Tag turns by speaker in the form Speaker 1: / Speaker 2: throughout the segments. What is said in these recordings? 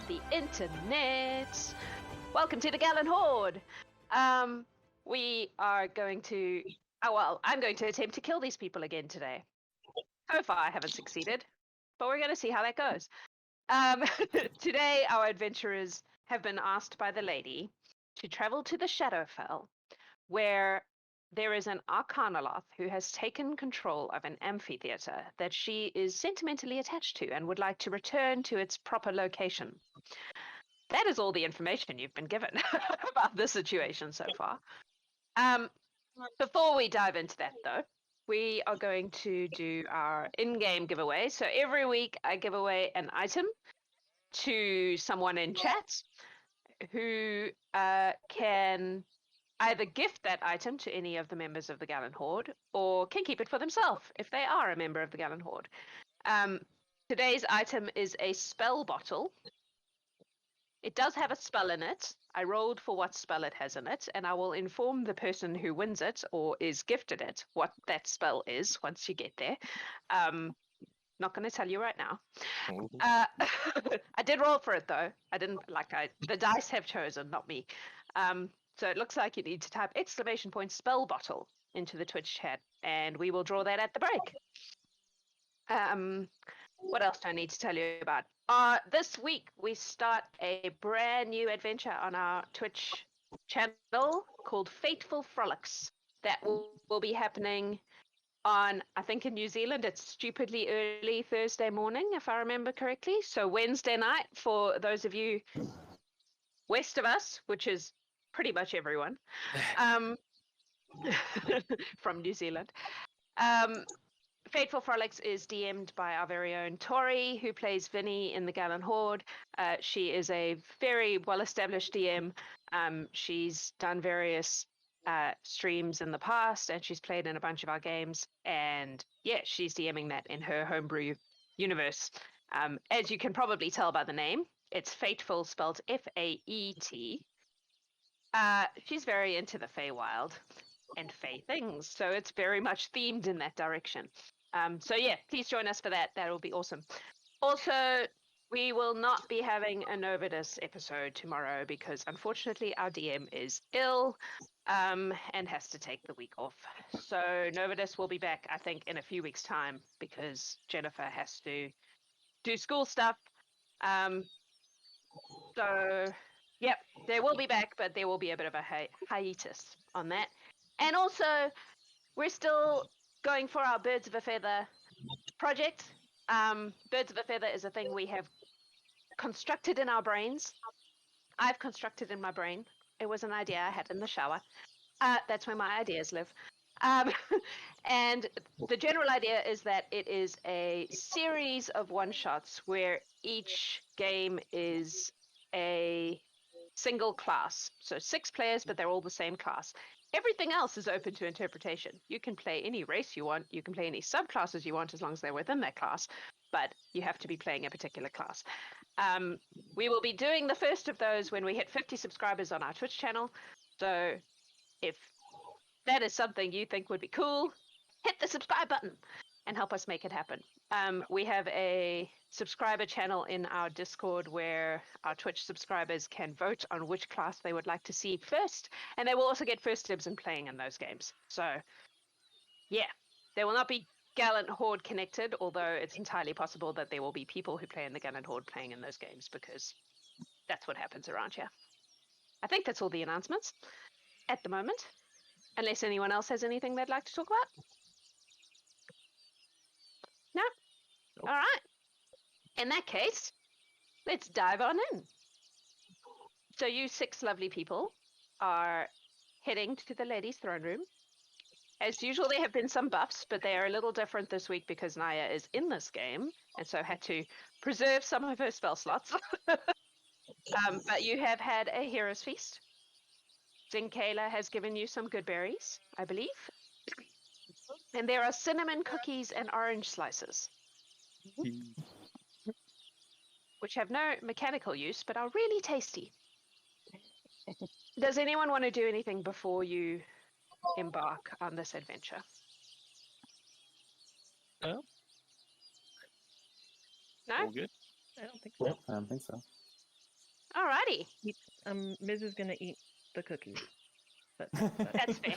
Speaker 1: the internet. Welcome to the Gallant Horde. We are going to, I'm going to attempt to kill these people again today. So far, I haven't succeeded, but we're going to see how that goes. Today, our adventurers have been asked by the lady to travel to the Shadowfell, where there is an Arcanaloth who has taken control of an amphitheater that she is sentimentally attached to and would like to return to its proper location. That is all the information you've been given about the situation so far. Before we dive into that, though, we are going to do our in-game giveaway. So every week I give away an item to someone in chat who can either gift that item to any of the members of the Gallant Horde or can keep it for themselves if they are a member of the Gallant Horde. Today's item is a spell bottle. It does have a spell in it. I rolled for what spell it has in it, and I will inform the person who wins it or is gifted it what that spell is once you get there. Not going to tell you right now. I did roll for it though. I didn't the dice have chosen, not me. So it looks like you need to type ! spell bottle into the Twitch chat, and we will draw that at the break. What else do I need to tell you about? This week we start a brand new adventure on our Twitch channel called Fateful Frolics. That will be happening on, I think in New Zealand, it's stupidly early Thursday morning, if I remember correctly. So Wednesday night for those of you west of us, which is pretty much everyone from New Zealand. Fateful Frolics is DM'd by our very own Tori, who plays Vinny in the Gallant Horde. She is a very well-established DM. She's done various streams in the past, and she's played in a bunch of our games. And yeah, she's DMing that in her homebrew universe. As you can probably tell by the name, it's Fateful, spelled F-A-E-T. She's very into the Feywild and Fey things, so it's very much themed in that direction. So yeah, please join us for that. That'll be awesome. Also, we will not be having a Novitus episode tomorrow because unfortunately our DM is ill and has to take the week off. So Novitus will be back, I think, in a few weeks' time because Jennifer has to do school stuff. So yep, they will be back, but there will be a bit of a hiatus on that. And also, we're still going for our Birds of a Feather project. Birds of a Feather is a thing we have constructed in our brains. I've constructed in my brain. It was an idea I had in the shower. That's where my ideas live. And the general idea is that it is a series of one-shots where each game is a single class. So 6 players, but they're all the same class. Everything else is open to interpretation. You can play any race you want. You can play any subclasses you want as long as they're within that class, but you have to be playing a particular class. We will be doing the first of those when we hit 50 subscribers on our Twitch channel. So if that is something you think would be cool, hit the subscribe button and help us make it happen. We have a subscriber channel in our Discord where our Twitch subscribers can vote on which class they would like to see first, and they will also get first dibs in playing in those games. So yeah, there will not be Gallant Horde connected, although it's entirely possible that there will be people who play in the Gallant Horde playing in those games because that's what happens around here. I think that's all the announcements at the moment, unless anyone else has anything they'd like to talk about. No? Nope. All right. In that case, let's dive on in. So you 6 lovely people are heading to the ladies' throne room. As usual, there have been some buffs, but they are a little different this week because Naia is in this game, and so had to preserve some of her spell slots. But you have had a hero's feast. Zinkayla has given you some good berries, I believe. And there are cinnamon cookies and orange slices, which have no mechanical use, but are really tasty. Does anyone want to do anything before you embark on this adventure?
Speaker 2: No?
Speaker 1: No?
Speaker 2: All good? I don't think so.
Speaker 3: Yep, I don't think so.
Speaker 1: Alrighty.
Speaker 2: Miz is gonna eat the cookies. But
Speaker 1: That's fair.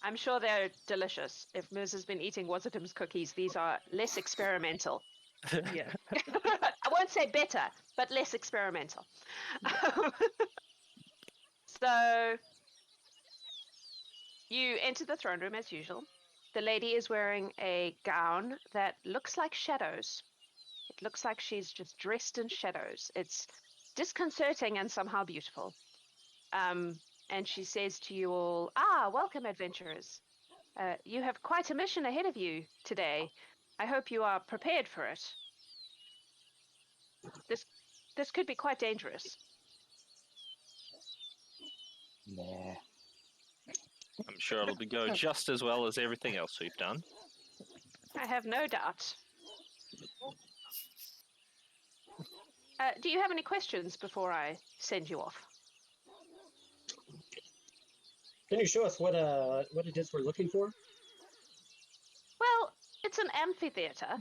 Speaker 1: I'm sure they're delicious. If Miz has been eating Wazitum's cookies, these are less experimental.
Speaker 2: yeah.
Speaker 1: I won't say better, but less experimental. So you enter the throne room as usual. The lady is wearing a gown that looks like shadows. It looks like she's just dressed in shadows. It's disconcerting and somehow beautiful. And she says to you all, welcome, adventurers. You have quite a mission ahead of you today. I hope you are prepared for it. This could be quite dangerous.
Speaker 3: Yeah.
Speaker 4: I'm sure it'll go just as well as everything else we've done.
Speaker 1: I have no doubt. Do you have any questions before I send you off?
Speaker 5: Can you show us what it is we're looking for?
Speaker 1: Well, it's an amphitheater.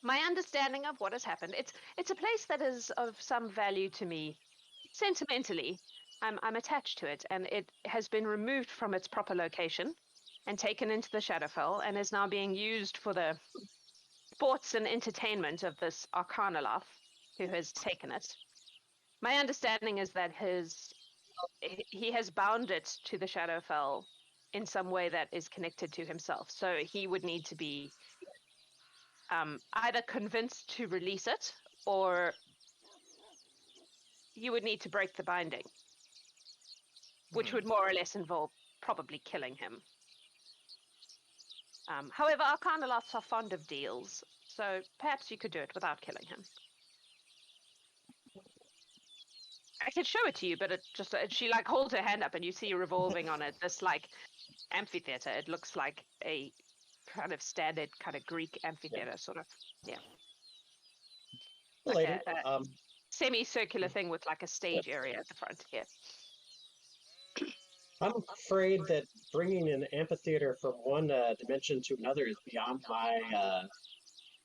Speaker 1: My understanding of what has happened, it's a place that is of some value to me. Sentimentally, I'm attached to it, and it has been removed from its proper location and taken into the Shadowfell, and is now being used for the sports and entertainment of this Arcanaloth, who has taken it. My understanding is that he has bound it to the Shadowfell in some way that is connected to himself. So he would need to be either convinced to release it, or you would need to break the binding, which would more or less involve probably killing him. However, Arcanaloths are fond of deals, so perhaps you could do it without killing him. I could show it to you, but it just she like holds her hand up, and you see revolving on it this like amphitheater. It looks like a kind of standard kind of Greek amphitheater, sort of. Yeah. Like
Speaker 5: Later,
Speaker 1: a semicircular thing with like a stage area at the front. Yeah.
Speaker 5: I'm afraid that bringing an amphitheater from one dimension to another is beyond my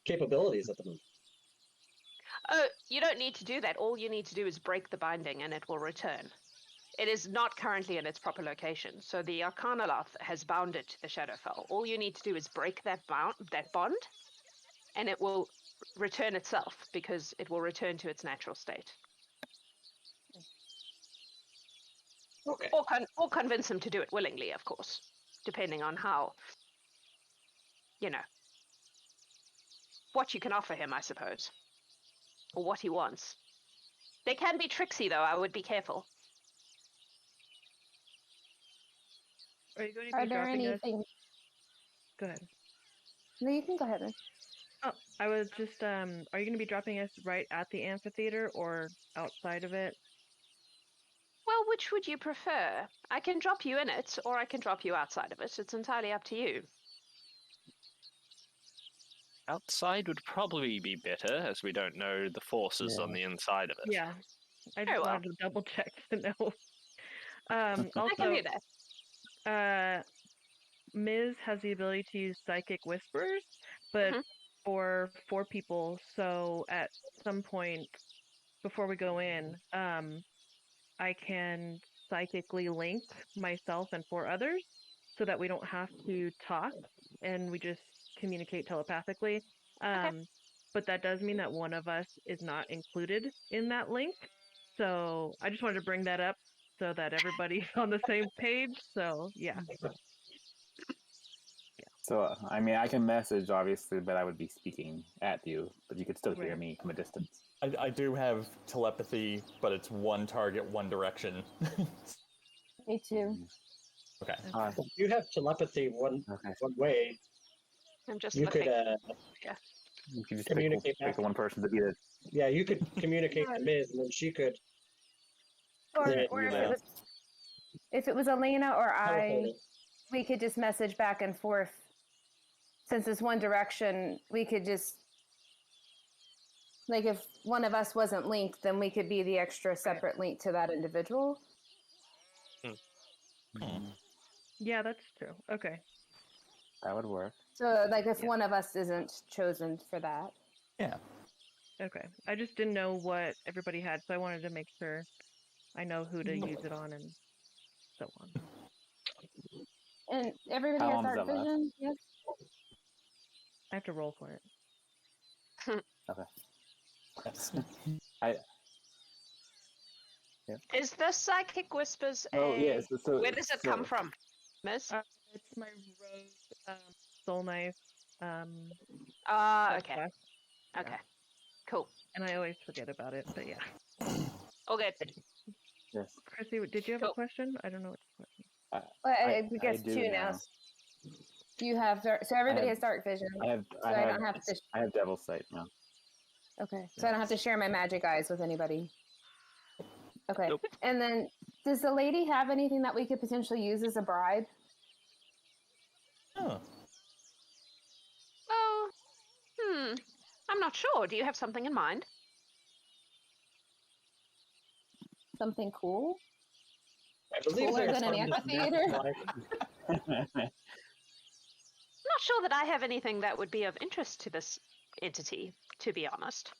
Speaker 5: capabilities at the moment.
Speaker 1: Oh, you don't need to do that. All you need to do is break the binding, and it will return. It is not currently in its proper location, so the Arcanaloth has bound it to the Shadowfell. All you need to do is break that bond, and it will return itself, because it will return to its natural state.
Speaker 5: Okay.
Speaker 1: Or convince him to do it willingly, of course, depending on how, what you can offer him, I suppose, or what he wants. They can be tricksy, though. I would be careful.
Speaker 2: Are you going to
Speaker 6: Are
Speaker 2: be
Speaker 6: there
Speaker 2: dropping us?
Speaker 6: anything?
Speaker 2: Go ahead.
Speaker 6: No, you can go ahead.
Speaker 2: Oh, I was just, are you going to be dropping us right at the amphitheater or outside of it?
Speaker 1: Well, which would you prefer? I can drop you in it, or I can drop you outside of it. It's entirely up to you.
Speaker 4: Outside would probably be better, as we don't know the forces on the inside of it.
Speaker 2: Yeah. I
Speaker 1: Very
Speaker 2: just
Speaker 1: well.
Speaker 2: wanted to double check to know. Also,
Speaker 1: I can do that.
Speaker 2: Miz has the ability to use Psychic Whispers, but for 4 people, so at some point before we go in, I can psychically link myself and 4 others so that we don't have to talk and we just communicate telepathically. But that does mean that one of us is not included in that link. So I just wanted to bring that up so that everybody's on the same page. So, yeah.
Speaker 3: So, I mean, I can message, obviously, but I would be speaking at you, but you could still hear me from a distance.
Speaker 7: I do have telepathy, but it's one target, one direction.
Speaker 6: Me too.
Speaker 3: Okay.
Speaker 5: If you have telepathy one way,
Speaker 1: I'm just
Speaker 5: you
Speaker 1: looking.
Speaker 5: could
Speaker 3: You could just
Speaker 5: communicate
Speaker 3: pick the one person to be the...
Speaker 5: yeah, you could communicate to Miz, and then she could.
Speaker 6: Or
Speaker 5: Yeah.
Speaker 6: if it was Alaina or I,
Speaker 5: teleport it.
Speaker 6: we could just message back and forth. Since it's one direction, we could just, like, if one of us wasn't linked, then we could be the extra separate link to that individual.
Speaker 2: Yeah, that's true. Okay.
Speaker 3: That would work.
Speaker 6: So, like, if one of us isn't chosen for that.
Speaker 7: Yeah.
Speaker 2: Okay. I just didn't know what everybody had, so I wanted to make sure I know who to use it on and so on.
Speaker 6: And everybody
Speaker 3: How
Speaker 6: has
Speaker 3: long does
Speaker 6: dark
Speaker 3: that last?
Speaker 6: vision? Yes.
Speaker 2: I have to roll for it.
Speaker 3: Okay.
Speaker 7: Yes.
Speaker 1: Is the psychic whispers
Speaker 3: Oh, yeah. So,
Speaker 1: where does it come from, Miss?
Speaker 2: It's my rogue soul knife.
Speaker 1: Okay.
Speaker 2: class,
Speaker 1: Okay. Cool.
Speaker 2: and I always forget about it, but yeah.
Speaker 1: All good.
Speaker 3: Yes.
Speaker 2: Chrissy, did you have
Speaker 1: Cool.
Speaker 2: a question? I don't know what the question.
Speaker 6: Well,
Speaker 3: I
Speaker 6: I guess
Speaker 3: do
Speaker 6: two now. You have so everybody has dark vision. I don't have to.
Speaker 3: I have Devil's Sight now.
Speaker 6: Okay, so I don't have to share my magic eyes with anybody. Okay,
Speaker 4: Nope.
Speaker 6: and then does the lady have anything that we could potentially use as a bribe?
Speaker 7: Oh.
Speaker 1: Oh, I'm not sure. Do you have something in mind?
Speaker 6: Something cool?
Speaker 5: I believe
Speaker 6: Cooler
Speaker 5: there's
Speaker 6: than an
Speaker 5: some
Speaker 6: amphitheater?
Speaker 1: I'm not sure that I have anything that would be of interest to this entity, to be honest.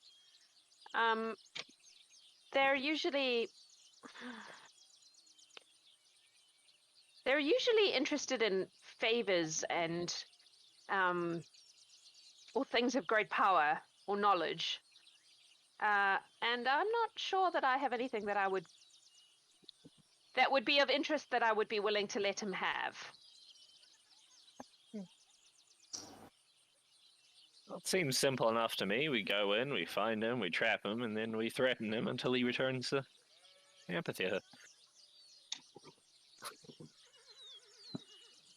Speaker 1: They're usually interested in favors and or things of great power or knowledge. And I'm not sure that I have anything that would be of interest that I would be willing to let him have.
Speaker 4: Well, it seems simple enough to me. We go in, we find him, we trap him, and then we threaten him until he returns to the amphitheater.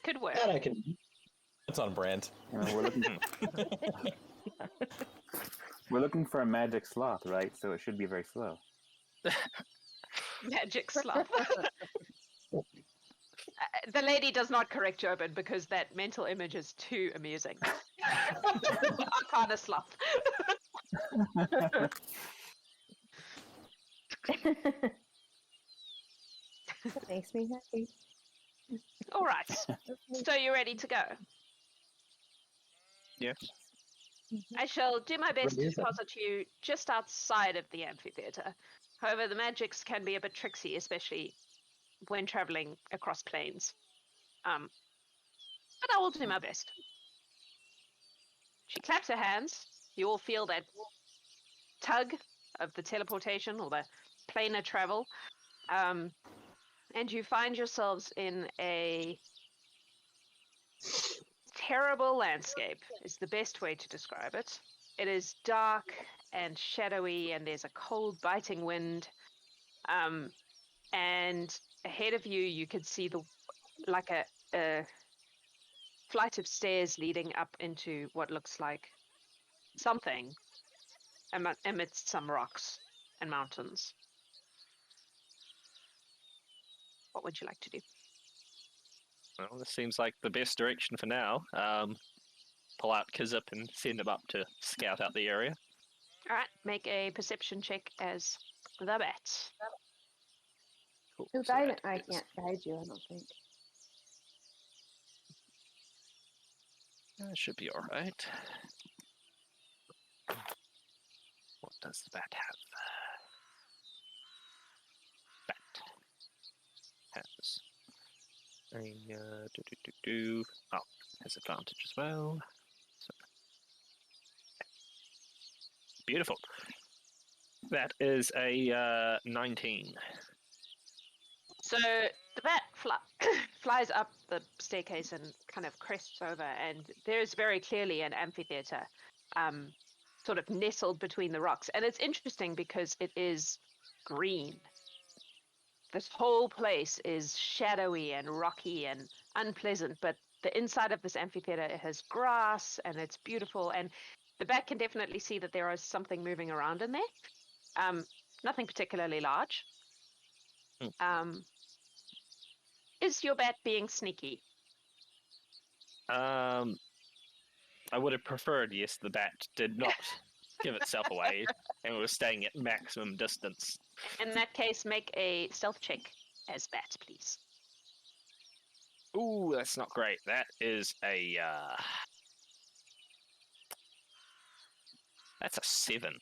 Speaker 1: Could work.
Speaker 5: That I can.
Speaker 7: It's on brand.
Speaker 3: You know, we're looking for a magic sloth, right? So it should be very slow.
Speaker 1: Magic sloth. The lady does not correct Jobin because that mental image is too amusing. Arcana sloth.
Speaker 6: That makes me happy.
Speaker 1: All right. So you're ready to go?
Speaker 4: Yes.
Speaker 1: I shall do my best to
Speaker 5: Ready, sir.
Speaker 1: deposit you just outside of the amphitheater. However, the magics can be a bit tricksy, especially when traveling across plains. But I will do my best. She claps her hands. You all feel that tug of the teleportation or the planar travel. And you find yourselves in a terrible landscape, is the best way to describe it. It is dark and shadowy, and there's a cold, biting wind. And ahead of you, you can see a flight of stairs leading up into what looks like something amidst some rocks and mountains. What would you like to do?
Speaker 4: Well, this seems like the best direction for now. Pull out Kizip and send him up to scout out the area.
Speaker 1: All right, make a perception check as the bat.
Speaker 4: Cool.
Speaker 6: Who
Speaker 4: so
Speaker 6: guide
Speaker 4: that
Speaker 6: I
Speaker 4: is-
Speaker 6: can't guide you, I don't think.
Speaker 4: That should be alright. What does the bat have? Bat has oh, has advantage as well. So, beautiful. That is a 19.
Speaker 1: So the bat flies up the staircase and kind of crests over, and there's very clearly an amphitheater sort of nestled between the rocks. And it's interesting because it is green. This whole place is shadowy and rocky and unpleasant, but the inside of this amphitheater, it has grass and it's beautiful, and the bat can definitely see that there is something moving around in there. Nothing particularly large. Is your bat being sneaky?
Speaker 4: I would have preferred, yes, the bat did not give itself away and was staying at maximum distance.
Speaker 1: In that case, make a stealth check as bat, please.
Speaker 4: Ooh, that's not great. That is a that's a 7.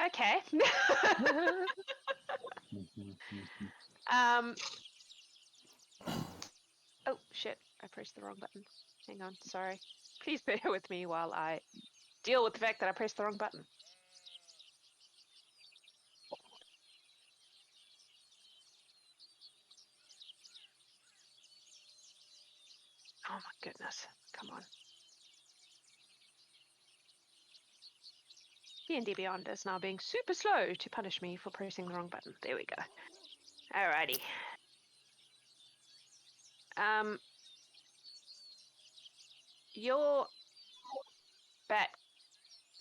Speaker 1: Okay. Oh shit! I pressed the wrong button. Hang on. Sorry. Please bear with me while I deal with the fact that I pressed the wrong button. Oh my goodness. Come on. D&D Beyond is now being super slow to punish me for pressing the wrong button. There we go. Alrighty. Your bat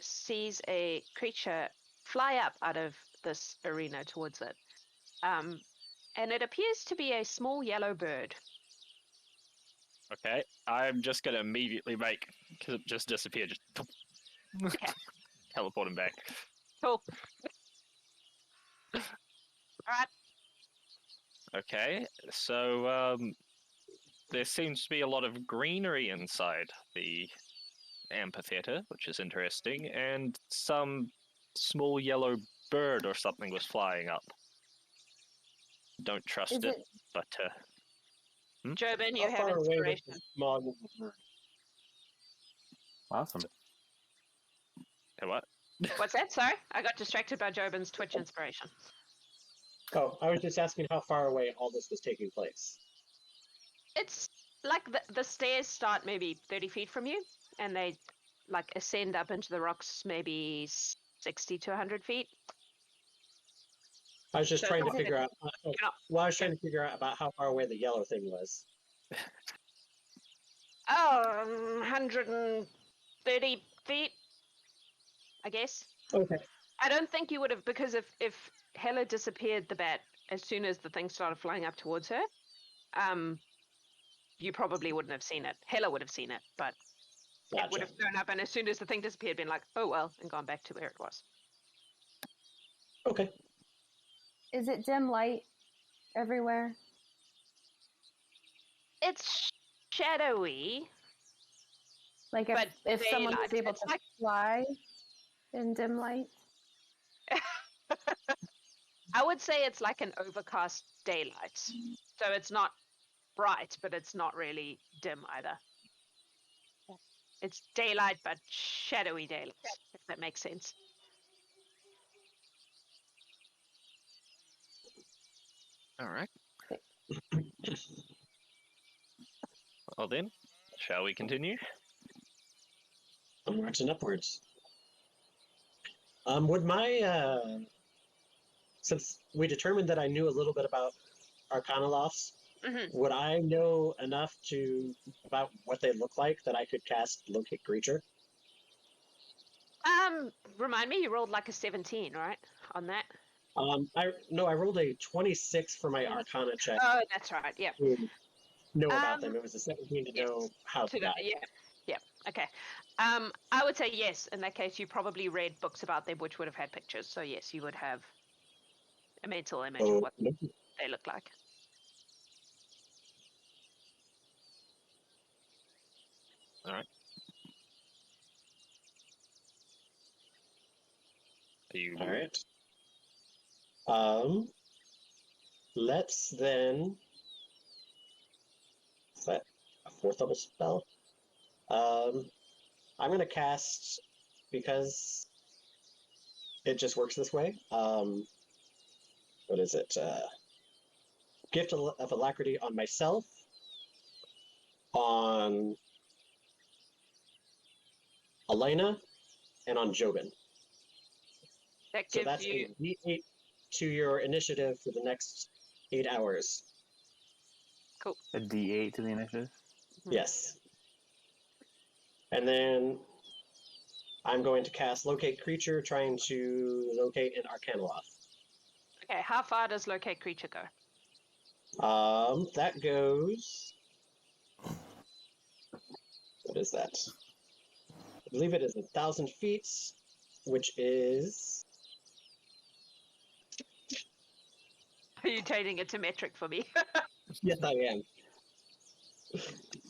Speaker 1: sees a creature fly up out of this arena towards it. And it appears to be a small yellow bird.
Speaker 4: Okay, I'm just gonna immediately make, because it just disappeared, just
Speaker 1: Okay.
Speaker 4: teleport him back.
Speaker 1: Cool. Alright.
Speaker 4: Okay, so there seems to be a lot of greenery inside the amphitheater, which is interesting, and some small yellow bird or something was flying up. Don't trust
Speaker 6: Is
Speaker 4: it,
Speaker 6: it
Speaker 4: but
Speaker 1: Jobin, you
Speaker 5: How
Speaker 1: have
Speaker 5: far away was
Speaker 1: inspiration.
Speaker 5: the small bird?
Speaker 3: Awesome.
Speaker 4: what?
Speaker 1: What's that? Sorry? I got distracted by Jobin's Twitch inspiration.
Speaker 5: Oh, I was just asking how far away all this was taking place.
Speaker 1: It's like the stairs start maybe 30 feet from you, and they like ascend up into the rocks maybe 60 to 100 feet.
Speaker 5: I was just
Speaker 1: So
Speaker 5: trying to
Speaker 1: it's-
Speaker 5: figure out.
Speaker 1: You're not-
Speaker 5: Well, I was trying to figure out about how far away the yellow thing was.
Speaker 1: Oh, 130 feet, I guess.
Speaker 5: Okay.
Speaker 1: I don't think you would have, because if Hela disappeared the bat as soon as the thing started flying up towards her, you probably wouldn't have seen it. Hela would have seen it, but it would
Speaker 5: Gotcha.
Speaker 1: have thrown up, and as soon as the thing disappeared, been like, oh well, and gone back to where it was.
Speaker 5: Okay.
Speaker 6: is it dim light everywhere?
Speaker 1: It's shadowy.
Speaker 6: Like
Speaker 1: But
Speaker 6: if someone was
Speaker 1: daylight,
Speaker 6: able
Speaker 1: it's
Speaker 6: to
Speaker 1: like-
Speaker 6: fly in dim light?
Speaker 1: I would say it's like an overcast daylight. So it's not bright, but it's not really dim either. It's daylight, but shadowy daylight, if that makes sense.
Speaker 4: All right. Well then, shall we continue?
Speaker 5: Onwards and upwards. Would my since we determined that I knew a little bit about Arcanaloths,
Speaker 1: Mm-hmm.
Speaker 5: would I know enough about what they look like that I could cast Locate Creature?
Speaker 1: Remind me, you rolled like a 17, right? On that?
Speaker 5: I rolled a 26 for my Arcana check
Speaker 1: Oh, that's right. Yeah.
Speaker 5: to know about them.
Speaker 1: Um,
Speaker 5: It was a 17 to
Speaker 1: yes,
Speaker 5: know how to
Speaker 1: To the,
Speaker 5: die.
Speaker 1: yeah. Okay. I would say yes. In that case, you probably read books about them, which would have had pictures. So yes, you would have a mental image of what
Speaker 5: no.
Speaker 1: they look like.
Speaker 4: All right. Are you
Speaker 5: All right. Let's then. Is that a fourth level spell? I'm gonna cast, because it just works this way. What is it? Gift of Alacrity on myself, on Alaina, and on Jobin.
Speaker 1: That
Speaker 5: So
Speaker 1: gives
Speaker 5: that's
Speaker 1: you.
Speaker 5: a D8 to your initiative for the next 8 hours.
Speaker 1: Cool.
Speaker 3: A D8 to the initiative.
Speaker 5: Yes. And then I'm going to cast Locate Creature, trying to locate an Arcanaloth.
Speaker 1: Okay, how far does Locate Creature go?
Speaker 5: That goes. What is that? I believe it is 1,000 feet, which is.
Speaker 1: Are you changing it to metric for me?
Speaker 5: Yes, I am.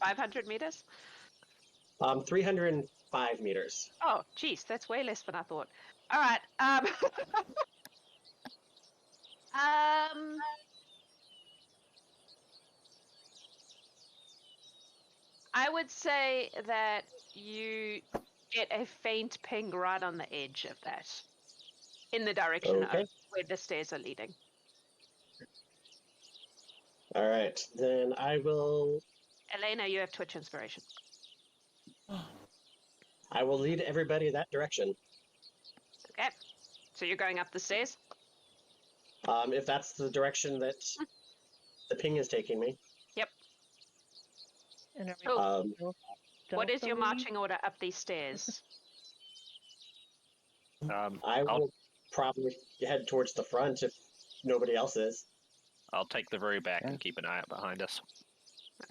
Speaker 1: 500 meters?
Speaker 5: 300 5 meters.
Speaker 1: Oh, geez, that's way less than I thought. All right. I would say that you get a faint ping right on the edge of that, in the direction
Speaker 5: Okay.
Speaker 1: of where the stairs are leading.
Speaker 5: All right, then I will.
Speaker 1: Alaina, you have Twitch inspiration.
Speaker 5: I will lead everybody that direction.
Speaker 1: Okay. So you're going up the stairs?
Speaker 5: If that's the direction that the ping is taking me.
Speaker 2: And are we
Speaker 1: Cool.
Speaker 2: still
Speaker 1: What is your
Speaker 2: stealthily?
Speaker 1: marching order up these stairs?
Speaker 5: I will probably head towards the front if nobody else is.
Speaker 4: I'll take the very back
Speaker 3: Yeah.
Speaker 4: and keep an eye out behind us.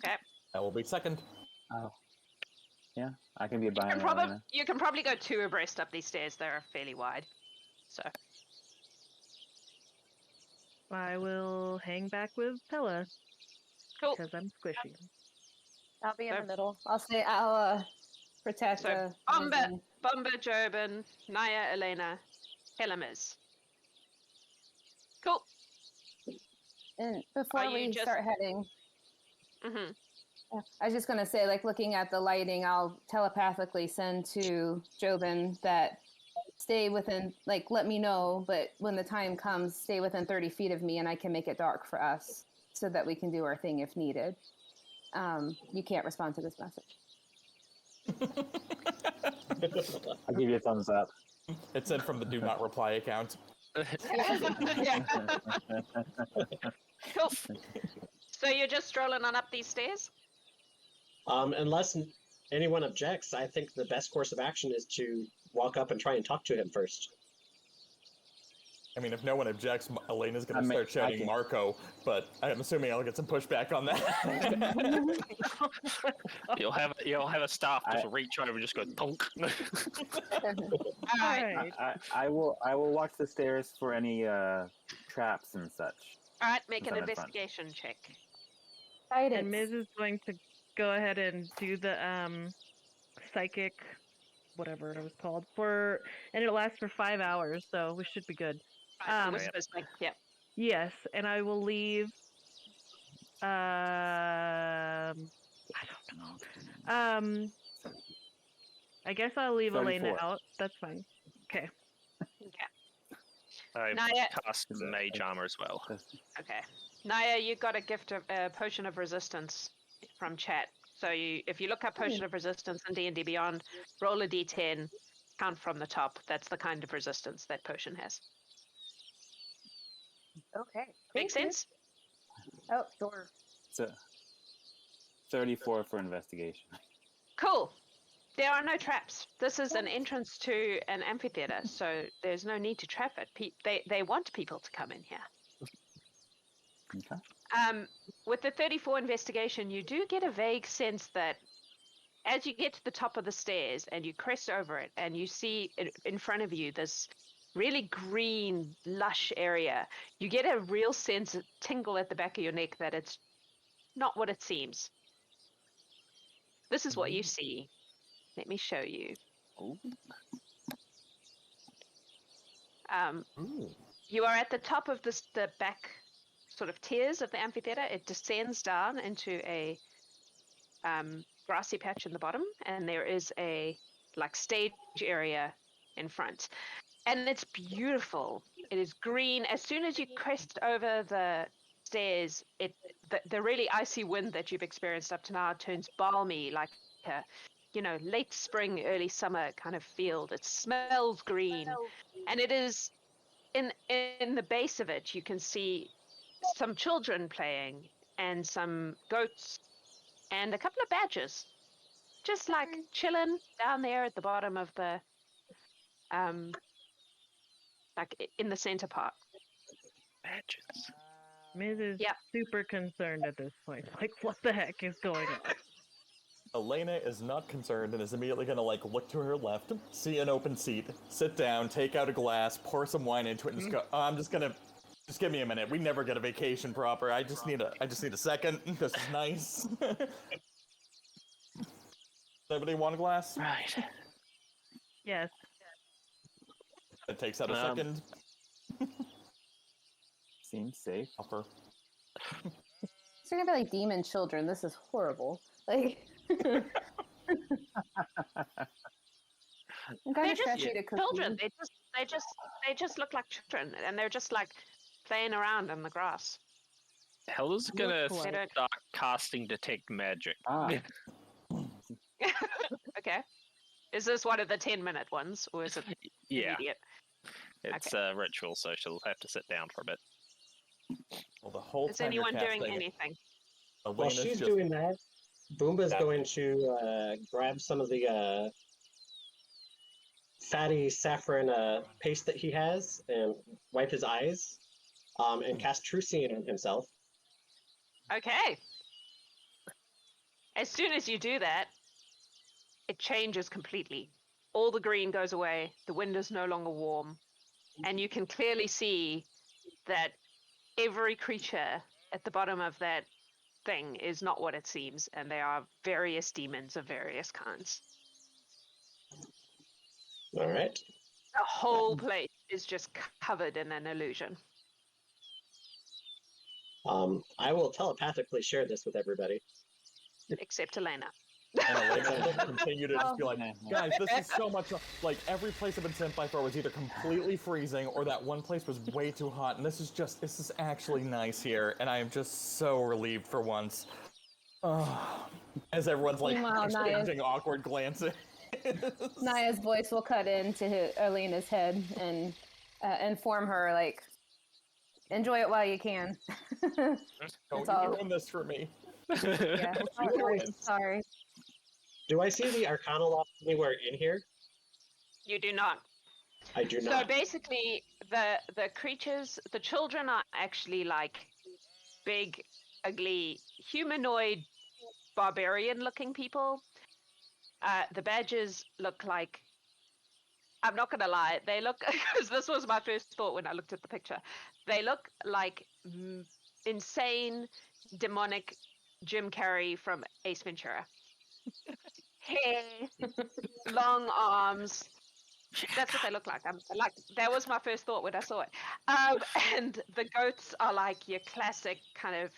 Speaker 1: Okay.
Speaker 7: I will be second.
Speaker 3: Oh. Yeah, I can be behind Alaina.
Speaker 1: You can probably go 2 abreast up these stairs. They're fairly wide. So,
Speaker 2: I will hang back with Pella
Speaker 1: cool.
Speaker 2: because I'm squishy.
Speaker 6: I'll be in
Speaker 1: So-
Speaker 6: the middle. I'll protect
Speaker 1: So,
Speaker 6: the.
Speaker 1: Bombah, Jobin, Naia, Alaina, Hela, Miz. Cool.
Speaker 6: And before
Speaker 1: Are you
Speaker 6: we
Speaker 1: just-
Speaker 6: start heading,
Speaker 1: Mm-hmm.
Speaker 6: I was just gonna say, like, looking at the lighting, I'll telepathically send to Jobin that stay within, like, let me know, but when the time comes, stay within 30 feet of me, and I can make it dark for us, so that we can do our thing if needed. You can't respond to this message.
Speaker 3: I'll give you a thumbs up.
Speaker 7: It's sent from the do not reply account.
Speaker 1: Yeah. Cool. So you're just strolling on up these stairs?
Speaker 5: Unless anyone objects, I think the best course of action is to walk up and try and talk to him first.
Speaker 7: I mean, if no one objects, Elena's going
Speaker 3: I
Speaker 7: to
Speaker 3: mean,
Speaker 7: start shouting
Speaker 3: I can-
Speaker 7: Marco, but I'm assuming I'll get some pushback on that.
Speaker 4: You'll have a staff just
Speaker 3: I-
Speaker 4: reach over and just go thunk.
Speaker 1: All right.
Speaker 2: Alright.
Speaker 3: I will watch the stairs for any traps and such.
Speaker 1: All right, make an
Speaker 3: Stand in front.
Speaker 1: investigation check.
Speaker 6: Guidance.
Speaker 2: And Miz is going to go ahead and do the psychic, whatever it was called, and it'll last for 5 hours, so we should be good.
Speaker 1: Right,
Speaker 2: Um,
Speaker 1: whispers, like, yeah.
Speaker 2: Yes, and I will leave. I don't know. I guess I'll leave Alaina
Speaker 3: 34.
Speaker 2: out. That's fine. Okay.
Speaker 4: I
Speaker 1: Naia,
Speaker 4: cast mage armor as well.
Speaker 1: okay. Naia, you got a gift of potion of resistance from chat. So if you look up potion of resistance in D&D Beyond, roll a d10, count from the top. That's the kind of resistance that potion has.
Speaker 6: Okay.
Speaker 1: Make
Speaker 6: Thank you.
Speaker 1: sense?
Speaker 6: Oh, sure.
Speaker 3: So 34 for investigation.
Speaker 1: Cool. There are no traps. This is an entrance to an amphitheater, so there's no need to trap it. They want people to come in here.
Speaker 3: Okay.
Speaker 1: With the 34 investigation, you do get a vague sense that as you get to the top of the stairs and you crest over it and you see in front of you this really green, lush area, you get a real sense of tingle at the back of your neck that it's not what it seems. This is what you see. Let me show you. You are at the top of the back sort of tiers of the amphitheater. It descends down into a grassy patch in the bottom, and there is a stage area in front. And it's beautiful. It is green. As soon as you crest over the stairs, the really icy wind that you've experienced up to now turns balmy, like a late spring, early summer kind of field. It smells green, and it is in the base of it. You can see some children playing and some goats and a couple of badgers, just chilling down there at the bottom of the in the center part.
Speaker 4: Badgers.
Speaker 2: Miz is
Speaker 1: Yep.
Speaker 2: super concerned at this point. Like, what the heck is going on?
Speaker 7: Alaina is not concerned and is immediately going to look to her left, see an open seat, sit down, take out a glass, pour some wine into it, and just go, oh, I'm just going to... Just give me a minute. We never get a vacation proper. I just need a second. This is nice. Does anybody want a glass?
Speaker 4: Right.
Speaker 2: Yes.
Speaker 7: It takes out a
Speaker 4: Um,
Speaker 7: second.
Speaker 3: Seems safe.
Speaker 7: Upper.
Speaker 6: So you're gonna be like demon children. This is horrible. Like, I'm
Speaker 1: They're
Speaker 6: gonna
Speaker 1: just
Speaker 6: trust you to cook.
Speaker 1: children. They just look like children, and they're just like playing around in the grass.
Speaker 4: Hela's gonna
Speaker 2: Looks
Speaker 1: like-
Speaker 4: start casting Detect Magic.
Speaker 3: Ah,
Speaker 1: Okay. Is this one of the 10-minute ones, or is it
Speaker 4: Yeah,
Speaker 1: immediate?
Speaker 4: it's a ritual, so she'll have to sit down for a bit.
Speaker 7: Well, the whole
Speaker 1: Is
Speaker 7: time you're
Speaker 1: anyone doing
Speaker 7: casting,
Speaker 1: anything?
Speaker 5: While
Speaker 7: Elena's
Speaker 5: she's
Speaker 7: just
Speaker 5: doing that, Boomba's
Speaker 3: Yeah.
Speaker 5: going to grab some of the fatty saffron paste that he has and wipe his eyes and cast True Seeing on himself.
Speaker 1: Okay. As soon as you do that, it changes completely. All the green goes away, the wind is no longer warm, and you can clearly see that every creature at the bottom of that thing is not what it seems, and they are various demons of various kinds.
Speaker 5: All right.
Speaker 1: The whole place is just covered in an illusion.
Speaker 5: I will telepathically share this with everybody.
Speaker 1: Except Alaina.
Speaker 7: and Elena will continue to just be like,
Speaker 3: Oh.
Speaker 7: guys, this is so much. Like every place I've been sent by far was either completely freezing or that one place was way too hot, and this is actually nice here, and I am just so relieved for once. As everyone's like
Speaker 6: Meanwhile,
Speaker 7: exchanging awkward glances.
Speaker 6: Naia's voice will cut into Alina's head and inform her, like, enjoy it while you can.
Speaker 7: Don't
Speaker 6: That's all.
Speaker 7: ruin this for me.
Speaker 6: Yeah, sorry.
Speaker 5: Do I see the Arcanaloth anywhere in here?
Speaker 1: You do not.
Speaker 5: I do
Speaker 1: So
Speaker 5: not.
Speaker 1: basically, the creatures, the children are actually like big, ugly, humanoid, barbarian-looking people. The badges look like, I'm not gonna lie, they look, because this was my first thought when I looked at the picture. They look like insane, demonic Jim Carrey from Ace Ventura. Hair, long arms. That's what they look like. That was my first thought when I saw it. And the goats are like your classic kind of,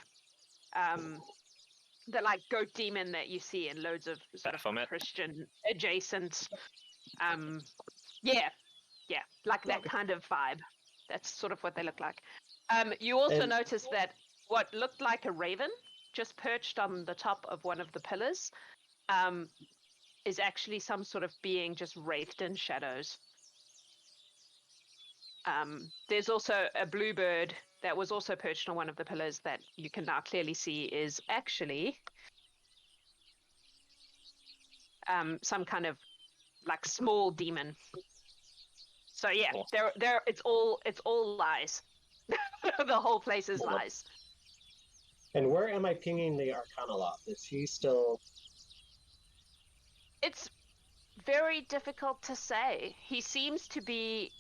Speaker 1: the like goat demon that you see in loads of sort of
Speaker 4: Baphomet.
Speaker 1: Christian adjacent. Yeah, like that kind of vibe. That's sort of what they look like. You also
Speaker 5: And-
Speaker 1: notice that what looked like a raven just perched on the top of one of the pillars is actually some sort of being just wraithed in shadows. There's also a bluebird that was also perched on one of the pillars that you can now clearly see is actually some kind of like small demon. So yeah,
Speaker 4: Cool.
Speaker 1: it's all lies. The whole place is lies.
Speaker 5: And where am I pinging the Arcanaloth? Is he still...
Speaker 1: It's very difficult to say. He seems to be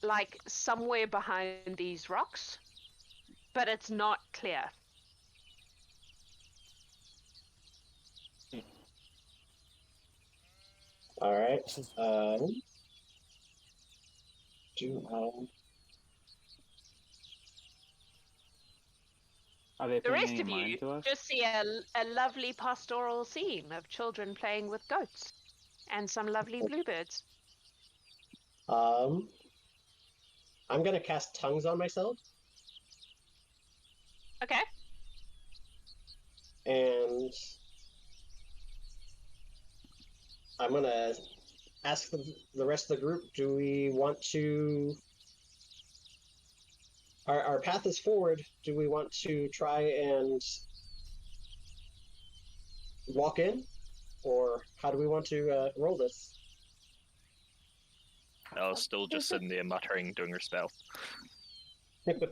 Speaker 1: like somewhere behind these rocks, but it's not clear.
Speaker 5: All right.
Speaker 7: This is-
Speaker 3: are they
Speaker 1: The
Speaker 3: paying
Speaker 1: rest
Speaker 3: any
Speaker 1: of
Speaker 3: mind
Speaker 1: you
Speaker 3: to us?
Speaker 1: just see a lovely pastoral scene of children playing with goats and some lovely bluebirds.
Speaker 5: I'm gonna cast tongues on myself,
Speaker 1: Okay.
Speaker 5: and I'm gonna ask the rest of the group: do we want to? Our path is forward. Do we want to try and walk in, or how do we want to roll this?
Speaker 4: I was still just sitting there muttering, doing her spell.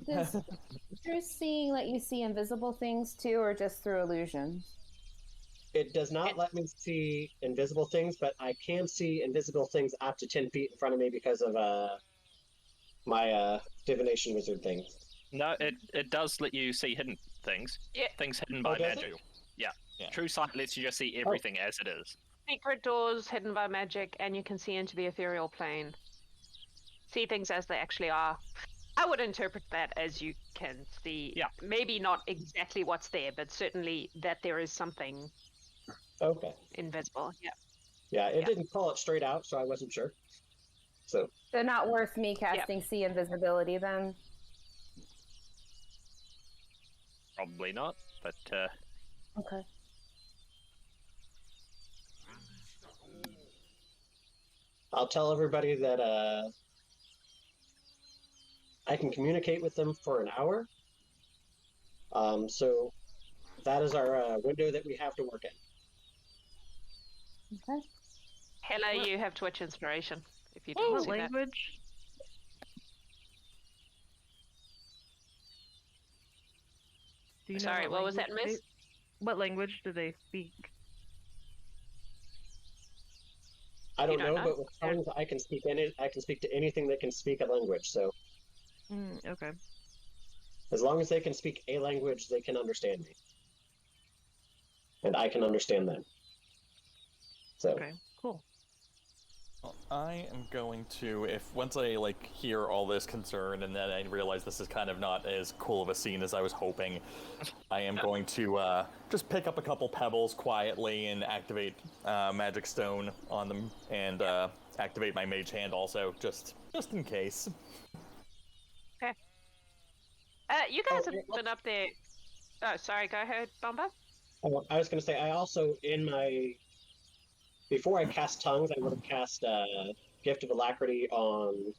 Speaker 6: Does True Seeing let you see invisible things too, or just through illusions?
Speaker 5: It does not let me see invisible things, but I can see invisible things up to 10 feet in front of me because of my divination wizard thing.
Speaker 4: No, it does let you see hidden things.
Speaker 1: Yeah.
Speaker 4: Things hidden
Speaker 5: Oh,
Speaker 4: by
Speaker 5: does it?
Speaker 4: magic. Yeah.
Speaker 7: Yeah.
Speaker 4: True sight lets you just see everything as it is.
Speaker 1: secret doors hidden by magic, and you can see into the ethereal plane. See things as they actually are. I would interpret that as you can see.
Speaker 4: Yeah.
Speaker 1: Maybe not exactly what's there, but certainly that there is something
Speaker 5: Okay.
Speaker 1: invisible. Yeah.
Speaker 5: Yeah, it
Speaker 1: Yeah.
Speaker 5: didn't call it straight out, so I wasn't sure. So
Speaker 6: They're not worth me casting see invisibility then.
Speaker 4: Probably not, but
Speaker 6: Okay.
Speaker 5: I'll tell everybody that I can communicate with them for an hour. So that is our window that we have to work in.
Speaker 6: Okay.
Speaker 1: Hela, you have Twitch inspiration. If you didn't
Speaker 2: What
Speaker 1: see that.
Speaker 2: language? Do you know
Speaker 1: Sorry, what was that,
Speaker 2: language
Speaker 1: miss?
Speaker 2: What language do they speak?
Speaker 5: I don't
Speaker 1: don't
Speaker 5: know,
Speaker 1: know?
Speaker 5: but with tongues, I can speak to anything that can speak a language. So
Speaker 2: Okay.
Speaker 5: as long as they can speak a language, they can understand me, and I can understand them. So
Speaker 2: Okay. Cool.
Speaker 7: Well, I am going to, if once I hear all this concern and then I realize this is kind of not as cool of a scene as I was hoping, I am going to just pick up a couple pebbles quietly and activate magic stone on them, and activate my mage hand also, just in case.
Speaker 1: You guys have been up there. Oh, sorry. Go ahead, Bombah.
Speaker 5: I was going to say, I also before I cast tongues, I would have cast Gift of Alacrity on,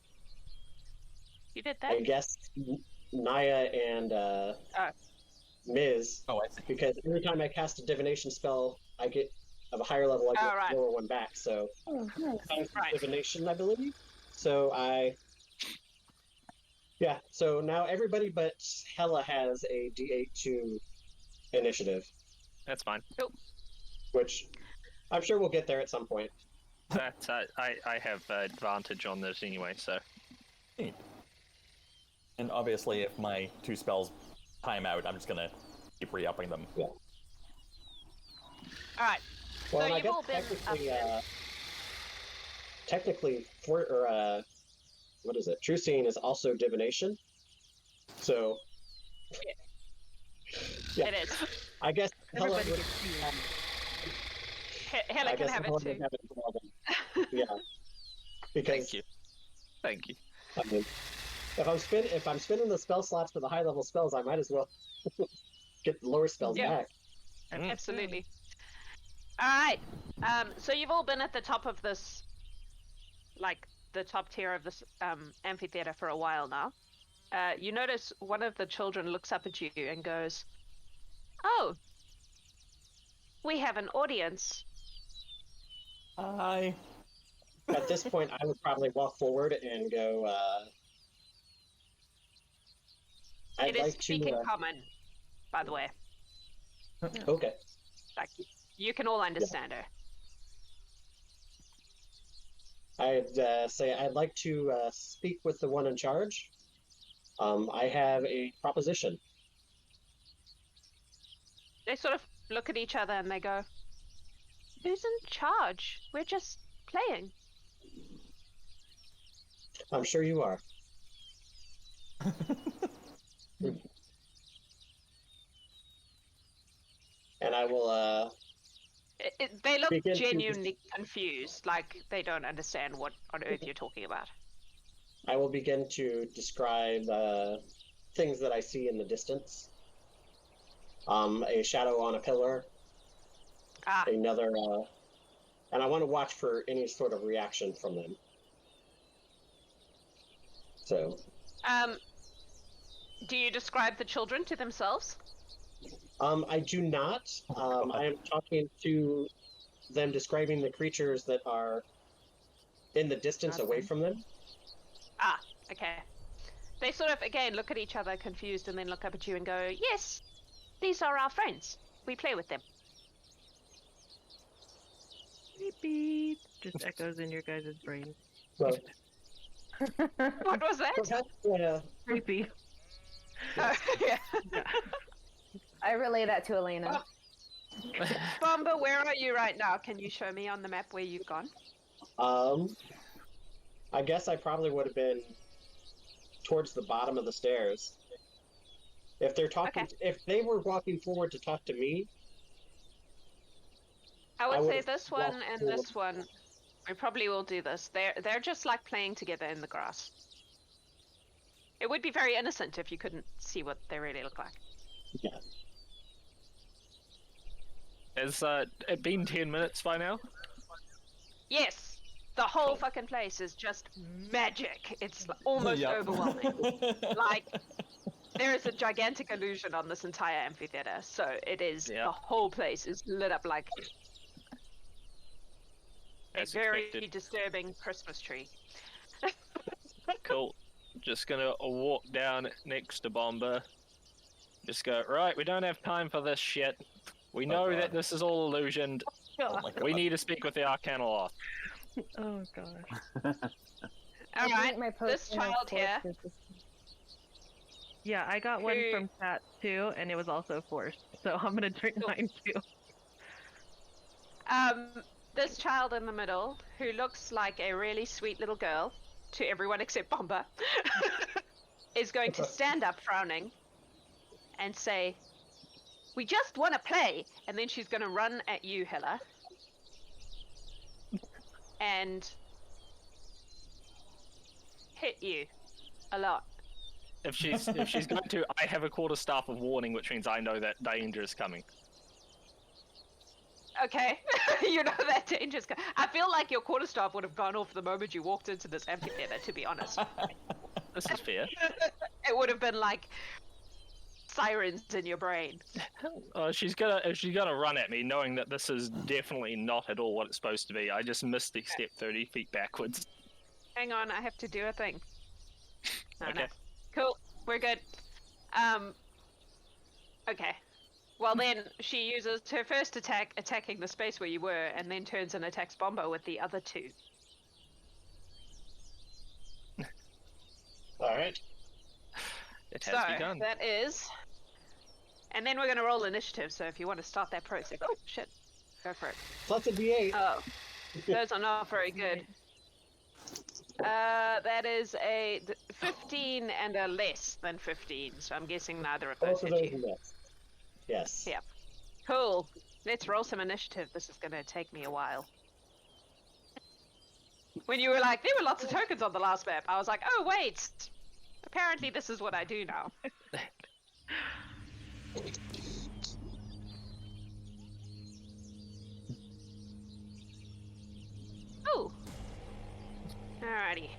Speaker 1: You did
Speaker 5: I
Speaker 1: that.
Speaker 5: guess, Naia and Miz,
Speaker 7: Oh, I see.
Speaker 5: because every time I cast a divination spell, I get of a higher level, I get
Speaker 1: right.
Speaker 5: lower one back. So
Speaker 6: Oh, nice.
Speaker 5: tongues is
Speaker 1: Right.
Speaker 5: divination, I believe. So so now everybody but Hela has a D8 to initiative,
Speaker 4: that's fine.
Speaker 5: which I'm sure we'll get there at some point.
Speaker 4: That I have advantage on this anyway, so
Speaker 7: Neat. And obviously, if my 2 spells time out, I'm just gonna keep re-upping them.
Speaker 5: Yeah.
Speaker 1: All right.
Speaker 5: Well,
Speaker 1: So
Speaker 5: and I
Speaker 1: you've
Speaker 5: guess
Speaker 1: all been up
Speaker 5: technically, what is it? True Seeing is also divination. So, yeah.
Speaker 1: It is.
Speaker 5: I guess Hela
Speaker 2: Everybody
Speaker 5: would,
Speaker 2: gets see.
Speaker 1: Hela
Speaker 5: I
Speaker 1: can
Speaker 5: guess
Speaker 1: have
Speaker 5: Hela
Speaker 1: it
Speaker 5: would
Speaker 1: too.
Speaker 5: have it as well then. Yeah. Because
Speaker 4: thank you.
Speaker 5: I mean, if I'm spinning the spell slots for the high level spells, I might as well get the lower spells
Speaker 1: Yeah.
Speaker 5: back.
Speaker 1: Absolutely. All right. So you've all been at the top of this, the top tier of this amphitheater for a while now. You notice one of the children looks up at you and goes, "Oh, we have an audience."
Speaker 7: Hi.
Speaker 5: At this point, I would probably walk forward and go. I'd
Speaker 1: It is
Speaker 5: like
Speaker 1: speaking
Speaker 5: to.
Speaker 1: common, by the way.
Speaker 5: Okay.
Speaker 1: You can all understand her.
Speaker 5: I'd say I'd like to speak with the one in charge. I have a proposition.
Speaker 1: They sort of look at each other and they go, "Who's in charge? We're just playing."
Speaker 5: I'm sure you are. And I will.
Speaker 1: They look
Speaker 5: Begin to-
Speaker 1: genuinely confused, like they don't understand what on earth you're talking about.
Speaker 5: I will begin to describe things that I see in the distance. A shadow on a pillar.
Speaker 1: Ah,
Speaker 5: Another. And I want to watch for any sort of reaction from them. So.
Speaker 1: do you describe the children to themselves?
Speaker 5: I do not. I am talking to them, describing the creatures that are in the distance away from them.
Speaker 1: Ah, okay. They sort of, again, look at each other confused and then look up at you and go, "Yes, these are our friends. We play with them."
Speaker 2: Beep beep. Just echoes in your guys' brains.
Speaker 5: Well,
Speaker 1: What was that?
Speaker 5: perhaps,
Speaker 2: Creepy.
Speaker 1: Oh, yeah.
Speaker 2: Yeah.
Speaker 6: I relay that to Alaina.
Speaker 1: Well, Bombah, where are you right now? Can you show me on the map where you've gone?
Speaker 5: I guess I probably would have been towards the bottom of the stairs. If they're talking,
Speaker 1: Okay.
Speaker 5: if they were walking forward to talk to me,
Speaker 1: I would
Speaker 5: I
Speaker 1: say
Speaker 5: would've
Speaker 1: this one
Speaker 5: walked
Speaker 1: and
Speaker 5: forward.
Speaker 1: this one. We probably will do this. They're just like playing together in the grass. It would be very innocent if you couldn't see what they really look like.
Speaker 5: Yeah.
Speaker 4: Has it been 10 minutes by now?
Speaker 1: Yes, the whole fucking place is just magic. It's almost
Speaker 7: Yep.
Speaker 1: overwhelming. Like, there is a gigantic illusion on this entire amphitheater, so it is,
Speaker 4: Yeah.
Speaker 1: the whole place is lit up like a
Speaker 4: As
Speaker 1: very
Speaker 4: expected.
Speaker 1: disturbing Christmas tree.
Speaker 4: Cool. Just gonna walk down next to Bombah. Just go, right, we don't have time for this shit. We know
Speaker 7: God.
Speaker 4: that this is all illusioned.
Speaker 7: Oh my god.
Speaker 4: We need to speak with the Arcanaloth.
Speaker 2: Oh gosh.
Speaker 1: All right,
Speaker 6: My
Speaker 1: this
Speaker 6: potion of
Speaker 1: child here.
Speaker 6: force is-
Speaker 2: Yeah, I got one
Speaker 1: Who-
Speaker 2: from chat too, and it was also forced. So I'm gonna drink mine too.
Speaker 1: This child in the middle, who looks like a really sweet little girl, to everyone except Bombah, is going to stand up frowning and say, "We just want to play," and then she's going to run at you, Hela, and hit you a lot.
Speaker 4: If she's going to, I have a quarterstaff of warning, which means I know that danger is coming.
Speaker 1: Okay, you know that dangerous. I feel like your quarterstaff would have gone off the moment you walked into this amphitheater, to be honest.
Speaker 4: This is fair.
Speaker 1: It would have been like sirens in your brain.
Speaker 4: If she's gonna run at me, knowing that this is definitely not at all what it's supposed to be. I just missed the step 30 feet backwards.
Speaker 1: Hang on, I have to do a thing. No,
Speaker 4: Okay.
Speaker 1: no. Cool, we're good. Okay. Well then, she uses her first attack, attacking the space where you were, and then turns and attacks Bombah with the other two.
Speaker 5: All right.
Speaker 4: It has begun.
Speaker 1: that is... And then we're going to roll initiative, so if you want to start that process... Oh, shit. Go for it.
Speaker 5: Plus a D8.
Speaker 1: Oh, those are not very good. That is a 15 and a less than 15, so I'm guessing neither of those
Speaker 5: Both of
Speaker 1: hit
Speaker 5: those
Speaker 1: you.
Speaker 5: are yes. Yes.
Speaker 1: Yeah. Cool. Let's roll some initiative. This is going to take me a while. When you were like, there were lots of tokens on the last map, I was like, oh wait, apparently this is what I do now. Ooh. Alrighty.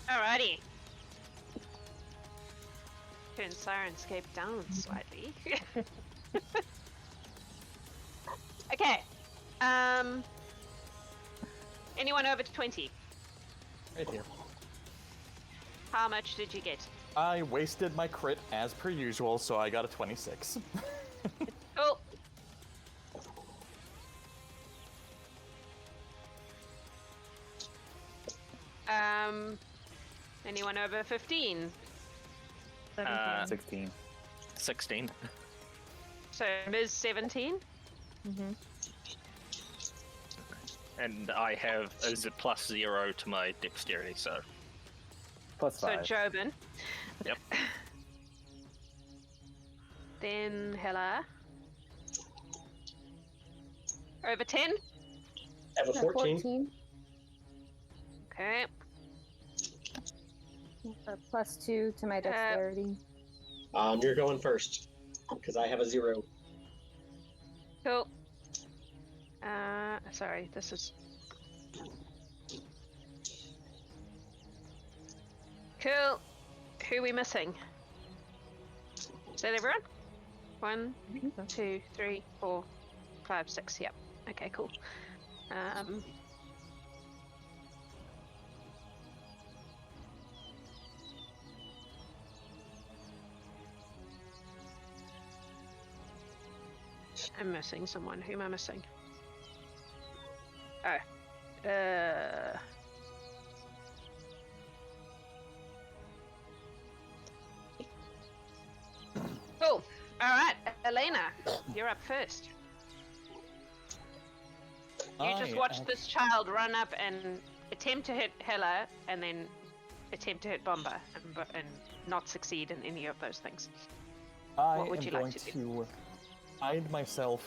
Speaker 1: Alrighty. Turn Syrinscape down slightly. Okay. Anyone over 20?
Speaker 7: Right here.
Speaker 1: How much did you get?
Speaker 7: I wasted my crit as per usual, so I got a 26.
Speaker 1: Cool. Anyone over 15?
Speaker 2: 17.
Speaker 3: 16.
Speaker 4: 16.
Speaker 1: So Ms. 17?
Speaker 2: Mm-hmm.
Speaker 4: And I have a +0 to my dexterity, so
Speaker 3: Plus
Speaker 1: So
Speaker 3: 5.
Speaker 1: Jobin.
Speaker 4: Yep.
Speaker 1: Then Hela. Over 10?
Speaker 5: I have a 14.
Speaker 1: Okay.
Speaker 6: +2 to my dexterity.
Speaker 5: You're going first because I have a 0.
Speaker 1: Cool. Sorry, this is... Cool. Who are we missing? Is that everyone? 1, 2, 3, 4, 5, 6. Yep. Okay, cool. I'm missing someone. Who am I missing? Oh. Cool. Alright, Alaina, you're up first. You just watched this child run up and attempt to hit Hela, and then attempt to hit Bombah, and not succeed in any of those things. What would you like to do?
Speaker 7: Hide myself.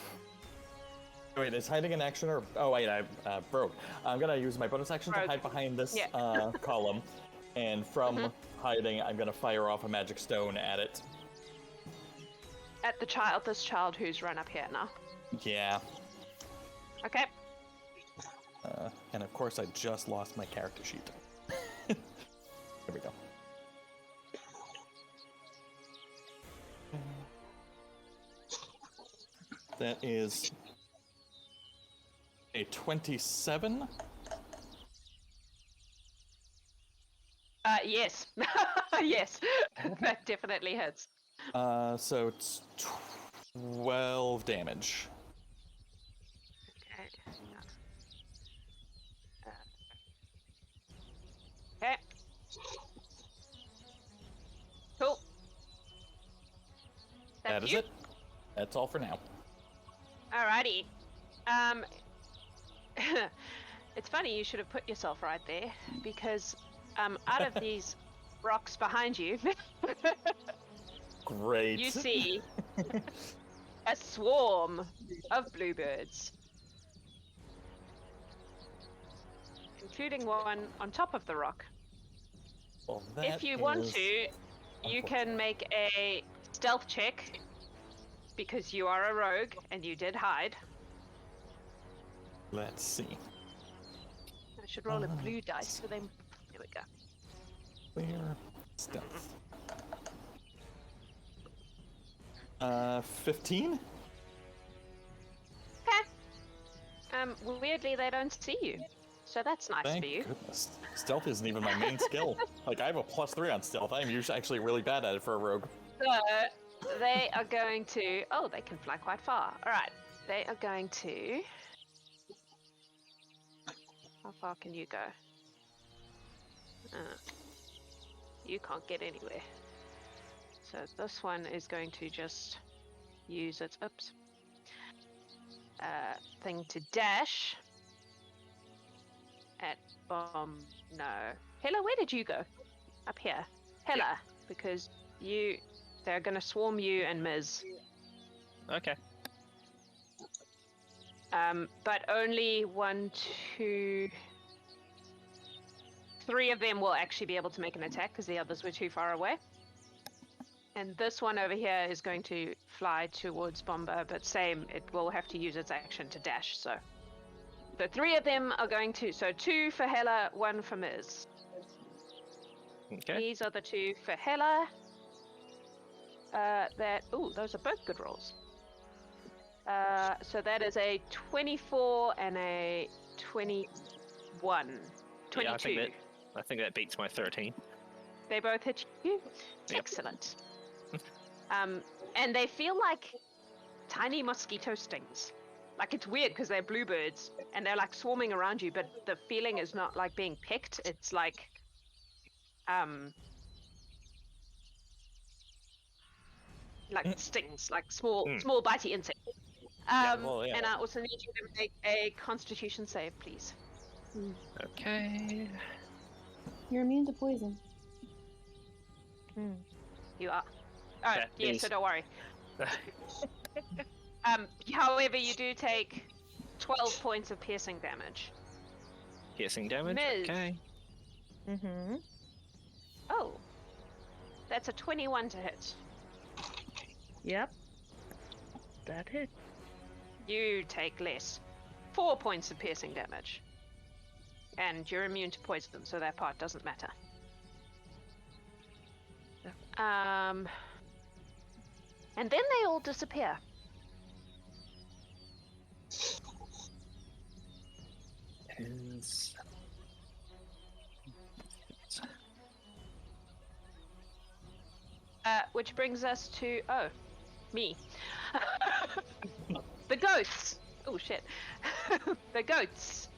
Speaker 7: Wait, is hiding an action or... Oh, wait, I broke. I'm gonna use my bonus action to hide behind this column. And from hiding, I'm gonna fire off a magic stone at it.
Speaker 1: At the child, this child who's run up here now.
Speaker 7: Yeah.
Speaker 1: Okay.
Speaker 7: And of course, I just lost my character sheet. Here we go. That is a 27.
Speaker 1: Yes. Yes. That definitely hits.
Speaker 7: So it's 12 damage.
Speaker 1: Okay. Okay. Cool.
Speaker 7: That is it. That's all for now.
Speaker 1: Alrighty. It's funny you should have put yourself right there, because out of these rocks behind you,
Speaker 7: Great.
Speaker 1: you see a swarm of bluebirds, including one on top of the rock.
Speaker 7: Well,
Speaker 1: If you want to, you can make a stealth check, because you are a rogue and you did hide.
Speaker 7: Let's see.
Speaker 1: I should roll a blue dice for them. There we go.
Speaker 7: Clear stealth. 15?
Speaker 1: Okay. Weirdly, they don't see you. So that's nice
Speaker 7: Thank
Speaker 1: for you.
Speaker 7: goodness. Stealth isn't even my main skill. Like, I have a +3 on stealth. I'm usually actually really bad at it for a rogue.
Speaker 1: So, they are going to... Oh, they can fly quite far. Alright. They are going to... How far can you go? You can't get anywhere. So this one is going to just use its... Oops. Thing to dash... at Bomb. No. Hela, where did you go? Up here. Hela, because they're gonna swarm you and Miz.
Speaker 4: Okay.
Speaker 1: But only 1, 2, 3 of them will actually be able to make an attack because the others were too far away. And this one over here is going to fly towards Bombah, but same, it will have to use its action to dash, so. So 3 of them are going to, so 2 for Hela, 1 for Miz.
Speaker 4: Okay.
Speaker 1: These are the 2 for Hela. Those are both good rolls. So that is a 24 and a 21. 22.
Speaker 4: Yeah, I think that beats my 13.
Speaker 1: They both hit you?
Speaker 4: Yep.
Speaker 1: Excellent. And they feel like tiny mosquito stings. Like, it's weird because they're bluebirds and they're like swarming around you, but the feeling is not like being picked. It's like, stings, like small bitey insects. And I also need you to make a Constitution save, please.
Speaker 4: Okay.
Speaker 6: You're immune to poison.
Speaker 1: You are. Oh,
Speaker 4: Yeah,
Speaker 1: yeah,
Speaker 4: please.
Speaker 1: so don't worry. However, you do take 12 points of piercing damage.
Speaker 4: Piercing damage.
Speaker 1: Miz.
Speaker 4: Okay.
Speaker 2: Mm-hmm.
Speaker 1: Oh. That's a 21 to hit.
Speaker 2: Yep. That hit.
Speaker 1: You take less. 4 points of piercing damage. And you're immune to poison, so that part doesn't matter. And then they all disappear.
Speaker 4: is...
Speaker 1: Which brings us to me. The ghosts. Oh shit. The goats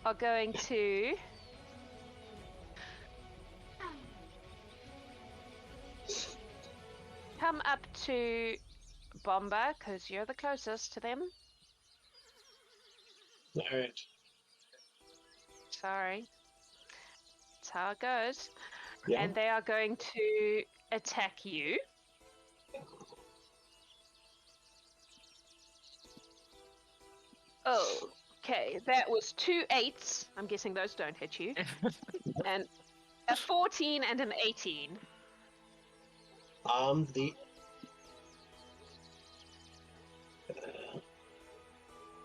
Speaker 1: are going to come up to Bombah because you're the closest to them.
Speaker 5: Alright.
Speaker 1: Sorry. That's how it goes.
Speaker 5: Yeah.
Speaker 1: And they are going to attack you. Okay, that was 2 8s. I'm guessing those don't hit you. And a 14 and an 18.
Speaker 5: The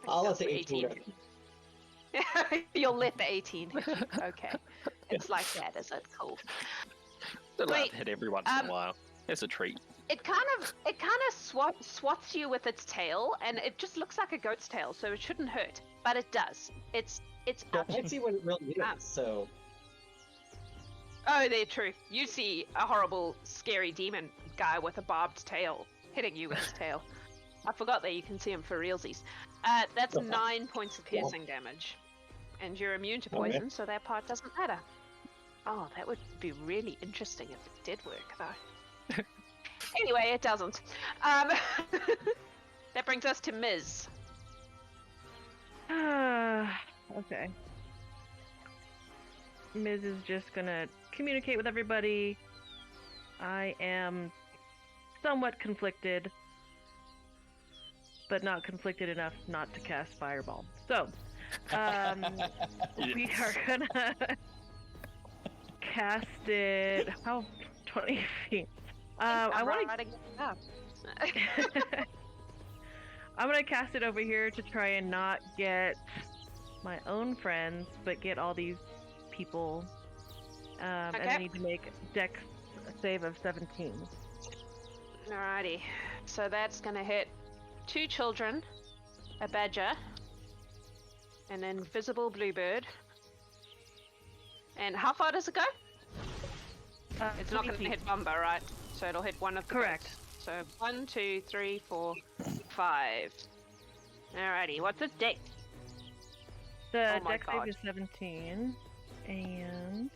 Speaker 5: I'll let the 18 hit.
Speaker 1: You'll let the 18 hit you. Okay. It's like that, is it? Cool.
Speaker 4: They're allowed
Speaker 1: Wait,
Speaker 4: to hit every once in a while. It's a treat.
Speaker 1: It kind of swats you with its tail, and it just looks like a goat's tail, so it shouldn't hurt, but it does. It's
Speaker 5: Yeah,
Speaker 1: up.
Speaker 5: I see what it really is, so...
Speaker 1: Oh, they're true. You see a horrible, scary demon guy with a barbed tail hitting you with his tail. I forgot that you can see him for realsies. That's 9 points of piercing damage, and you're immune to poison, so that part doesn't matter. Oh, that would be really interesting if it did work, though. Anyway, it doesn't. That brings us to Ms.
Speaker 2: Okay. Ms. is just gonna communicate with everybody. I am somewhat conflicted, but not conflicted enough not to cast Fireball. So, we are gonna cast it. How 20 feet? I want to. I'm gonna cast it over here to try and not get my own friends, but get all these people. And I need to make Dex save of 17.
Speaker 1: Alrighty, so that's gonna hit 2 children, a badger, an invisible bluebird. And how far does it go? It's not going to hit Bombah, right? So it'll hit one of the
Speaker 2: Correct.
Speaker 1: goats. So 1, 2, 3, 4, 5. Alrighty, what's its dex?
Speaker 2: The
Speaker 1: Oh my
Speaker 2: Dex save
Speaker 1: God.
Speaker 2: is 17, and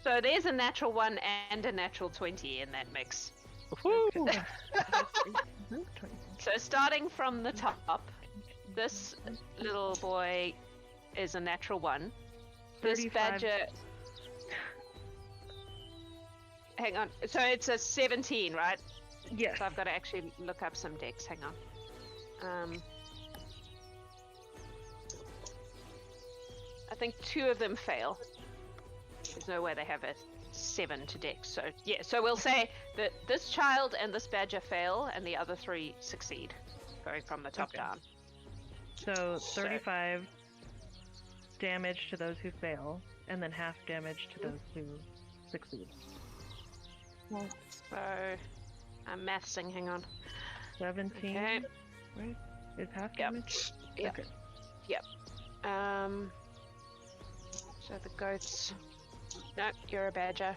Speaker 1: So there's a natural 1 and a natural 20 in that mix. So starting from the top, this little boy is a natural 1. This
Speaker 2: 35.
Speaker 1: badger... Hang on. So it's a 17, right?
Speaker 2: Yes.
Speaker 1: So I've got to actually look up some decks. Hang on. I think 2 of them fail. There's no way they have a 7 to dex. So yeah. So we'll say that this child and this badger fail, and the other 3 succeed, going from the top down.
Speaker 2: So 35 damage to those who fail, and then half damage to those who succeed.
Speaker 1: So I'm mathsing. Hang on.
Speaker 2: 17.
Speaker 1: Okay.
Speaker 2: Right? Is half
Speaker 1: Yep.
Speaker 2: damage?
Speaker 1: Yep.
Speaker 2: Okay.
Speaker 1: Yep. So the goats. No, you're a badger.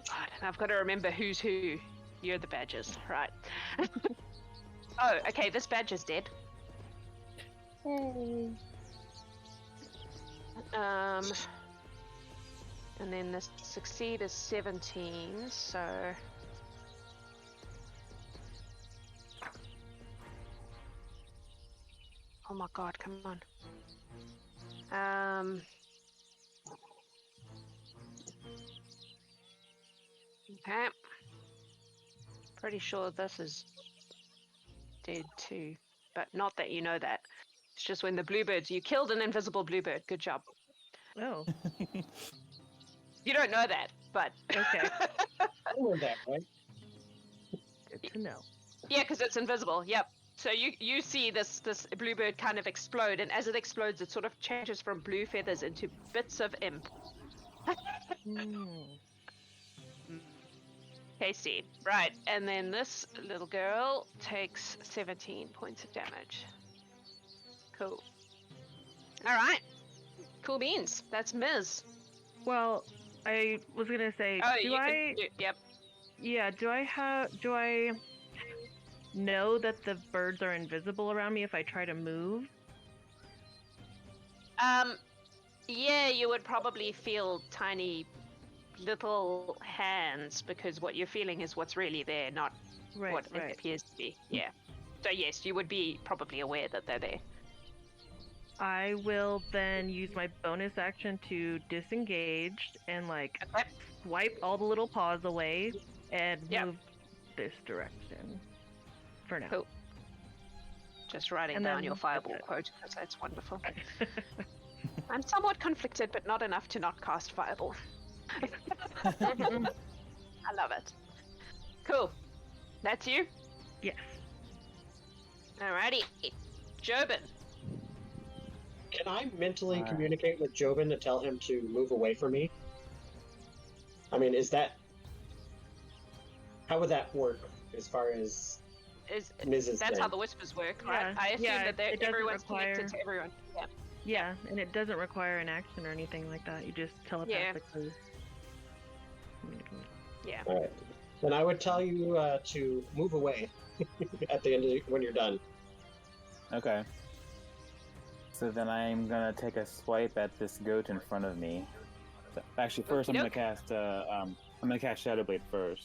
Speaker 1: God, and I've got to remember who's who. You're the badgers, right? Oh, okay. This badger's dead.
Speaker 6: Hey.
Speaker 1: And then the succeed is 17. So. Oh my God! Come on. Okay. Pretty sure this is dead too, but not that you know that. It's just when the bluebirds, you killed an invisible bluebird. Good job.
Speaker 2: Oh,
Speaker 1: You don't know that, but
Speaker 2: okay.
Speaker 5: I know that, right?
Speaker 2: Good to know.
Speaker 1: yeah, because it's invisible. Yep. So you see this bluebird kind of explode, and as it explodes, it sort of changes from blue feathers into bits of imp. Tasty. Right, and then this little girl takes 17 points of damage. Cool. All right. Cool beans. That's Ms.
Speaker 2: Well, I was gonna say,
Speaker 1: Oh,
Speaker 2: do
Speaker 1: you
Speaker 2: I?
Speaker 1: can. Yep.
Speaker 2: Yeah. Do I know that the birds are invisible around me if I try to move?
Speaker 1: Yeah, you would probably feel tiny little hands because what you're feeling is what's really there, not what it appears to be. Yeah. So yes, you would be probably aware that they're there.
Speaker 2: I will then use my bonus action to disengage and swipe all the little paws away and move this direction for now.
Speaker 1: Cool. Just writing
Speaker 2: And
Speaker 1: down
Speaker 2: then
Speaker 1: your fireball quote because that's wonderful. I'm somewhat conflicted, but not enough to not cast fireball. I love it. Cool. That's you?
Speaker 2: Yes.
Speaker 1: Alrighty. Jobin.
Speaker 5: Can I mentally communicate with Jobin to tell him to move away from me? I mean, how would that work as far as Mrs.
Speaker 1: That's
Speaker 5: thing?
Speaker 1: how the whispers work, right?
Speaker 2: Yeah,
Speaker 1: I assume that everyone's connected to everyone. Yeah.
Speaker 2: Yeah, and it doesn't require an action or anything like that. You just telepathically communicate.
Speaker 1: Yeah.
Speaker 5: All right. Then I would tell you to move away at the end when you're done.
Speaker 3: Okay. So then I'm gonna take a swipe at this goat in front of me. Actually, first I'm gonna cast Shadowblade first.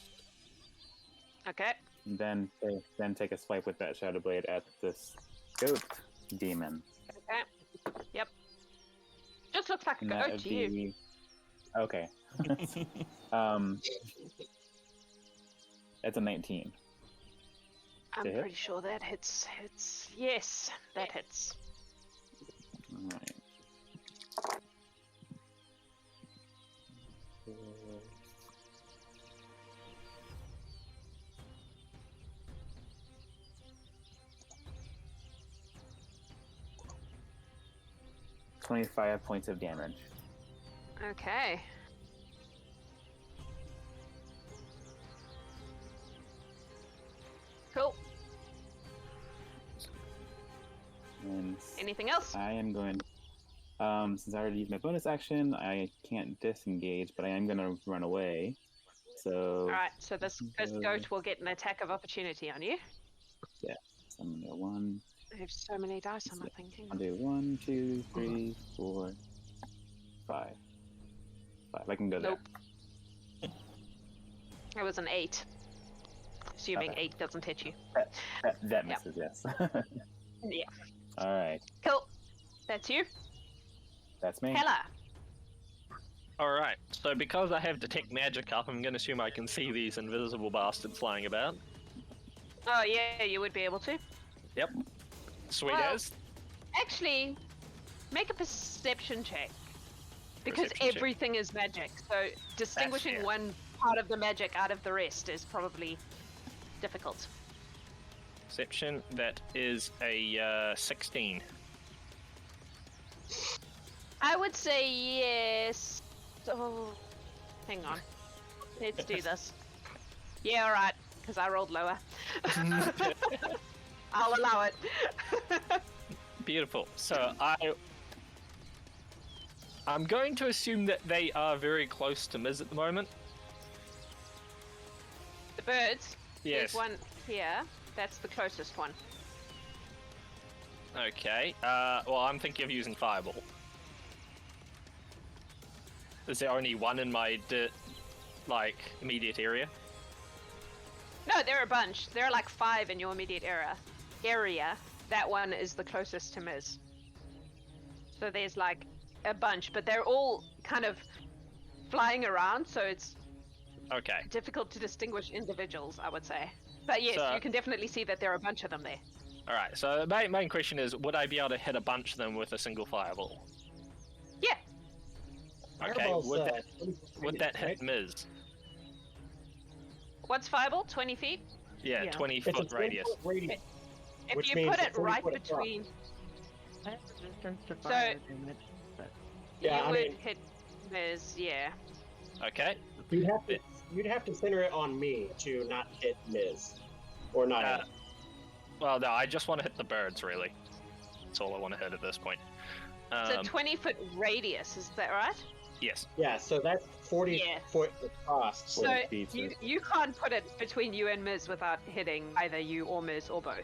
Speaker 1: Okay.
Speaker 3: And then take a swipe with that Shadowblade at this goat demon.
Speaker 1: Okay. Yep. Just looks like a
Speaker 3: And that
Speaker 1: goat
Speaker 3: would
Speaker 1: to you.
Speaker 3: be... Okay. That's a 19.
Speaker 1: I'm
Speaker 3: to hit?
Speaker 1: pretty sure that hits. Yes, that hits.
Speaker 3: Alright. 25 points of damage.
Speaker 1: Okay. Cool.
Speaker 3: And
Speaker 1: Anything else?
Speaker 3: I am going... since I already used my bonus action, I can't disengage, but I am going to run away. So...
Speaker 1: Alright, so this goat will get an attack of opportunity on you.
Speaker 3: Yeah. So I'm going to go 1...
Speaker 1: I have so many dice on my thinking.
Speaker 3: I'll do 1, 2, 3, 4, 5. 5. I can go there.
Speaker 1: Nope. It was an 8. Assuming
Speaker 3: Okay.
Speaker 1: 8 doesn't hit you.
Speaker 3: That misses, yes.
Speaker 1: Yeah.
Speaker 3: Alright.
Speaker 1: Cool. That's you.
Speaker 3: That's me.
Speaker 1: Hela.
Speaker 4: Alright, so because I have Detect Magic up, I'm going to assume I can see these invisible bastards flying about.
Speaker 1: Oh, yeah, you would be able to.
Speaker 4: Yep. Sweet
Speaker 1: Well,
Speaker 4: as.
Speaker 1: Actually, make a perception check. Because
Speaker 4: Perception check.
Speaker 1: everything is magic, so distinguishing
Speaker 4: fair.
Speaker 1: one part of the magic out of the rest is probably difficult.
Speaker 4: Perception, that is a 16.
Speaker 1: I would say yes. Oh, hang on. Let's do this. Yeah, alright, because I rolled lower. I'll allow it.
Speaker 4: Beautiful. So I'm going to assume that they are very close to Miz at the moment.
Speaker 1: The birds.
Speaker 4: Yes.
Speaker 1: There's one here. That's the closest one.
Speaker 4: Okay. Well, I'm thinking of using Fireball. Is there only one in my immediate area?
Speaker 1: No, there are a bunch. There are like 5 in your immediate area. That one is the closest to Miz. So there's like a bunch, but they're all kind of flying around, so it's
Speaker 4: Okay.
Speaker 1: difficult to distinguish individuals, I would say. But yes,
Speaker 4: So-
Speaker 1: you can definitely see that there are a bunch of them there.
Speaker 4: Alright, so the main question is, would I be able to hit a bunch of them with a single Fireball?
Speaker 1: Yeah.
Speaker 4: Okay,
Speaker 5: Fireball's,
Speaker 4: would
Speaker 5: 20
Speaker 4: that hit
Speaker 5: right?
Speaker 4: Miz?
Speaker 1: What's Fireball? 20 feet?
Speaker 4: Yeah,
Speaker 2: Yeah.
Speaker 4: 20
Speaker 5: It's a
Speaker 4: foot
Speaker 5: 20
Speaker 4: radius.
Speaker 5: foot radius.
Speaker 1: If
Speaker 5: Which
Speaker 1: you
Speaker 5: means
Speaker 1: put
Speaker 5: a
Speaker 1: it
Speaker 5: 40
Speaker 1: right
Speaker 5: foot across.
Speaker 1: between,
Speaker 2: I have resistance to fire damage. But...
Speaker 5: Yeah,
Speaker 1: you
Speaker 5: I
Speaker 1: would
Speaker 5: mean-
Speaker 1: hit Miz, yeah.
Speaker 4: Okay.
Speaker 5: You'd have to center it on me to not hit Miz. Or not
Speaker 4: Well, no, I just want to hit the birds, really. That's all I want to hit at this point.
Speaker 1: It's a 20-foot radius, is that right?
Speaker 4: Yes.
Speaker 5: Yeah, so that's 40
Speaker 1: Yeah.
Speaker 5: foot across.
Speaker 1: So
Speaker 3: 40 feet,
Speaker 1: you can't put it between you and Miz without hitting either you or Miz or both.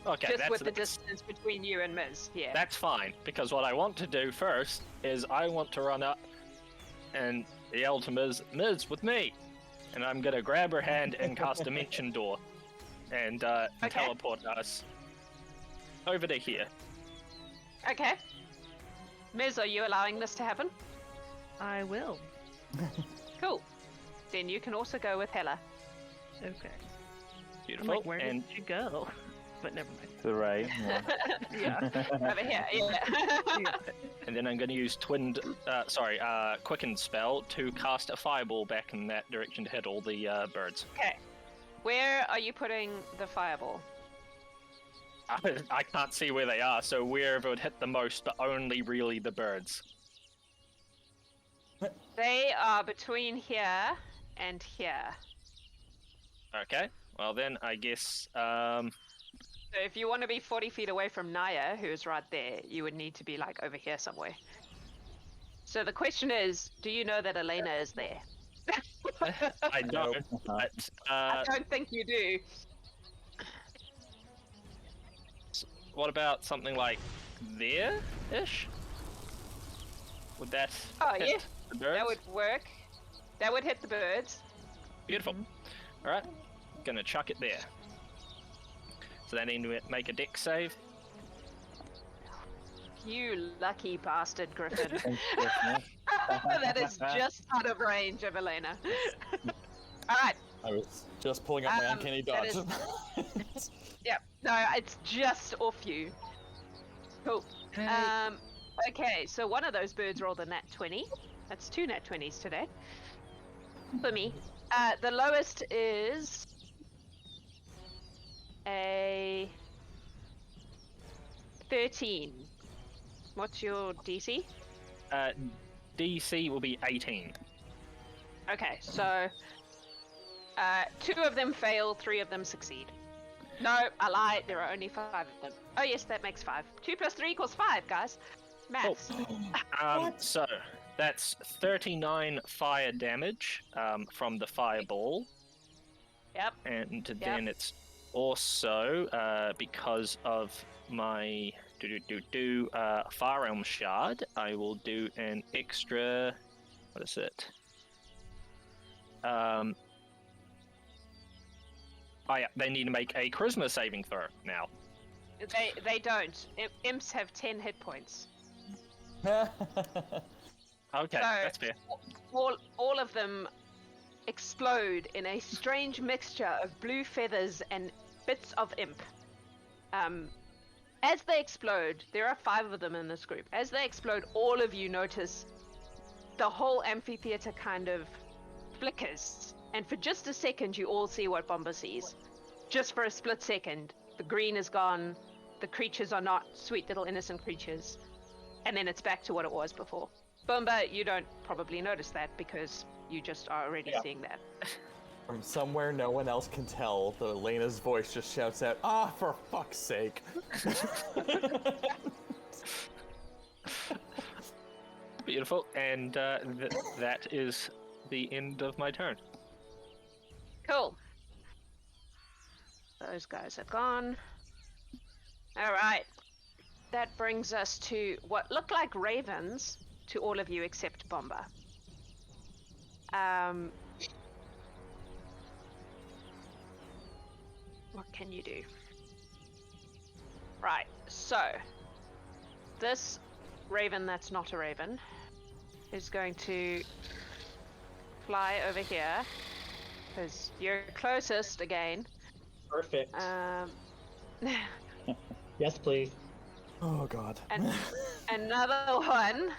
Speaker 4: Okay,
Speaker 1: Just
Speaker 4: that's,
Speaker 1: with the
Speaker 4: that's,
Speaker 1: distance between you and Miz, yeah.
Speaker 4: that's fine, because what I want to do first is I want to run up and yell to Miz, Miz, with me! And I'm gonna grab her hand and cast Dimension Door and teleport us over to here.
Speaker 1: Okay. Miz, are you allowing this to happen?
Speaker 2: I will.
Speaker 1: Cool. Then you can also go with Hela.
Speaker 2: Okay. I'm
Speaker 4: Beautiful.
Speaker 2: like, where
Speaker 4: and
Speaker 2: did she go? But never mind.
Speaker 3: To the right.
Speaker 2: Yeah.
Speaker 1: Over here, yeah.
Speaker 2: Yeah.
Speaker 4: And then I'm going to use Quicken spell to cast a fireball back in that direction to hit all the birds.
Speaker 1: Okay. Where are you putting the fireball?
Speaker 4: I can't see where they are, so wherever it would hit the most, but only really the birds.
Speaker 1: They are between here and here.
Speaker 4: Okay, well then I guess,
Speaker 1: So if you want to be 40 feet away from Naia, who's right there, you would need to be like over here somewhere. So the question is, do you know that Alaina is there?
Speaker 4: I don't, but,
Speaker 1: I don't think you do.
Speaker 4: what about something like there-ish? Would that
Speaker 1: Oh,
Speaker 4: hit
Speaker 1: yeah.
Speaker 4: the birds?
Speaker 1: That would work. That would hit the birds.
Speaker 4: Beautiful. Alright, gonna chuck it there. So they need to make a dex save.
Speaker 1: You lucky bastard, Griffin.
Speaker 3: Thanks, Griffin.
Speaker 1: That is just out of range of Alaina. Alright.
Speaker 7: I was just pulling up my uncanny
Speaker 1: that
Speaker 7: dodge.
Speaker 1: is- Yep. No, it's just off you. Cool. Okay, so one of those birds rolled a nat 20. That's 2 nat 20s today. For me. The lowest is a 13. What's your DC?
Speaker 4: DC will be 18.
Speaker 1: Okay, so 2 of them fail, 3 of them succeed. No, I lied. There are only 5 of them. Oh yes, that makes 5. 2 plus 3 equals 5, guys. Maths.
Speaker 4: So that's 39 fire damage from the fireball.
Speaker 1: Yep.
Speaker 4: And then it's also because of my Firearm Shard, I will do an extra. What is it? Oh yeah, they need to make a charisma saving throw now.
Speaker 1: They don't. Imps have 10 hit points.
Speaker 4: Okay,
Speaker 1: So-
Speaker 4: that's fair.
Speaker 1: All of them explode in a strange mixture of blue feathers and bits of imp. As they explode, there are 5 of them in this group. As they explode, all of you notice the whole amphitheater kind of flickers. And for just a second, you all see what Bombah sees. Just for a split second, the green is gone. The creatures are not sweet little innocent creatures. And then it's back to what it was before. Bombah, you don't probably notice that because you just are already seeing that.
Speaker 7: From somewhere no one else can tell, the Elena's voice just shouts out, "Ah, for fuck's sake!"
Speaker 4: Beautiful, and that is the end of my turn.
Speaker 1: Cool. Those guys are gone. Alright. That brings us to what look like ravens to all of you except Bombah. What can you do? Right, so this raven that's not a raven is going to fly over here because you're closest again.
Speaker 5: Perfect.
Speaker 1: Um,
Speaker 5: Yes, please.
Speaker 7: Oh god.
Speaker 1: and another one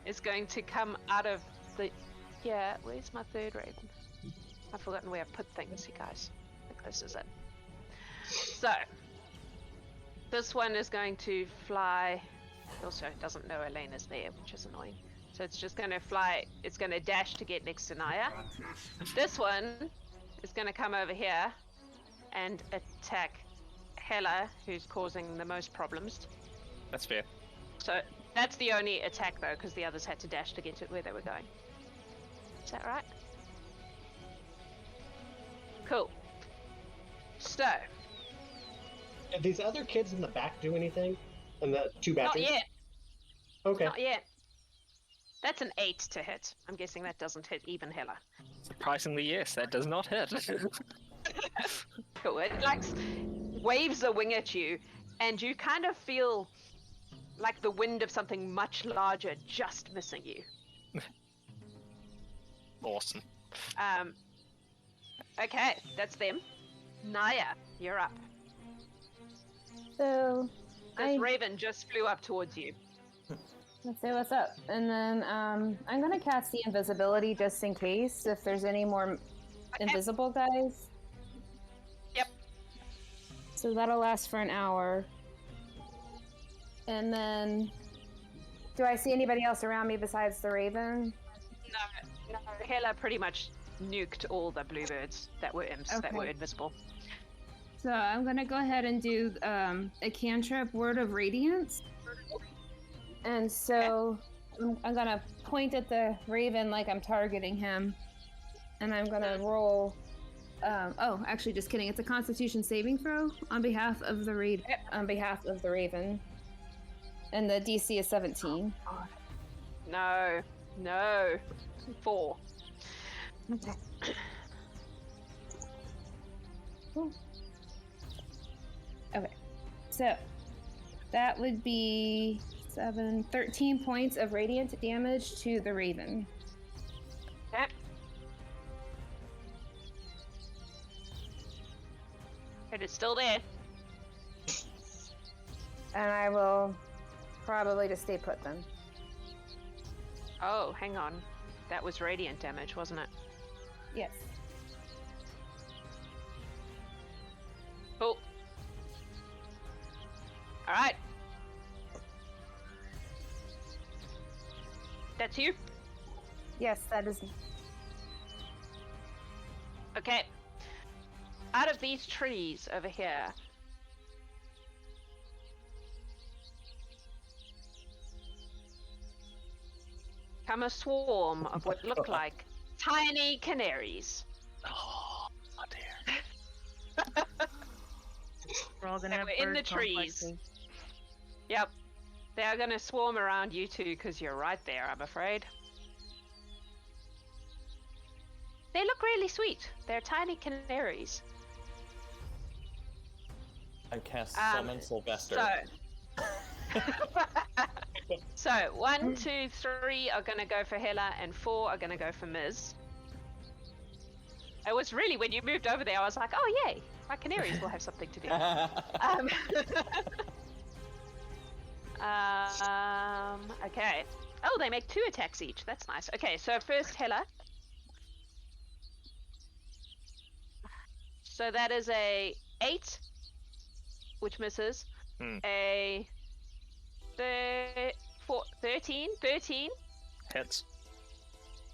Speaker 1: is going to come out of the. Yeah, where's my third raven? I've forgotten where I put things, you guys. I think this is it. So, this one is going to fly. Also, it doesn't know Alaina's there, which is annoying. So it's just going to fly. It's going to dash to get next to Naia. This one is going to come over here and attack Hela, who's causing the most problems.
Speaker 4: That's fair.
Speaker 1: So that's the only attack though, because the others had to dash to get to where they were going. Is that right? Cool. So.
Speaker 5: Did these other kids in the back do anything? In the two
Speaker 1: Not
Speaker 5: bathrooms?
Speaker 1: yet.
Speaker 5: Okay.
Speaker 1: Not yet. That's an 8 to hit. I'm guessing that doesn't hit even Hela.
Speaker 4: Surprisingly, yes, that does not hit.
Speaker 1: Cool. It like waves a wing at you, and you kind of feel like the wind of something much larger just missing you.
Speaker 4: Awesome.
Speaker 1: Okay, that's them. Naia, you're up.
Speaker 6: So
Speaker 1: This raven just flew up towards you.
Speaker 6: let's say what's up, and then I'm gonna cast the invisibility just in case if there's any more invisible guys.
Speaker 1: Yep.
Speaker 6: So that'll last for an hour. And then, do I see anybody else around me besides the raven?
Speaker 1: No, Hela pretty much nuked all the bluebirds that were imps that were
Speaker 6: Okay.
Speaker 1: invisible.
Speaker 6: So I'm gonna go ahead and do a cantrip, Word of Radiance. And so I'm gonna point at the raven like I'm targeting him, and I'm gonna roll. Oh, actually, just kidding. It's a Constitution saving throw on behalf of the raven, and the DC is 17.
Speaker 1: No. 4.
Speaker 6: Okay. Cool. Okay, so that would be 13 points of radiant damage to the raven.
Speaker 1: Okay. It is still there.
Speaker 6: And I will probably just stay put then.
Speaker 1: Oh, hang on. That was radiant damage, wasn't it?
Speaker 6: Yes.
Speaker 1: Cool. Alright. That's you?
Speaker 6: Yes, that is.
Speaker 1: Okay. Out of these trees over here. Come a swarm of what look like tiny canaries.
Speaker 4: Oh dear.
Speaker 2: We're all gonna
Speaker 1: They
Speaker 2: have
Speaker 1: were in the
Speaker 2: bird
Speaker 1: trees.
Speaker 2: complexes.
Speaker 1: Yep. They are going to swarm around you two because you're right there, I'm afraid. They look really sweet. They're tiny canaries.
Speaker 7: I cast Summon Sylvester.
Speaker 1: So 1, 2, 3 are going to go for Hela, and 4 are going to go for Miz. It was really when you moved over there, I was like, oh yay, my canaries will have something to do. Okay. Oh, they make 2 attacks each. That's nice. Okay, so first Hela. So that is a 8, which misses. A 13,
Speaker 4: Hits.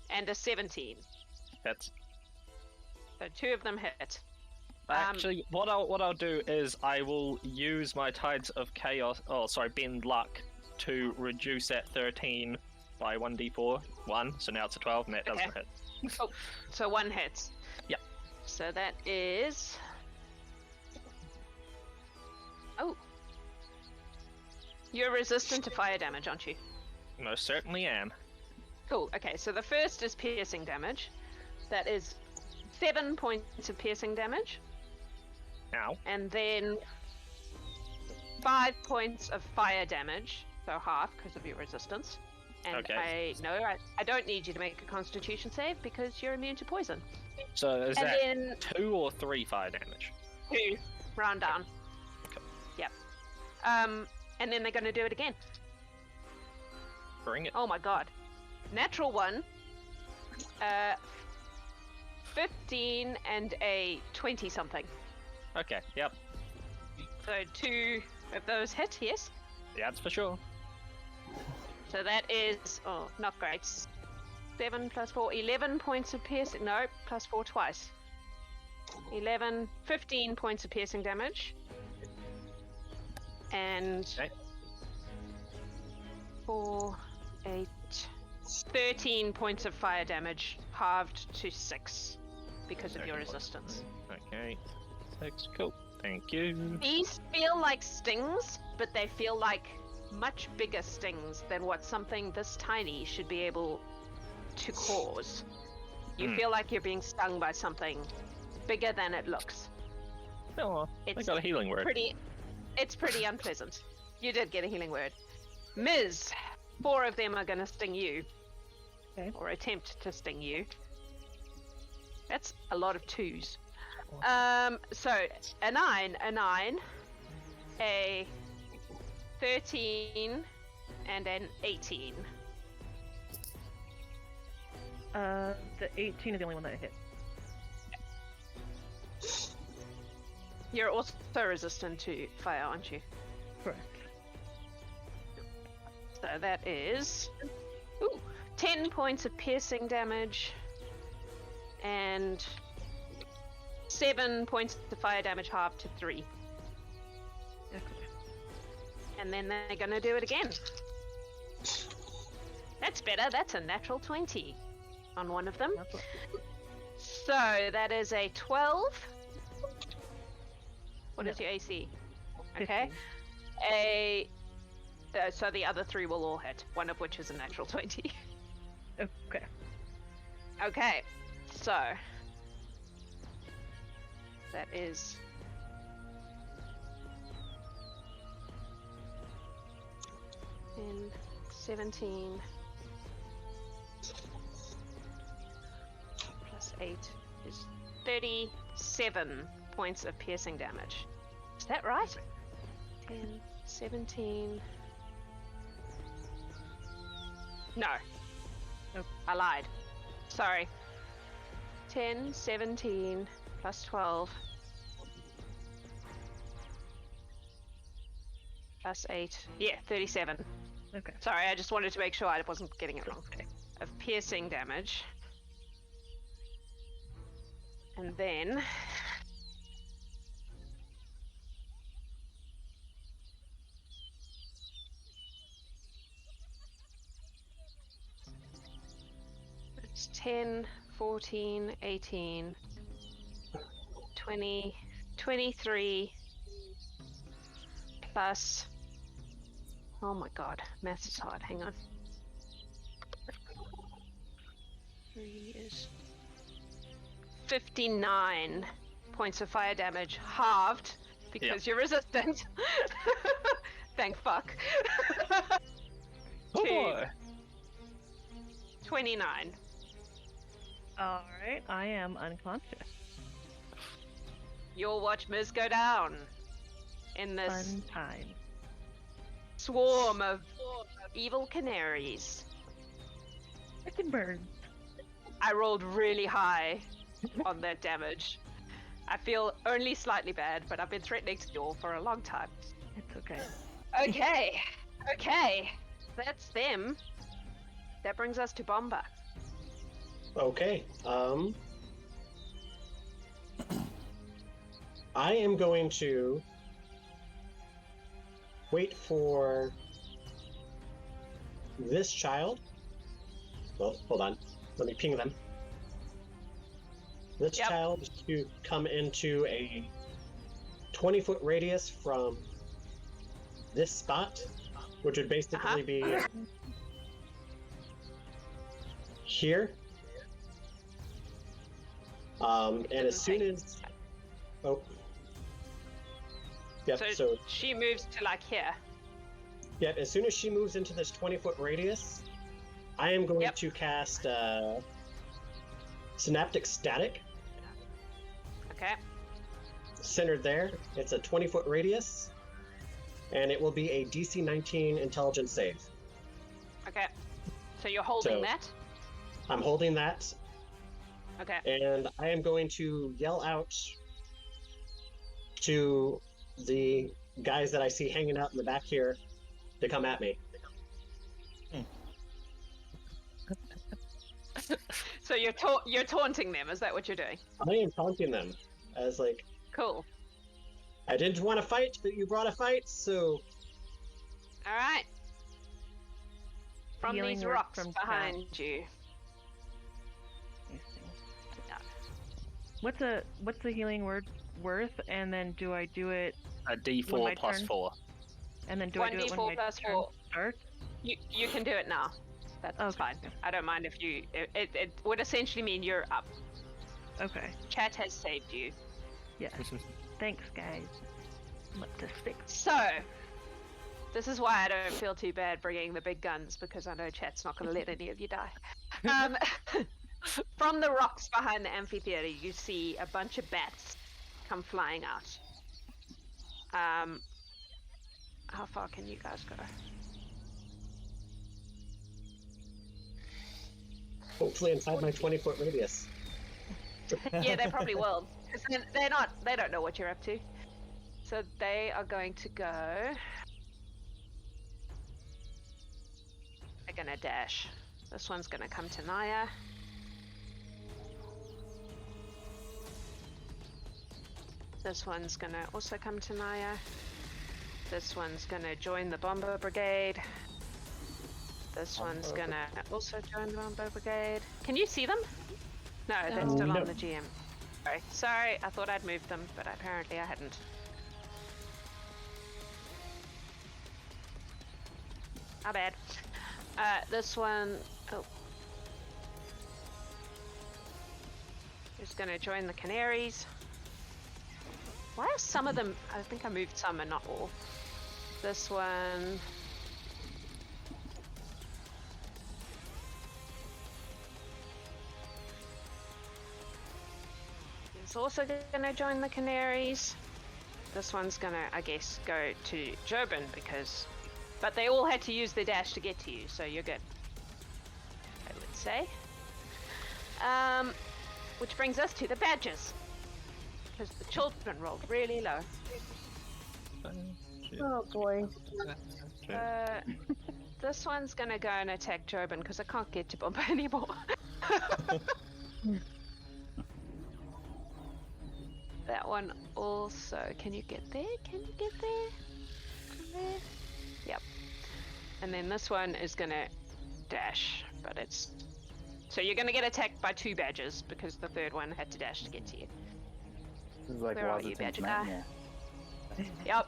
Speaker 1: and a 17.
Speaker 4: Hits.
Speaker 1: So 2 of them hit.
Speaker 4: Actually, what I'll do is I will use my Tides of Chaos. Oh, sorry, Bend Luck to reduce that 13 by 1d4. 1, so now it's a 12, and that doesn't hit.
Speaker 1: Oh, so 1 hits.
Speaker 4: Yep.
Speaker 1: So that is. Oh. You're resistant to fire damage, aren't you?
Speaker 4: Most certainly am.
Speaker 1: Cool. Okay, so the first is piercing damage. That is 7 points of piercing damage.
Speaker 4: Ow.
Speaker 1: And then 5 points of fire damage, so half because of your resistance. And
Speaker 4: Okay.
Speaker 1: I don't need you to make a Constitution save because you're immune to poison.
Speaker 4: So is
Speaker 1: And
Speaker 4: that
Speaker 1: then
Speaker 4: 2 or 3 fire damage?
Speaker 1: 2, round down.
Speaker 4: Okay.
Speaker 1: Yep. And then they're going to do it again.
Speaker 4: Bring it.
Speaker 1: Oh my god. Natural 1. 15 and a 20 something.
Speaker 4: Okay, yep.
Speaker 1: So 2 of those hit, yes?
Speaker 4: Yeah, that's for sure.
Speaker 1: So that is, oh, not great. 7 plus 4, 11 points of piercing. No, plus 4 twice. 15 points of piercing damage. And
Speaker 4: Okay.
Speaker 1: 4, 8, 13 points of fire damage, halved to 6 because of your resistance.
Speaker 4: Okay. 6, cool. Thank you.
Speaker 1: These feel like stings, but they feel like much bigger stings than what something this tiny should be able to cause. You feel like you're being stung by something bigger than it looks.
Speaker 4: Oh, I got a healing word.
Speaker 1: It's pretty unpleasant. You did get a healing word. Ms., 4 of them are going to sting you.
Speaker 2: Okay.
Speaker 1: Or attempt to sting you. That's a lot of 2s. So, a 9, a 13, and an 18.
Speaker 2: The 18 is the only one that hit.
Speaker 1: You're also resistant to fire, aren't you?
Speaker 2: Correct.
Speaker 1: So that is 10 points of piercing damage and 7 points of fire damage, halved to 3.
Speaker 2: Okay.
Speaker 1: And then they're gonna do it again. That's better. That's a natural 20 on one of them. So that is a 12. What is your AC? Okay.
Speaker 2: 15.
Speaker 1: So the other 3 will all hit, one of which is a natural 20.
Speaker 2: Okay.
Speaker 1: Okay, so that is 10, 17 plus 8 is 37 points of piercing damage. Is that right? 10, 17. No.
Speaker 2: Nope.
Speaker 1: I lied. Sorry. 10, 17 plus 12 plus 8. Yeah, 37.
Speaker 2: Okay.
Speaker 1: Sorry, I just wanted to make sure I wasn't getting it wrong. Of piercing damage. And then it's 10, 14, 18, 20, 23 plus, oh my god, maths is hard, hang on. 3 is 59 points of fire damage, halved because you're resistant. Thank fuck.
Speaker 4: Oh boy.
Speaker 1: 29.
Speaker 2: Alright, I am unconscious.
Speaker 1: You'll watch Miz go down in this
Speaker 2: Fun time.
Speaker 1: swarm of evil canaries.
Speaker 2: Frickin' birds.
Speaker 1: I rolled really high on that damage. I feel only slightly bad, but I've been threatening to duel for a long time.
Speaker 2: It's okay.
Speaker 1: Okay. That's them. That brings us to Bombah.
Speaker 5: Okay. I am going to wait for this child. Well, hold on. Let me ping them. This child to come into a 20-foot radius from this spot, which would basically be here. And as soon as... Oh. Yep, so
Speaker 1: she moves to like here.
Speaker 5: Yep, as soon as she moves into this 20-foot radius, I am going to cast Synaptic Static.
Speaker 1: Okay.
Speaker 5: Centered there. It's a 20-foot radius. And it will be a DC 19 intelligence save.
Speaker 1: Okay. So you're holding that?
Speaker 5: I'm holding that.
Speaker 1: Okay.
Speaker 5: And I am going to yell out to the guys that I see hanging out in the back here to come at me.
Speaker 1: So you're taunting them, is that what you're doing?
Speaker 5: I am taunting them as like,
Speaker 1: cool.
Speaker 5: I didn't want to fight, but you brought a fight, so...
Speaker 1: Alright. From
Speaker 2: healing
Speaker 1: these
Speaker 2: word
Speaker 1: rocks
Speaker 2: from
Speaker 1: behind you.
Speaker 2: Let me see. What's the healing word worth? And then do I do it?
Speaker 4: A
Speaker 2: When my
Speaker 4: D4 plus
Speaker 2: turn-
Speaker 4: 4.
Speaker 2: And then do I do it when
Speaker 1: 1d4
Speaker 2: my
Speaker 1: plus
Speaker 2: turn
Speaker 1: 4.
Speaker 2: starts?
Speaker 1: You can do it now. That's
Speaker 2: Okay.
Speaker 1: fine. I don't mind if you. It would essentially mean you're up.
Speaker 2: Okay.
Speaker 1: Chat has saved you.
Speaker 2: Yeah. Thanks, guys. I'm up to 6.
Speaker 1: So, this is why I don't feel too bad bringing the big guns, because I know chat's not going to let any of you die. From the rocks behind the amphitheater, you see a bunch of bats come flying out. How far can you guys go?
Speaker 5: Hopefully inside my 20-foot radius.
Speaker 1: Yeah, they probably will. 'Cause they don't know what you're up to. So they are going to go. They're gonna dash. This one's gonna come to Naia. This one's gonna also come to Naia. This one's gonna join the Bombah Brigade. This one's gonna also join the Bombah Brigade. Can you see them? No, they're still
Speaker 5: No.
Speaker 1: on the GM. Sorry, I thought I'd moved them, but apparently I hadn't. How bad. This one, is gonna join the Canaries. Why are some of them, I think I moved some and not all. This one. Is also gonna join the Canaries. This one's gonna, I guess, go to Jobin because, but they all had to use their dash to get to you, so you're good, I would say. Which brings us to the badges, because the children rolled really low.
Speaker 6: Oh boy.
Speaker 1: This one's gonna go and attack Jobin because I can't get to Bombah anymore. That one also. Can you get there? Can you get there? From there? Yep. And then this one is gonna dash, but it's. So you're gonna get attacked by 2 badgers because the third one had to dash to get to you.
Speaker 3: This is like
Speaker 1: Where are you,
Speaker 3: Wazatin's
Speaker 1: badger guy?
Speaker 3: nightmare.
Speaker 1: Yep.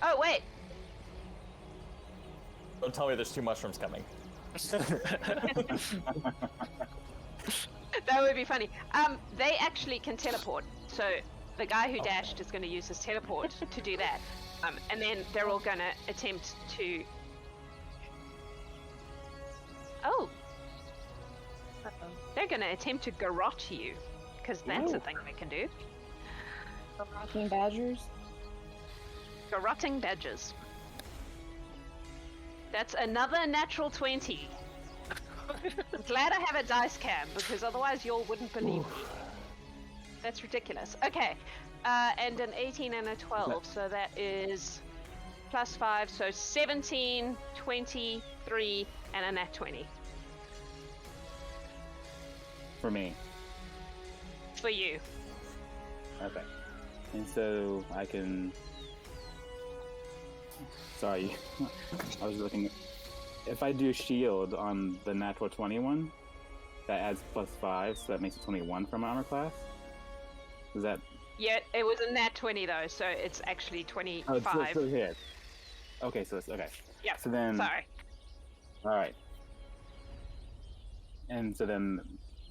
Speaker 1: Oh wait.
Speaker 7: Don't tell me there's 2 mushrooms coming.
Speaker 1: That would be funny. They actually can teleport. So the guy who dashed is going to use his teleport to do that. And then they're all going to attempt to. Oh. They're going to attempt to garrote you, because that's a thing they can do.
Speaker 6: Rocking badgers.
Speaker 1: Garroting badgers. That's another natural 20. I'm glad I have a dice cam, because otherwise y'all wouldn't believe me. That's ridiculous. Okay, and an 18 and a 12, so that is plus 5, so 17, 23, and a nat 20.
Speaker 3: For me.
Speaker 1: For you.
Speaker 3: Okay. And so I can. Sorry, I was looking. If I do shield on the natural 21, that adds plus 5, so that makes it 21 for my armor class. Is that?
Speaker 1: Yeah, it was a nat 20 though, so it's actually 25.
Speaker 3: Oh, it's still hit. Okay, so it's okay.
Speaker 1: Yep.
Speaker 3: So then.
Speaker 1: Sorry.
Speaker 3: All right. And so then,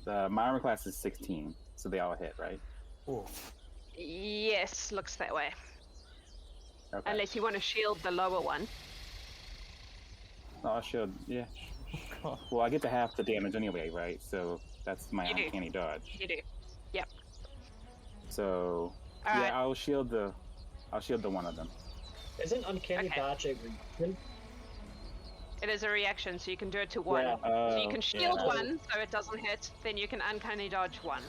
Speaker 3: my armor class is 16, so they all hit, right?
Speaker 7: Oof.
Speaker 1: Yes, looks that way.
Speaker 3: Okay.
Speaker 1: Unless you want to shield the lower one.
Speaker 3: No, I should. Yeah. Well, I get to half the damage anyway, right? So that's my
Speaker 1: You do.
Speaker 3: uncanny dodge.
Speaker 1: You do. Yep.
Speaker 3: So
Speaker 1: All
Speaker 3: yeah,
Speaker 1: right.
Speaker 3: I'll shield the one of them.
Speaker 5: Isn't uncanny
Speaker 1: Okay.
Speaker 5: dodge a reaction?
Speaker 1: It is a reaction, so you can do it to 1.
Speaker 5: Yeah.
Speaker 1: So you can shield
Speaker 3: yeah.
Speaker 1: 1, so it doesn't hit. Then you can uncanny dodge 1.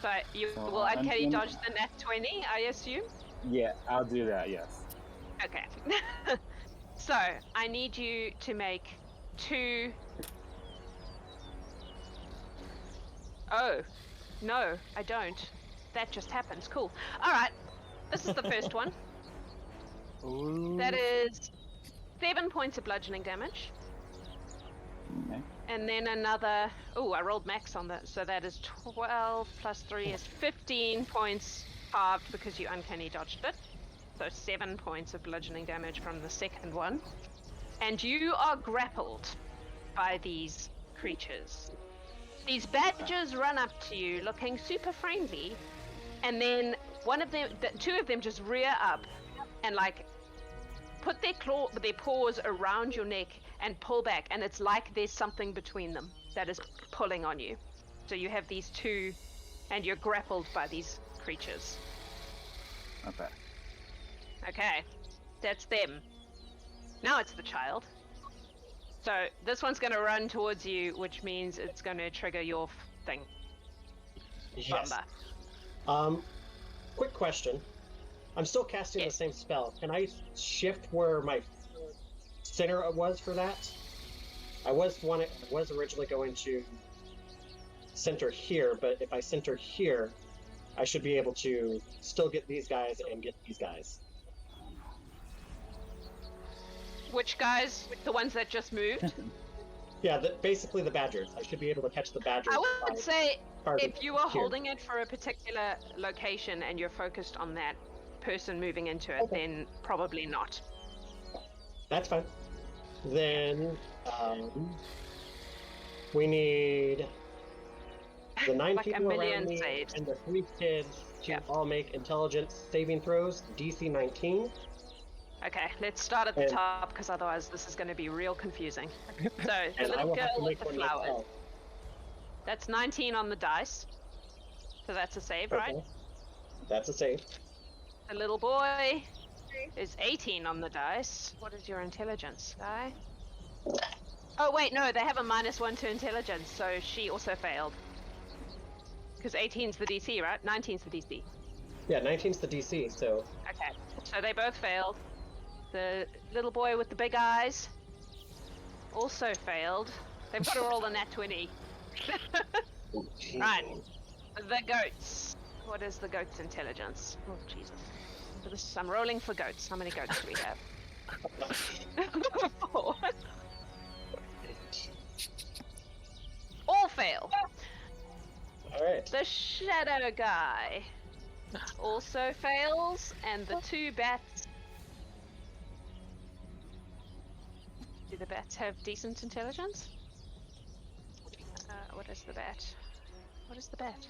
Speaker 1: So you
Speaker 3: So
Speaker 1: will uncanny
Speaker 3: uncanny-
Speaker 1: dodge the nat 20, I assume?
Speaker 3: Yeah, I'll do that. Yes.
Speaker 1: Okay. So I need you to make 2. Oh, no, I don't. That just happens. Cool. All right. This is the first one. That is 7 points of bludgeoning damage.
Speaker 3: Okay.
Speaker 1: And then another... Oh, I rolled max on that. So that is 12 plus 3 is 15 points halved because you uncanny dodged it. So 7 points of bludgeoning damage from the second one. And you are grappled by these creatures. These badgers run up to you looking super friendly. And then two of them just rear up and like put their paws around your neck and pull back, and it's like there's something between them that is pulling on you. So you have these two, and you're grappled by these creatures.
Speaker 3: Okay.
Speaker 1: Okay, that's them. Now it's the child. So this one's going to run towards you, which means it's going to trigger your thing.
Speaker 5: Yes.
Speaker 1: Bombah.
Speaker 5: Quick question. I'm still casting the same spell. Can I shift where my center was for that? I was originally going to center here, but if I center here, I should be able to still get these guys and get these guys.
Speaker 1: Which guys? The ones that just moved?
Speaker 5: Yeah, basically the badgers. I should be able to catch the badgers.
Speaker 1: I would say
Speaker 5: target
Speaker 1: if you are
Speaker 5: here.
Speaker 1: holding it for a particular location and you're focused on that person moving into it, then probably not.
Speaker 5: That's fine. Then we need the 9
Speaker 1: like
Speaker 5: people
Speaker 1: a million
Speaker 5: around me
Speaker 1: saves.
Speaker 5: and the 3 kids to all make intelligence saving throws, DC 19.
Speaker 1: Okay, let's start at the
Speaker 5: And-
Speaker 1: top because otherwise this is going to be real confusing. So the
Speaker 5: And I
Speaker 1: little
Speaker 5: will have to
Speaker 1: girl with
Speaker 5: make
Speaker 1: the
Speaker 5: one
Speaker 1: flowers.
Speaker 5: myself.
Speaker 1: That's 19 on the dice. So that's a save, right?
Speaker 5: Okay. That's a save.
Speaker 1: The little boy is 18 on the dice. What is your intelligence, guy? Oh wait, no, they have a -1 to intelligence, so she also failed. Because 18's the DC, right? 19's the DC.
Speaker 5: Yeah, 19's the DC, so
Speaker 1: Okay, so they both failed. The little boy with the big eyes also failed. They've got to roll a nat 20. Right, the goats. What is the goat's intelligence? Oh, Jesus. I'm rolling for goats. How many goats do we have? 4. All fail.
Speaker 5: Alright.
Speaker 1: The shadow guy also fails, and the 2 bats. Do the bats have decent intelligence? What is the bat? What is the bat?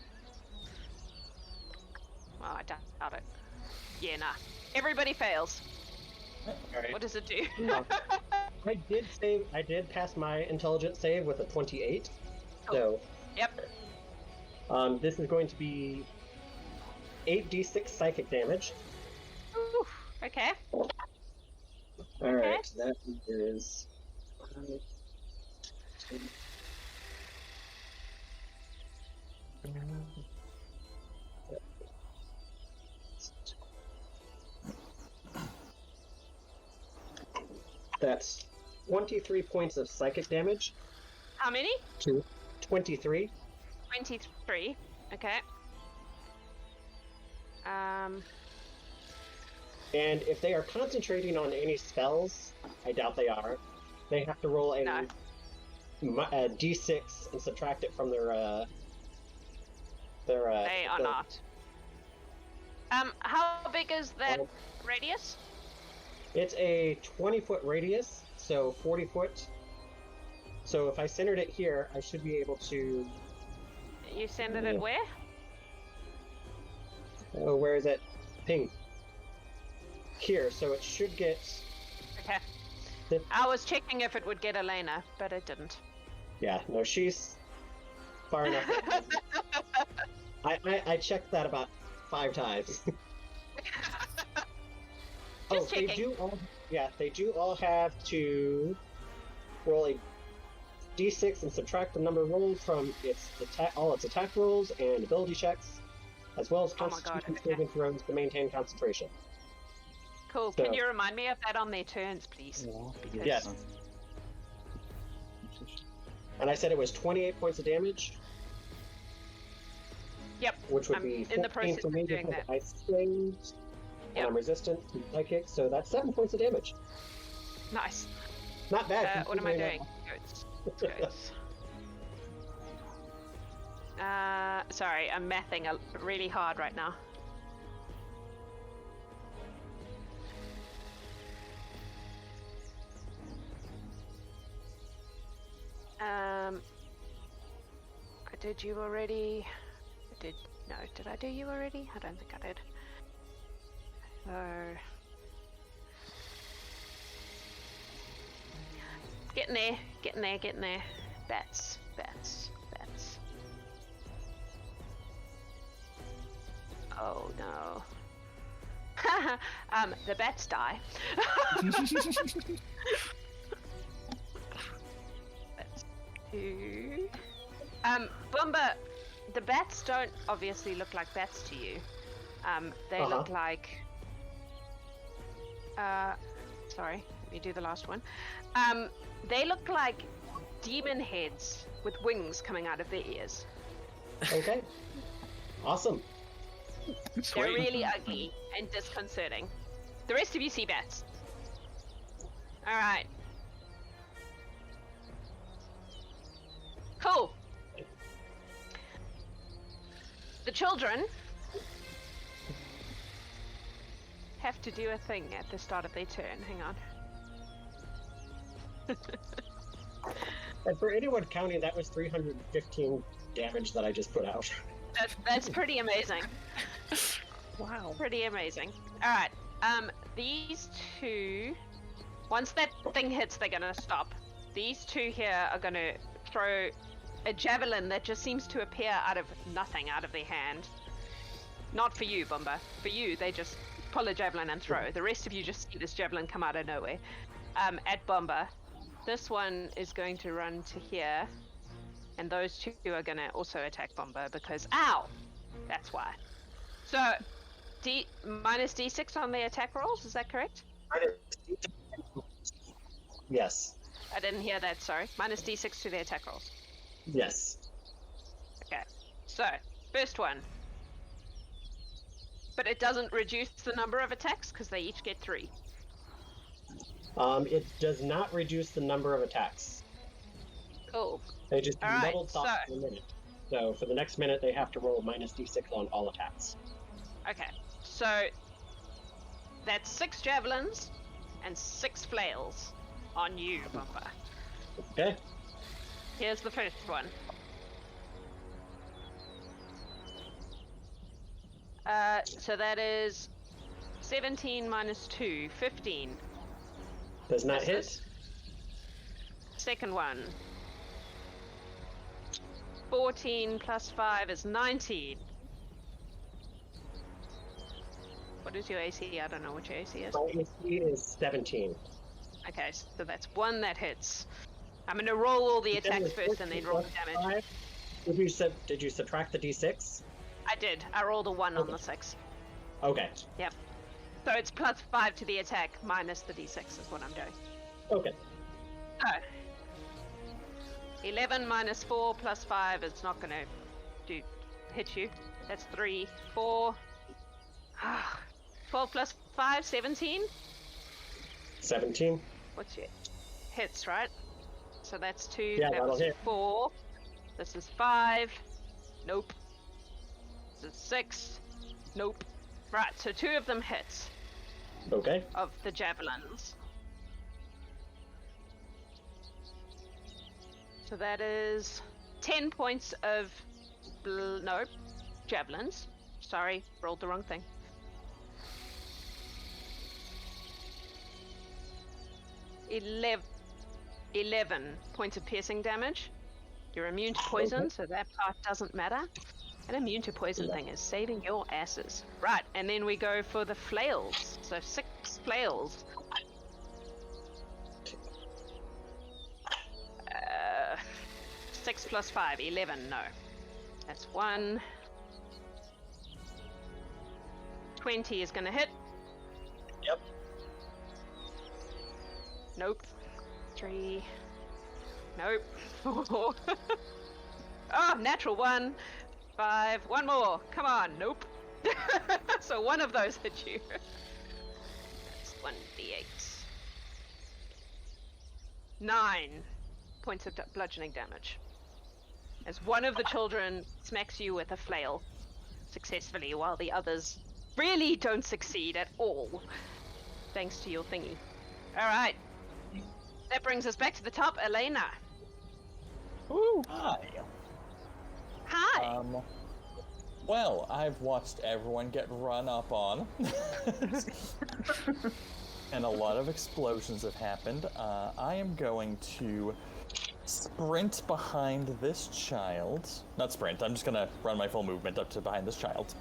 Speaker 1: Well, I doubt it. Yeah, nah. Everybody fails.
Speaker 5: Alright.
Speaker 1: What does it do?
Speaker 5: I did pass my intelligence save with a 28. So
Speaker 1: Yep.
Speaker 5: this is going to be 8d6 psychic damage.
Speaker 1: Oof, okay.
Speaker 5: Alright, that is that's 23 points of psychic damage.
Speaker 1: How many?
Speaker 5: 23.
Speaker 1: 23. Okay.
Speaker 5: And if they are concentrating on any spells, I doubt they are, they have to roll a d6 and subtract it from their
Speaker 1: They are not. How big is that radius?
Speaker 5: It's a 20-foot radius, so 40 foot. So if I centered it here, I should be able to...
Speaker 1: You send it at where?
Speaker 5: Oh, where is it? Ping. Here, so it should get...
Speaker 1: Okay. I was checking if it would get Alaina, but it didn't.
Speaker 5: Yeah, no, she's far enough. I checked that about 5 times.
Speaker 1: Just checking.
Speaker 5: They do all have to roll a d6 and subtract the number rolled from all its attack rolls and ability checks, as well as Constitution saving throws to maintain concentration.
Speaker 1: Cool.
Speaker 5: So-
Speaker 1: Can you remind me of that on their turns, please? Because-
Speaker 5: Yes. And I said it was 28 points of damage.
Speaker 1: Yep.
Speaker 5: Which would
Speaker 1: I'm
Speaker 5: be
Speaker 1: in the
Speaker 5: 14
Speaker 1: process
Speaker 5: for me
Speaker 1: of doing
Speaker 5: because
Speaker 1: that.
Speaker 5: I saved, and
Speaker 1: Yep.
Speaker 5: I'm resistant to psychic, so that's 7 points of damage.
Speaker 1: Nice.
Speaker 5: Not bad.
Speaker 1: What am I
Speaker 5: considering
Speaker 1: doing? Goats. Sorry, I'm mathing really hard right now. I did you already? No, did I do you already? I don't think I did. Getting there. Bats. Oh no. The bats die. That's 2. Bombah, the bats don't obviously look like bats to you. They look like... sorry, let me do the last one. They look like demon heads with wings coming out of their ears.
Speaker 5: Okay. Awesome.
Speaker 1: They're really ugly and disconcerting. The rest of you see bats. Alright. Cool. The children have to do a thing at the start of their turn. Hang on.
Speaker 5: And for anyone counting, that was 315 damage that I just put out.
Speaker 1: That's pretty amazing.
Speaker 2: Wow.
Speaker 1: Pretty amazing. Alright, these two, once that thing hits, they're gonna stop. These two here are gonna throw a javelin that just seems to appear out of nothing, out of their hand. Not for you, Bombah. For you, they just pull a javelin and throw. The rest of you just see this javelin come out of nowhere. At Bombah. This one is going to run to here, and those two are gonna also attack Bombah because, ow! That's why. So, minus D6 on the attack rolls, is that correct?
Speaker 5: Yes.
Speaker 1: I didn't hear that, sorry. Minus D6 to the attack rolls.
Speaker 5: Yes.
Speaker 1: Okay, so, first one. But it doesn't reduce the number of attacks, because they each get 3.
Speaker 5: It does not reduce the number of attacks.
Speaker 1: Cool.
Speaker 5: They just
Speaker 1: All right,
Speaker 5: double top for a minute. So for the next minute, they have to roll minus D6 on all attacks.
Speaker 1: Okay, so that's 6 javelins and 6 flails on you, Bombah.
Speaker 5: Okay.
Speaker 1: Here's the first one. So that is 17 minus 2, 15.
Speaker 5: Does not hit.
Speaker 1: Misses. Second one. 14 plus 5 is 19. What is your AC? I don't know what your AC is.
Speaker 5: My AC is 17.
Speaker 1: Okay, so that's 1 that hits. I'm going to roll all the attacks first and then roll the damage.
Speaker 5: Did you subtract the D6?
Speaker 1: I did. I rolled a 1 on the 6.
Speaker 5: Okay.
Speaker 1: Yep. So it's plus 5 to the attack minus the D6 is what I'm doing.
Speaker 5: Okay.
Speaker 1: So 11 minus 4 plus 5 is not going to hit you. That's 3, 4. 12 plus 5, 17.
Speaker 5: 17.
Speaker 1: What's your hits, right? So that's 2.
Speaker 5: Yeah,
Speaker 1: that
Speaker 5: that'll
Speaker 1: was
Speaker 5: hit.
Speaker 1: 4. This is 5. Nope. This is 6. Nope. Right, so 2 of them hits.
Speaker 5: Okay.
Speaker 1: Of the javelins. So that is 10 points of javelins. Sorry, rolled the wrong thing. 11 points of piercing damage. You're immune to poison, so that part doesn't matter. An immune to poison thing is saving your asses. Right, and then we go for the flails. So 6 flails. 6 plus 5, 11, no. That's 1. 20 is gonna hit.
Speaker 5: Yep.
Speaker 1: Nope. 3. Nope. 4. Oh, natural 1. 5. 1 more. Come on. Nope. So 1 of those hit you. That's 1d8. 9 points of bludgeoning damage. As one of the children smacks you with a flail successfully, while the others really don't succeed at all, thanks to your thingy. Alright. That brings us back to the top. Alaina.
Speaker 7: Ooh, hi.
Speaker 1: Hi!
Speaker 7: Well, I've watched everyone get run up on. And a lot of explosions have happened. I am going to sprint behind this child. Not sprint, I'm just gonna run my full movement up to behind this child.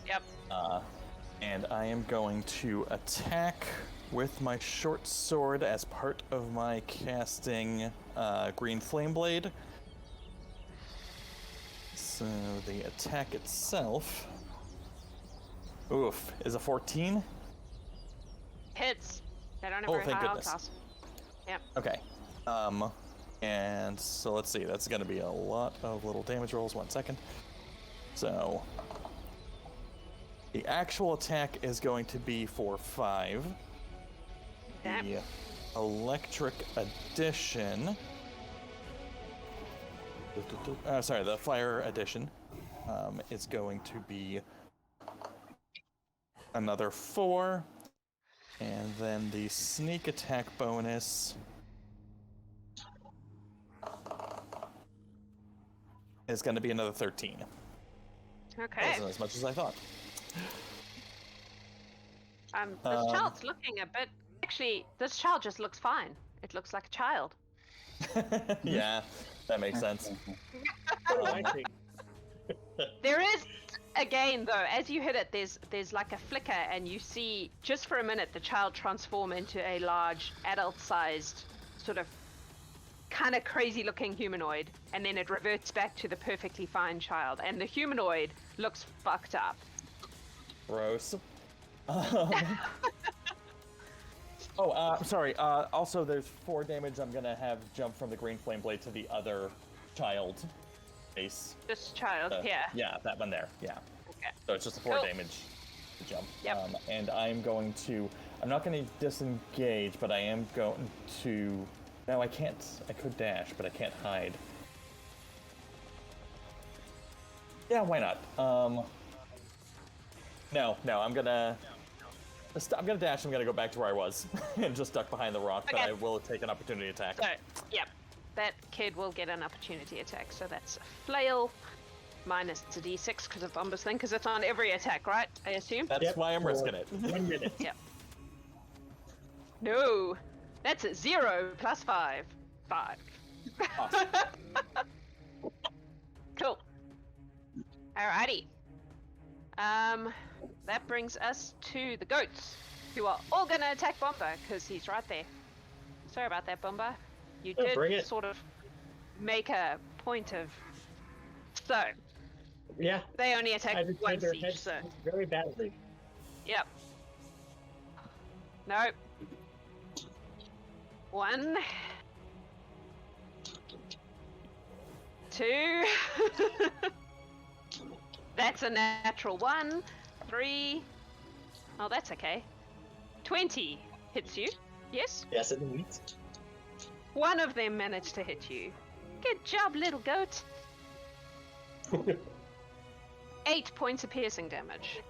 Speaker 1: Yep.
Speaker 7: And I am going to attack with my short sword as part of my casting Green Flame Blade. So the attack itself, oof, is a 14.
Speaker 1: Hits. They don't have
Speaker 7: Oh,
Speaker 1: very
Speaker 7: thank
Speaker 1: high
Speaker 7: goodness.
Speaker 1: outcast. Yep.
Speaker 7: Okay. And so let's see, that's gonna be a lot of little damage rolls. 1 second. So the actual attack is going to be for 5.
Speaker 1: Okay.
Speaker 7: The electric addition. Sorry, the fire addition is going to be another 4. And then the sneak attack bonus is going to be another 13.
Speaker 1: Okay.
Speaker 7: Wasn't as much as I thought.
Speaker 1: This child's looking a bit... Actually, this child just looks fine. It looks like a child.
Speaker 7: Yeah, that makes sense.
Speaker 5: Oh, I think.
Speaker 1: There is, again though, as you hit it, there's like a flicker, and you see just for a minute the child transform into a large adult-sized sort of kind of crazy-looking humanoid, and then it reverts back to the perfectly fine child, and the humanoid looks fucked up.
Speaker 7: Gross. Sorry. Also, there's 4 damage I'm gonna have jump from the Green Flame Blade to the other child face.
Speaker 1: This child here.
Speaker 7: Yeah, that one there. Yeah.
Speaker 1: Okay.
Speaker 7: So it's just a 4
Speaker 1: Cool.
Speaker 7: damage to jump.
Speaker 1: Yep.
Speaker 7: And I'm going to. I'm not going to disengage, but I am going to. No, I can't. I could dash, but I can't hide. Yeah, why not? No, I'm gonna. I'm gonna dash. I'm gonna go back to where I was and just duck behind the rock.
Speaker 1: Okay.
Speaker 7: But I will take an opportunity attack.
Speaker 1: So, yep, that kid will get an opportunity attack. So that's a flail minus a d6 because of Bombah's thing, because it's on every attack, right? I assume.
Speaker 7: That's
Speaker 5: Yep,
Speaker 7: why I'm
Speaker 5: for
Speaker 7: risking it.
Speaker 5: 1 minute.
Speaker 1: Yep. No, that's a 0 plus 5. 5.
Speaker 7: Awesome.
Speaker 1: Cool. Alrighty. That brings us to the goats, who are all gonna attack Bombah because he's right there. Sorry about that, Bombah. You
Speaker 5: Oh,
Speaker 1: did
Speaker 5: bring it.
Speaker 1: sort of make a point of. So
Speaker 5: Yeah,
Speaker 1: they only
Speaker 5: I
Speaker 1: attack
Speaker 5: just
Speaker 1: once
Speaker 5: their
Speaker 1: each.
Speaker 5: heads
Speaker 1: So
Speaker 5: very badly.
Speaker 1: yep. No. 1. 2. That's a natural 1. 3. Oh, that's okay. 20 hits you. Yes?
Speaker 5: Yes, indeed.
Speaker 1: One of them managed to hit you. Good job, little goat. 8 points of piercing damage.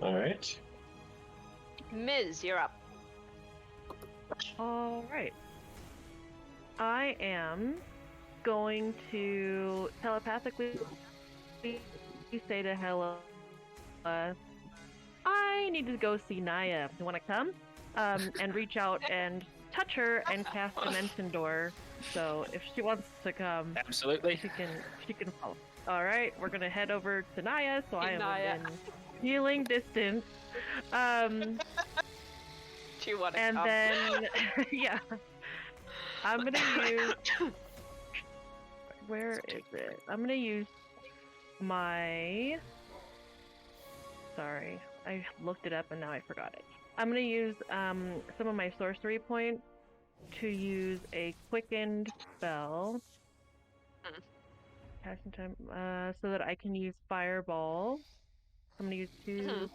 Speaker 5: All right.
Speaker 1: Miz, you're up.
Speaker 2: All right. I am going to telepathically say to Hela, I need to go see Naia. You want to come? And reach out and touch her and cast Dimension Door. So if she wants to come,
Speaker 4: Absolutely.
Speaker 2: she can follow. All right, we're gonna head over to Naia. So I am
Speaker 1: Naia.
Speaker 2: within healing distance.
Speaker 1: Do you want to
Speaker 2: And
Speaker 1: come?
Speaker 2: then, yeah, I'm gonna use. Where is it? I'm gonna use my. Sorry, I looked it up and now I forgot it. I'm gonna use some of my sorcery points to use a quickened spell. Casting time, so that I can use Fireball. I'm gonna use 2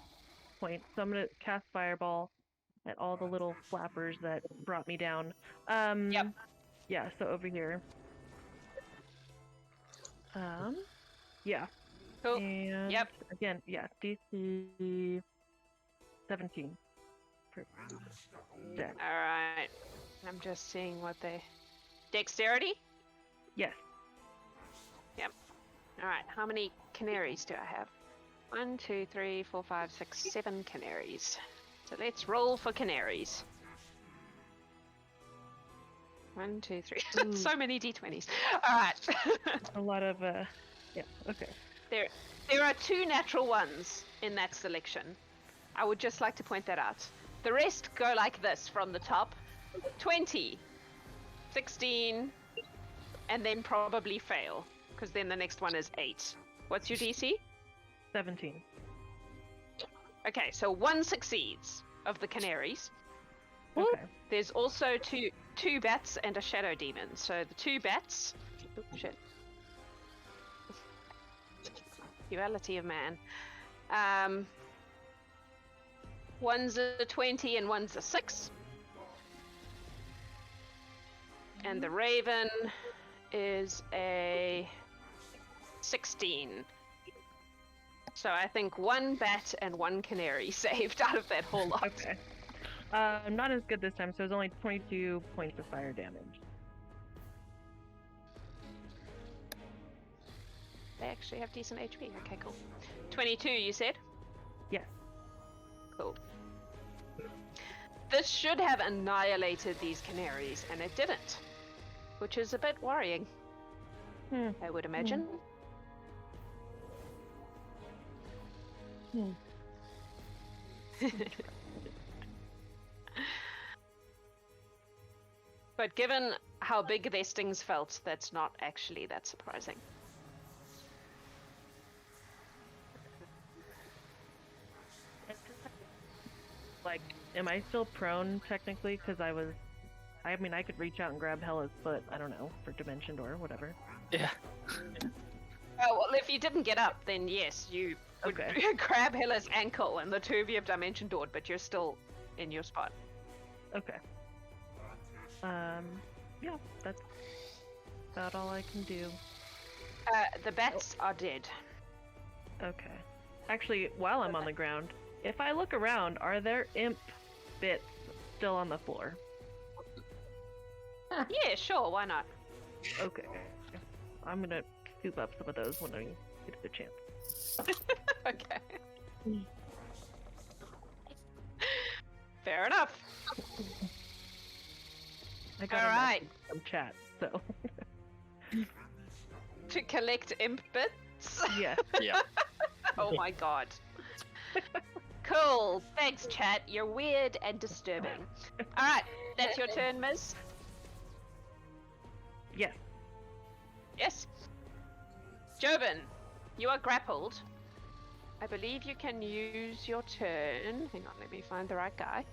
Speaker 2: points. So I'm gonna cast Fireball, at all the little flappers that brought me down.
Speaker 1: Yep.
Speaker 2: Yeah, so over here. Yeah.
Speaker 1: Cool.
Speaker 2: And
Speaker 1: Yep.
Speaker 2: again, yeah, DC 17. For dex.
Speaker 1: All right. I'm just seeing what they. Dexterity?
Speaker 2: Yes.
Speaker 1: Yep. All right. How many canaries do I have? 1, 2, 3, 4, 5, 6, 7 canaries. So let's roll for canaries. 1, 2, 3.
Speaker 2: Ooh.
Speaker 1: So many d20s. All right.
Speaker 2: A lot of yeah, okay.
Speaker 1: There are 2 natural ones in that selection. I would just like to point that out. The rest go like this from the top. 20, 16, and then probably fail, because then the next one is 8. What's your DC?
Speaker 2: 17.
Speaker 1: Okay, so 1 succeeds of the canaries.
Speaker 2: Okay.
Speaker 1: There's also two bats and a shadow demon. So the 2 bats. Oh, shit. Duality of man. One's a 20 and one's a 6. And the raven is a 16. So I think 1 bat and 1 canary saved out of that whole lot.
Speaker 2: Okay. I'm not as good this time, so it's only 22 points of fire damage.
Speaker 1: They actually have decent HP. Okay, cool. 22, you said?
Speaker 2: Yes.
Speaker 1: Cool. This should have annihilated these canaries, and it didn't. Which is a bit worrying, I would imagine. But given how big their stings felt, that's not actually that surprising.
Speaker 2: Like, am I still prone technically? Because I mean, I could reach out and grab Hela's foot. I don't know, for Dimension Door, whatever.
Speaker 4: Yeah.
Speaker 1: Oh, well, if you didn't get up, then yes, you would grab Hela's ankle and the 2 of you have Dimension Doored, but you're still in your spot.
Speaker 2: Okay. Yeah, that's about all I can do.
Speaker 1: The bats are dead.
Speaker 2: Okay. Actually, while I'm on the ground, if I look around, are there imp bits still on the floor?
Speaker 1: Yeah, sure, why not?
Speaker 2: Okay. I'm gonna scoop up some of those when I get the chance.
Speaker 1: Okay. Fair enough.
Speaker 2: I got
Speaker 1: All right.
Speaker 2: some chat, so.
Speaker 1: To collect imp bits?
Speaker 2: Yeah.
Speaker 4: Yeah.
Speaker 1: Oh my god. Cool. Thanks, chat. You're weird and disturbing. Alright, that's your turn, Miss?
Speaker 2: Yes.
Speaker 1: Yes. Jobin, you are grappled. I believe you can use your turn. Hang on, let me find the right guy.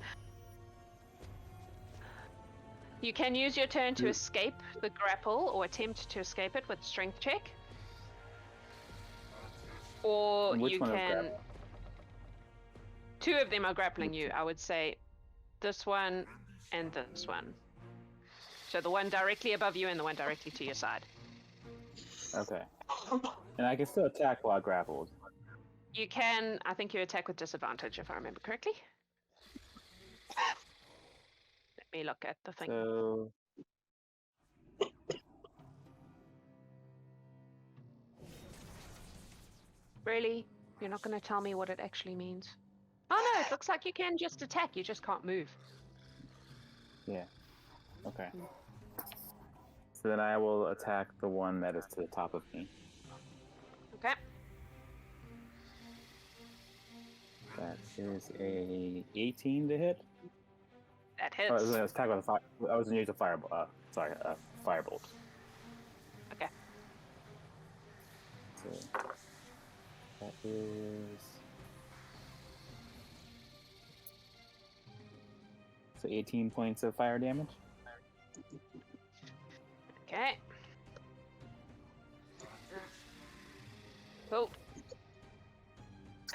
Speaker 1: You can use your turn to escape the grapple or attempt to escape it with strength check. Or
Speaker 3: And which
Speaker 1: you
Speaker 3: one is
Speaker 1: can...
Speaker 3: grapple?
Speaker 1: 2 of them are grappling you. I would say this one and this one. So the one directly above you and the one directly to your side.
Speaker 3: Okay. And I can still attack while grappled.
Speaker 1: You can, I think you attack with disadvantage if I remember correctly. Let me look at the thing.
Speaker 3: So
Speaker 1: Really? You're not going to tell me what it actually means? Oh no, it looks like you can just attack, you just can't move.
Speaker 3: yeah. Okay. So then I will attack the one that is to the top of me.
Speaker 1: Okay.
Speaker 3: That is a 18 to hit.
Speaker 1: That
Speaker 3: Oh, I was
Speaker 1: hits.
Speaker 3: going to attack with a fire. I was going to use a firebolt. Firebolt.
Speaker 1: Okay.
Speaker 3: So that is. So 18 points of fire damage.
Speaker 1: Okay. Cool.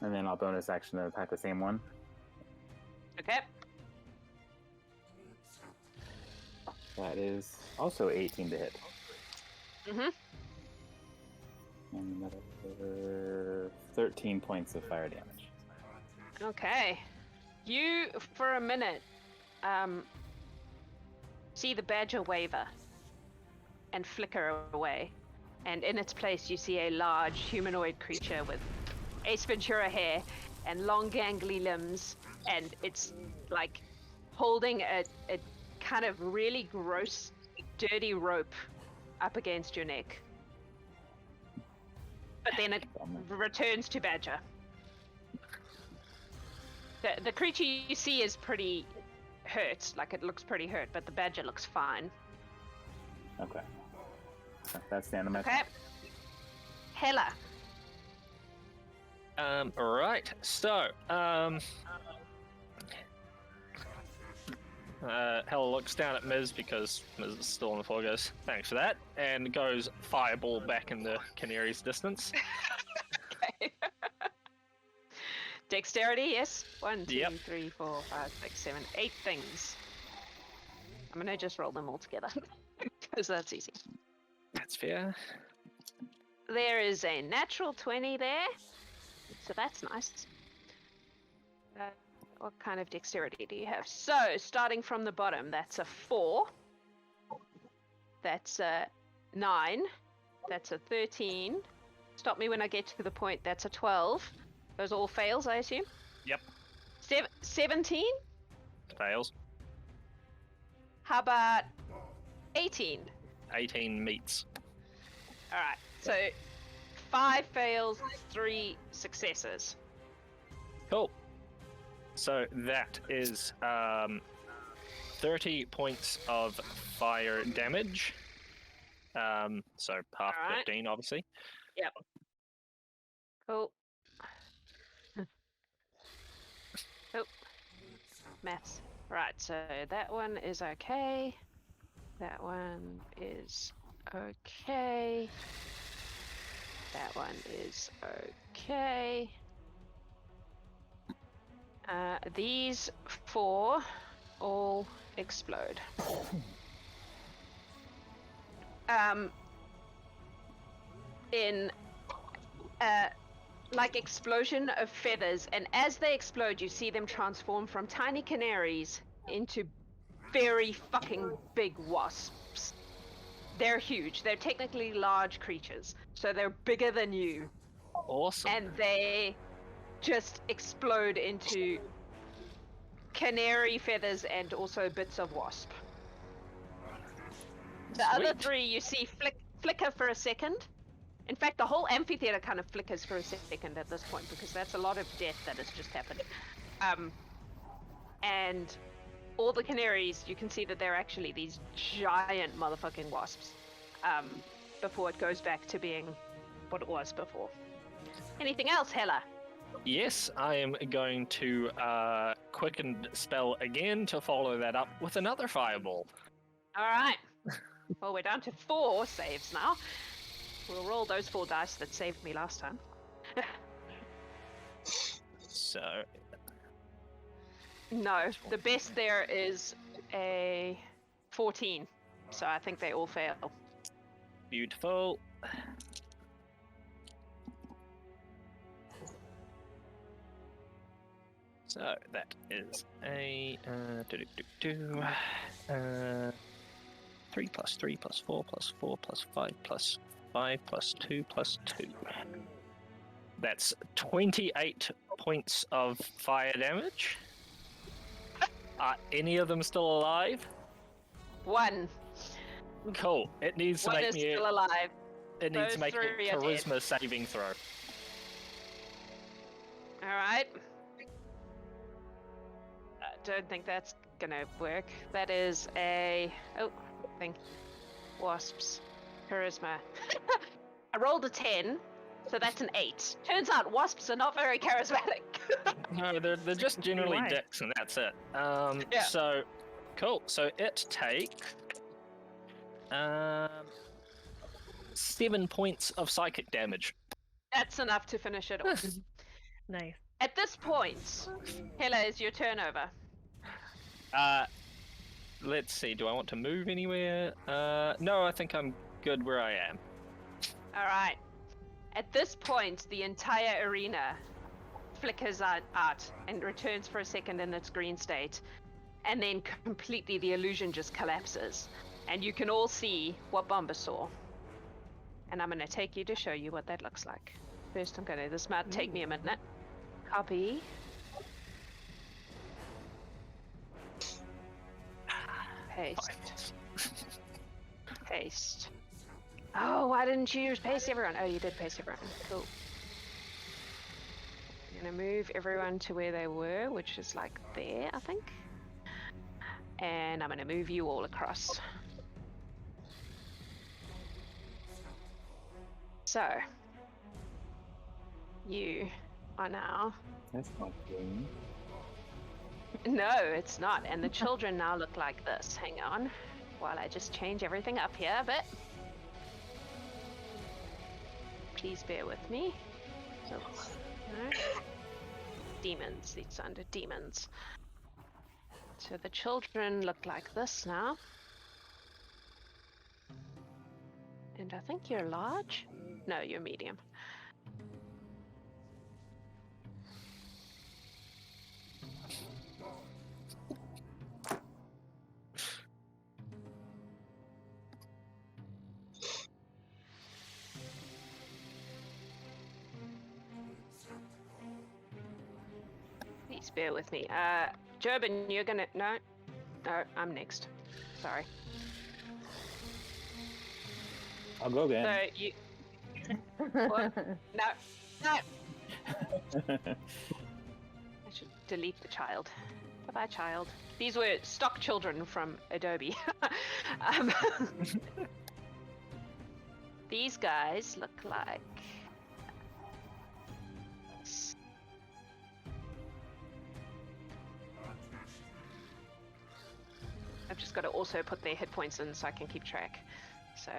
Speaker 3: And then I'll bonus action to attack the same one.
Speaker 1: Okay.
Speaker 3: That is also 18 to hit.
Speaker 1: Mm-hmm.
Speaker 3: And another 13 points of fire damage.
Speaker 1: Okay. You, for a minute, see the badger waver and flicker away. And in its place, you see a large humanoid creature with Ace Ventura hair and long gangly limbs. And it's like holding a kind of really gross, dirty rope up against your neck. But then it returns to badger. The creature you see is pretty hurt, like it looks pretty hurt, but the badger looks fine.
Speaker 3: Okay. That's the end of my
Speaker 1: Okay. Hela.
Speaker 4: Right. So, Hela looks down at Miz because Miz is still on the floor, goes, thanks for that, and goes fireball back in the canary's distance.
Speaker 1: Okay. Dexterity, yes. 1, 2,
Speaker 4: Yep.
Speaker 1: 3, 4, 5, 6, 7, 8 things. I'm gonna just roll them all together because that's easy.
Speaker 4: That's fair.
Speaker 1: There is a natural 20 there, so that's nice. What kind of dexterity do you have? So, starting from the bottom, that's a 4. That's a 9. That's a 13. Stop me when I get to the point. That's a 12. Those all fails, I assume?
Speaker 4: Yep.
Speaker 1: 17?
Speaker 4: Fails.
Speaker 1: How about 18?
Speaker 4: 18 meets.
Speaker 1: Alright, so 5 fails, 3 successes.
Speaker 4: Cool. So that is 30 points of fire damage. So half
Speaker 1: Alright.
Speaker 4: 15, obviously.
Speaker 1: Yep. Cool. Oh. Maths. Right, so that one is okay. That one is okay. That one is okay. These 4 all explode. In like explosion of feathers, and as they explode, you see them transform from tiny canaries into very fucking big wasps. They're huge. They're technically large creatures, so they're bigger than you.
Speaker 4: Awesome.
Speaker 1: And they just explode into canary feathers and also bits of wasp. The other
Speaker 4: Sweet.
Speaker 1: 3 you see flicker for a second. In fact, the whole amphitheater kind of flickers for a second at this point, because that's a lot of death that has just happened. And all the canaries, you can see that they're actually these giant motherfucking wasps, before it goes back to being what it was before. Anything else, Hela?
Speaker 4: Yes, I am going to quicken spell again to follow that up with another fireball.
Speaker 1: Alright. Well, we're down to 4 saves now. We'll roll those 4 dice that saved me last time.
Speaker 4: So,
Speaker 1: No, the best there is a 14. So I think they all fail.
Speaker 4: beautiful. So that is a 3 plus 3 plus 4 plus 4 plus 5 plus 5 plus 2 plus 2. That's 28 points of fire damage. Are any of them still alive?
Speaker 1: 1.
Speaker 4: Cool. It needs to
Speaker 1: 1
Speaker 4: make
Speaker 1: is
Speaker 4: me.
Speaker 1: still alive.
Speaker 4: It needs
Speaker 1: Those
Speaker 4: to make me
Speaker 1: 3 are dead.
Speaker 4: charisma saving throw.
Speaker 1: Alright. I don't think that's gonna work. That is a... Oh, thing. Wasps. Charisma. I rolled a 10, so that's an 8. Turns out wasps are not very charismatic.
Speaker 4: No, they're just generally
Speaker 2: Why?
Speaker 4: dicks, and that's it.
Speaker 1: Yeah.
Speaker 4: So, cool. So it takes 7 points of psychic damage.
Speaker 1: That's enough to finish it off.
Speaker 2: Nice.
Speaker 1: At this point, Hela, is your turn over.
Speaker 4: let's see. Do I want to move anywhere? No, I think I'm good where I am.
Speaker 1: All right. At this point, the entire arena flickers out and returns for a second in its green state, and then completely the illusion just collapses, and you can all see what Bombah saw. And I'm going to take you to show you what that looks like. First, this might take me a minute. Copy. Paste. Paste. Oh, why didn't you paste everyone? Oh, you did paste everyone. Cool. I'm gonna move everyone to where they were, which is like there, I think. And I'm gonna move you all across. So, you are now...
Speaker 3: That's not good.
Speaker 1: No, it's not. And the children now look like this. Hang on, while I just change everything up here a bit. Please bear with me. So, no. Demons. It's under demons. So the children look like this now. And I think you're large? No, you're medium. Please bear with me. Jobin, you're gonna... No, I'm next. Sorry.
Speaker 3: I'll go again.
Speaker 1: So you... What? No. I should delete the child. Bye-bye, child. These were stock children from Adobe. These guys look like... I've just got to also put their hit points in so I can keep track. So...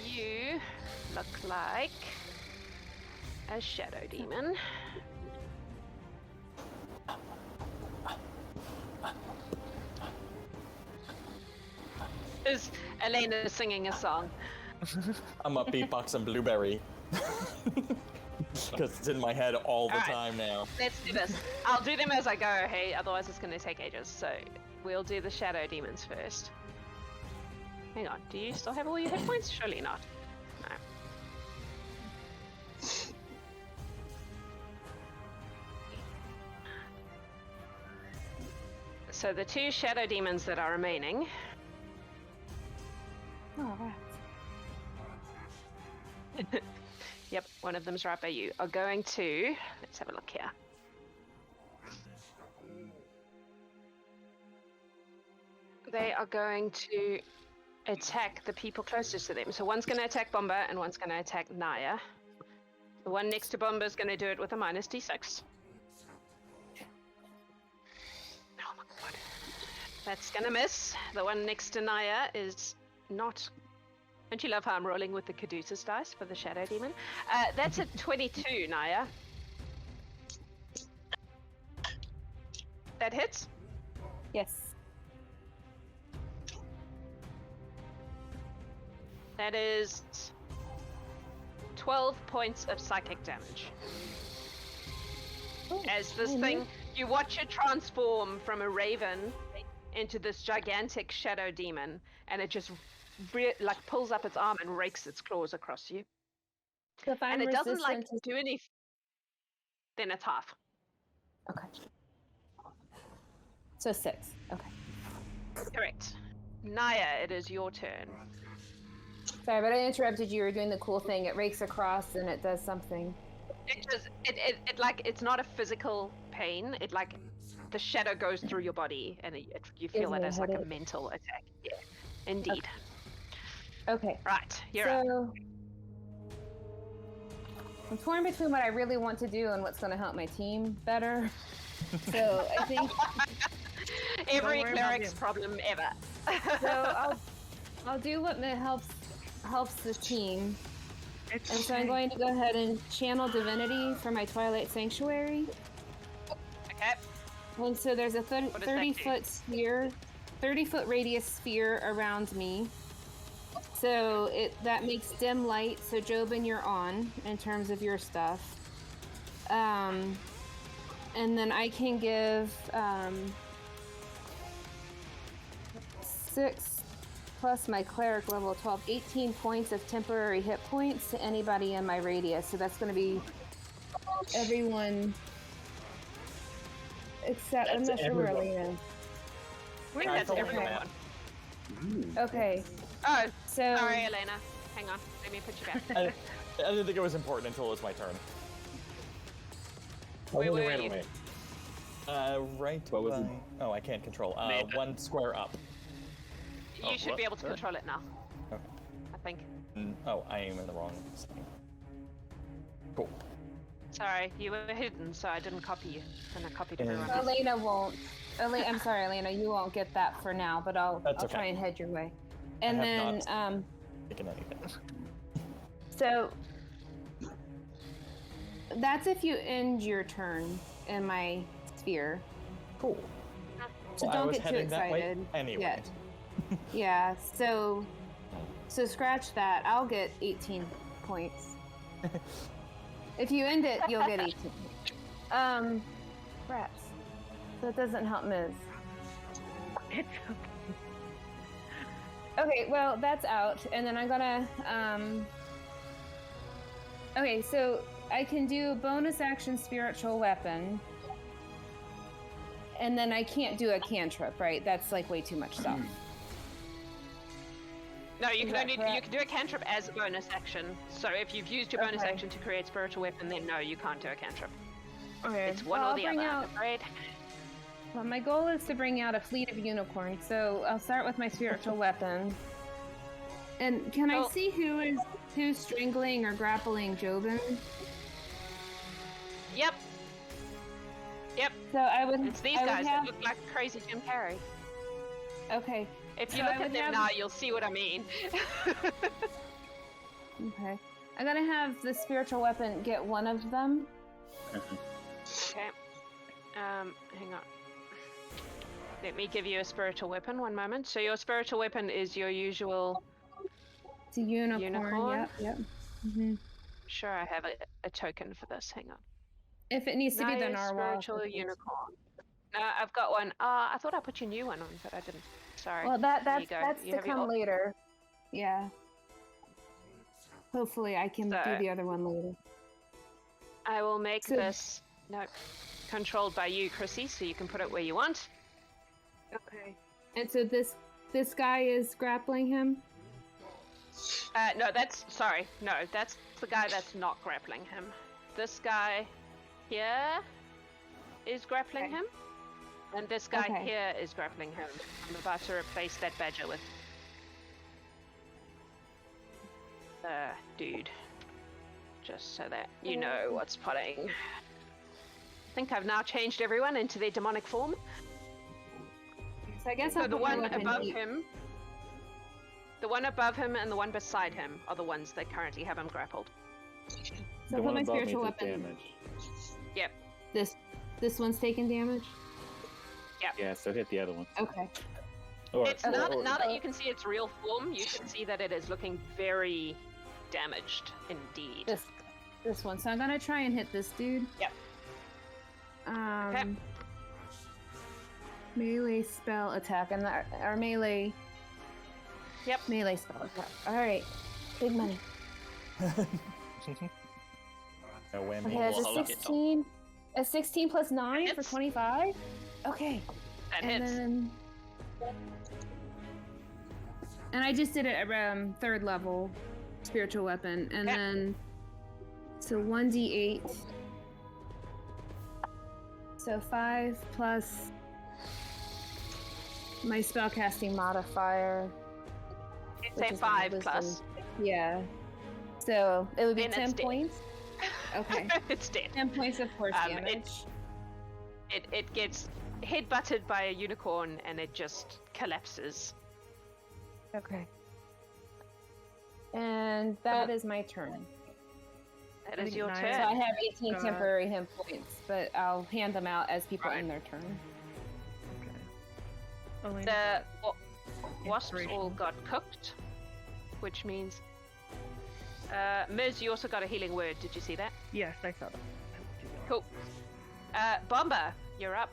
Speaker 1: You look like a shadow demon. Is Alaina singing a song?
Speaker 7: I'm a beatboxing blueberry. Because it's in my head all the time now.
Speaker 1: Let's do this. I'll do them as I go, hey? Otherwise it's going to take ages. So we'll do the shadow demons first. Hang on, do you still have all your hit points? Surely not. No. So the two shadow demons that are remaining...
Speaker 6: Oh, rats.
Speaker 1: Yep, one of them's right by you. Are going to... Let's have a look here. They are going to attack the people closest to them. So one's going to attack Bombah and one's going to attack Naia. The one next to Bombah is going to do it with a minus d6. Oh my god. That's going to miss. The one next to Naia is not... Don't you love how I'm rolling with the Caduceus dice for the Shadow Demon? That's a 22, Naia. That hits?
Speaker 6: Yes.
Speaker 1: That is 12 points of psychic damage.
Speaker 6: Oh,
Speaker 1: As this thing, you watch it transform from a raven into this gigantic shadow demon, and it just pulls up its arm and rakes its claws across you.
Speaker 6: So if I'm
Speaker 1: And it doesn't
Speaker 6: resistant
Speaker 1: do anything. Then it's half.
Speaker 6: Okay. So 6. Okay.
Speaker 1: Correct. Naia, it is your turn.
Speaker 6: Sorry, but I interrupted you. You were doing the cool thing. It rakes across and it does something.
Speaker 1: It's not a physical pain. The shadow goes through your body, and you feel it as like a mental attack. Yeah, indeed.
Speaker 6: Okay.
Speaker 1: Right, you're up.
Speaker 6: I'm torn between what I really want to do and what's going to help my team better. So I think
Speaker 1: every
Speaker 2: worry about
Speaker 1: cleric's
Speaker 2: him.
Speaker 1: problem ever.
Speaker 6: So I'll do what helps the team.
Speaker 2: It's
Speaker 6: And so I'm
Speaker 2: okay.
Speaker 6: going to go ahead and channel divinity for my Twilight Sanctuary.
Speaker 1: Okay.
Speaker 6: And so there's a
Speaker 1: What does that
Speaker 6: 30-foot sphere, 30-foot radius sphere around me. So that makes dim light. So Jobin, you're on in terms of your stuff. And then I can give 6 plus my cleric level 12, 18 points of temporary hit points to anybody in my radius. So that's going to be everyone except I'm not sure where Alaina is.
Speaker 1: I think that's everyone.
Speaker 6: Okay.
Speaker 1: Oh,
Speaker 6: So
Speaker 1: sorry, Alaina. Hang on. Let me put you back.
Speaker 7: I didn't think it was important until it was my turn.
Speaker 1: Where
Speaker 5: Only
Speaker 1: were
Speaker 5: ran
Speaker 1: you?
Speaker 5: away.
Speaker 7: Right.
Speaker 3: What was it?
Speaker 7: Oh, I can't control.
Speaker 4: Naia.
Speaker 7: 1 square up.
Speaker 1: You should be able to
Speaker 4: what?
Speaker 1: control it now.
Speaker 7: Okay.
Speaker 1: I think.
Speaker 7: Oh, I am in the wrong setting. Cool.
Speaker 1: Sorry, you were hidden, so I didn't copy you. And I copied everyone else.
Speaker 6: Alaina won't. I'm sorry, Alaina. You won't get that for now, but I'll
Speaker 7: That's
Speaker 6: try
Speaker 7: okay.
Speaker 6: and head your way. And
Speaker 7: have
Speaker 6: then
Speaker 7: not Taking anything.
Speaker 6: so that's if you end your turn in my sphere.
Speaker 7: Cool.
Speaker 6: So
Speaker 7: Well, I
Speaker 6: don't
Speaker 7: was
Speaker 6: get too
Speaker 7: heading that way
Speaker 6: excited
Speaker 7: anyway.
Speaker 6: yet. Yeah. So scratch that. I'll get 18 points. If you end it, you'll get 18. Rats. That doesn't help Ms.
Speaker 2: It's
Speaker 6: Okay, well, that's out. And then I'm gonna, okay, so I can do bonus action spiritual weapon. And then I can't do a cantrip, right? That's like way too much stuff.
Speaker 1: No, you
Speaker 6: Is
Speaker 1: can
Speaker 6: that
Speaker 1: only
Speaker 6: correct?
Speaker 1: you can do a cantrip as a bonus action. So if you've used your bonus
Speaker 6: Okay.
Speaker 1: action to create spiritual weapon, then no, you can't do a cantrip.
Speaker 6: Okay.
Speaker 1: It's one
Speaker 6: Well,
Speaker 1: or
Speaker 6: I'll
Speaker 1: the
Speaker 6: bring
Speaker 1: other,
Speaker 6: out-
Speaker 1: I'm afraid.
Speaker 6: Well, my goal is to bring out a fleet of unicorns, so I'll start with my spiritual weapon. And can I
Speaker 1: Oh.
Speaker 6: see who's strangling or grappling Jobin?
Speaker 1: Yep. Yep.
Speaker 6: So I would.
Speaker 1: It's these
Speaker 6: I would
Speaker 1: guys
Speaker 6: have-
Speaker 1: that look like crazy Jim Carrey.
Speaker 6: Okay.
Speaker 1: If you
Speaker 6: So
Speaker 1: look
Speaker 6: I
Speaker 1: at
Speaker 6: would
Speaker 1: them
Speaker 6: have-
Speaker 1: now, you'll see what I mean.
Speaker 6: Okay. I'm gonna have the spiritual weapon get one of them.
Speaker 1: Okay. Hang on. Let me give you a spiritual weapon. One moment. So your spiritual weapon is your usual.
Speaker 6: It's a unicorn.
Speaker 1: Unicorn?
Speaker 6: Yep. hmm
Speaker 1: Sure, I have a token for this. Hang on.
Speaker 6: If it needs to be the
Speaker 1: Naia's
Speaker 6: narwhal.
Speaker 1: spiritual unicorn. No, I've got one. I thought I put your new one on, but I didn't. Sorry.
Speaker 6: Well,
Speaker 1: There you
Speaker 6: that's
Speaker 1: go.
Speaker 6: that's
Speaker 1: You
Speaker 6: to
Speaker 1: have your
Speaker 6: come
Speaker 1: ul-
Speaker 6: later. Yeah. Hopefully, I can do
Speaker 1: So-
Speaker 6: the other one later.
Speaker 1: I will make
Speaker 6: So-
Speaker 1: this. No, controlled by you, Krisi, so you can put it where you want.
Speaker 6: Okay. And so this guy is grappling him.
Speaker 1: No, that's sorry. No, that's the guy that's not grappling him. This guy here is grappling
Speaker 6: Okay.
Speaker 1: him, and this guy
Speaker 6: Okay.
Speaker 1: here is grappling him. I'm about to replace that badger with the dude, just so that you know what's putting. I think I've now changed everyone into their demonic form.
Speaker 6: So I guess
Speaker 1: So
Speaker 6: I'll
Speaker 1: the
Speaker 6: put my
Speaker 1: one
Speaker 6: weapon
Speaker 1: above
Speaker 6: here.
Speaker 1: him, the one above him, and the one beside him are the ones that currently have him grappled.
Speaker 6: So
Speaker 3: The
Speaker 6: I'll put
Speaker 3: one
Speaker 6: my
Speaker 3: above me
Speaker 6: spiritual
Speaker 3: took
Speaker 6: weapon.
Speaker 3: damage.
Speaker 1: Yep.
Speaker 6: This one's taking damage.
Speaker 3: Yeah, so hit the other one.
Speaker 6: Okay.
Speaker 3: Or,
Speaker 1: It's
Speaker 3: or-
Speaker 1: now,
Speaker 3: or-
Speaker 1: now that you can see its real form, you can see that it is looking very damaged indeed.
Speaker 6: This one. So I'm gonna try and hit this dude.
Speaker 1: Yep.
Speaker 6: Melee spell attack and our melee.
Speaker 1: Yep.
Speaker 6: Melee spell attack. All right. Big money.
Speaker 7: No whammy.
Speaker 6: Okay, that's
Speaker 4: I'll
Speaker 6: a
Speaker 4: look it up.
Speaker 6: 16. A 16 plus 9 for
Speaker 1: Hits.
Speaker 6: 25. Okay.
Speaker 1: That
Speaker 6: And
Speaker 1: hits.
Speaker 6: then. And I just did it around 3rd level spiritual weapon, and
Speaker 1: Okay.
Speaker 6: then so 1d8. So 5 plus my spellcasting modifier.
Speaker 1: You'd
Speaker 6: which
Speaker 1: say
Speaker 6: is my
Speaker 1: 5
Speaker 6: wisdom.
Speaker 1: plus.
Speaker 6: Yeah. So it would be
Speaker 1: Then
Speaker 6: 10
Speaker 1: it's dead.
Speaker 6: points. Okay.
Speaker 1: It's dead.
Speaker 6: 10 points of force
Speaker 1: Um, it-
Speaker 6: damage.
Speaker 1: It gets head-butted by a unicorn and it just collapses.
Speaker 6: Okay. And that is my turn.
Speaker 1: That
Speaker 2: I
Speaker 1: is
Speaker 2: think
Speaker 1: your
Speaker 2: Naia-
Speaker 6: So
Speaker 1: turn.
Speaker 6: I have 18
Speaker 2: God.
Speaker 6: temporary hit points, but I'll hand them out as people
Speaker 1: Right.
Speaker 6: end their turn.
Speaker 2: Okay. Alaina,
Speaker 1: The wasps all
Speaker 2: Inspiration.
Speaker 1: got cooked, which means... Miz, you also got a healing word. Did you see that?
Speaker 2: yes, I saw that.
Speaker 1: Cool. Bombah, you're up.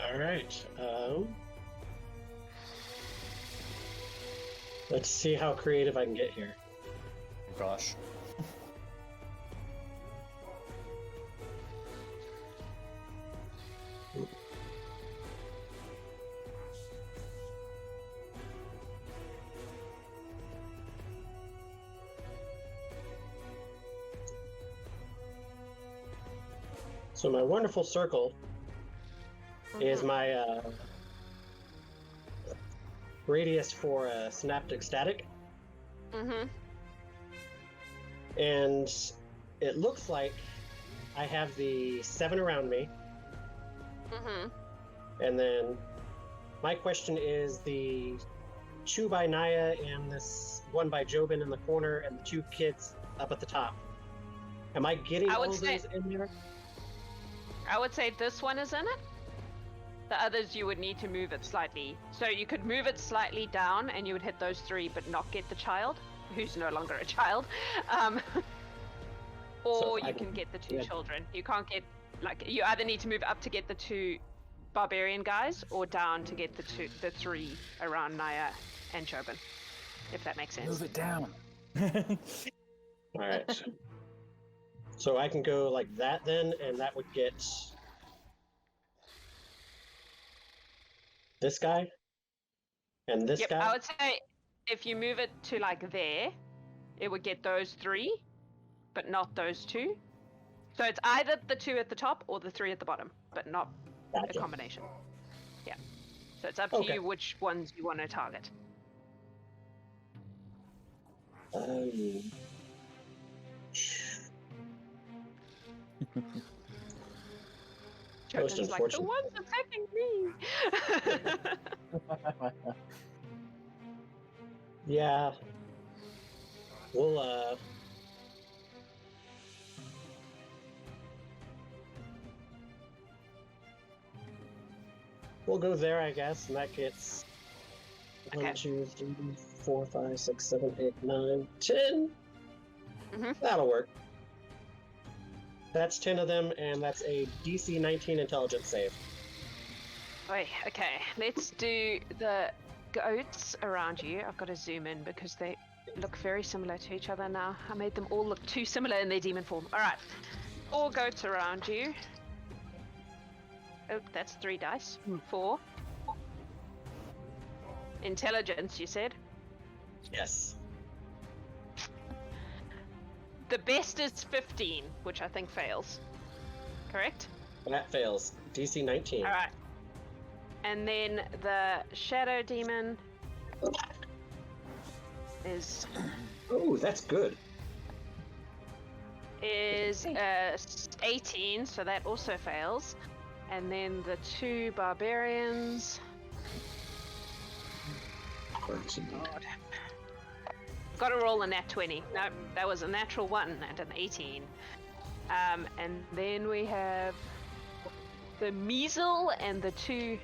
Speaker 5: All right. Let's see how creative I can get here.
Speaker 7: Oh, gosh.
Speaker 5: So my wonderful circle is my radius for synaptic static,
Speaker 1: Mm-hmm.
Speaker 5: and it looks like I have the 7 around me,
Speaker 1: Mm-hmm.
Speaker 5: and then my question is the 2 by Naia and this 1 by Jobin in the corner and the 2 kids up at the top. Am I getting
Speaker 1: I
Speaker 5: all
Speaker 1: would
Speaker 5: of
Speaker 1: say-
Speaker 5: those in there?
Speaker 1: I would say this one is in it. The others you would need to move it slightly. So you could move it slightly down and you would hit those 3 but not get the child, who's no longer a child. Or
Speaker 5: So
Speaker 1: you
Speaker 5: I
Speaker 1: can
Speaker 5: can-
Speaker 1: get the 2
Speaker 5: yeah.
Speaker 1: children. You can't get, like, you either need to move up to get the 2 barbarian guys or down to get the 3 around Naia and Jobin, if that makes sense.
Speaker 3: Move it down.
Speaker 5: All right. So I can go like that then, and that would get this guy and this
Speaker 1: Yep,
Speaker 5: guy.
Speaker 1: I would say if you move it to like there, it would get those 3, but not those 2. So it's either the 2 at the top or the 3 at the bottom, but not a
Speaker 5: Gotcha.
Speaker 1: combination. Yeah. So it's up to
Speaker 5: Okay.
Speaker 1: you which ones you want to target.
Speaker 5: Most
Speaker 1: Jobin's like, the
Speaker 5: unfortunate.
Speaker 1: one's attacking me!
Speaker 5: Yeah. We'll we'll go there, I guess, and that gets
Speaker 1: Okay.
Speaker 5: 1, 2, 3, 4, 5, 6, 7, 8, 9, 10.
Speaker 1: Mhm.
Speaker 5: That'll work. That's 10 of them, and that's a DC 19 intelligence save.
Speaker 1: Wait, okay, let's do the goats around you. I've got to zoom in because they look very similar to each other now. I made them all look too similar in their demon form. Alright, 4 goats around you. Oh, that's 3 dice. 4. Intelligence, you said?
Speaker 5: Yes.
Speaker 1: The best is 15, which I think fails. Correct?
Speaker 5: That fails. DC 19.
Speaker 1: Alright. And then the shadow demon is
Speaker 5: Oh, that's good.
Speaker 1: 18, so that also fails. And then the 2 barbarians. God. Got to roll a nat 20. No, that was a natural 1 and an 18. And then we have the measle and the 2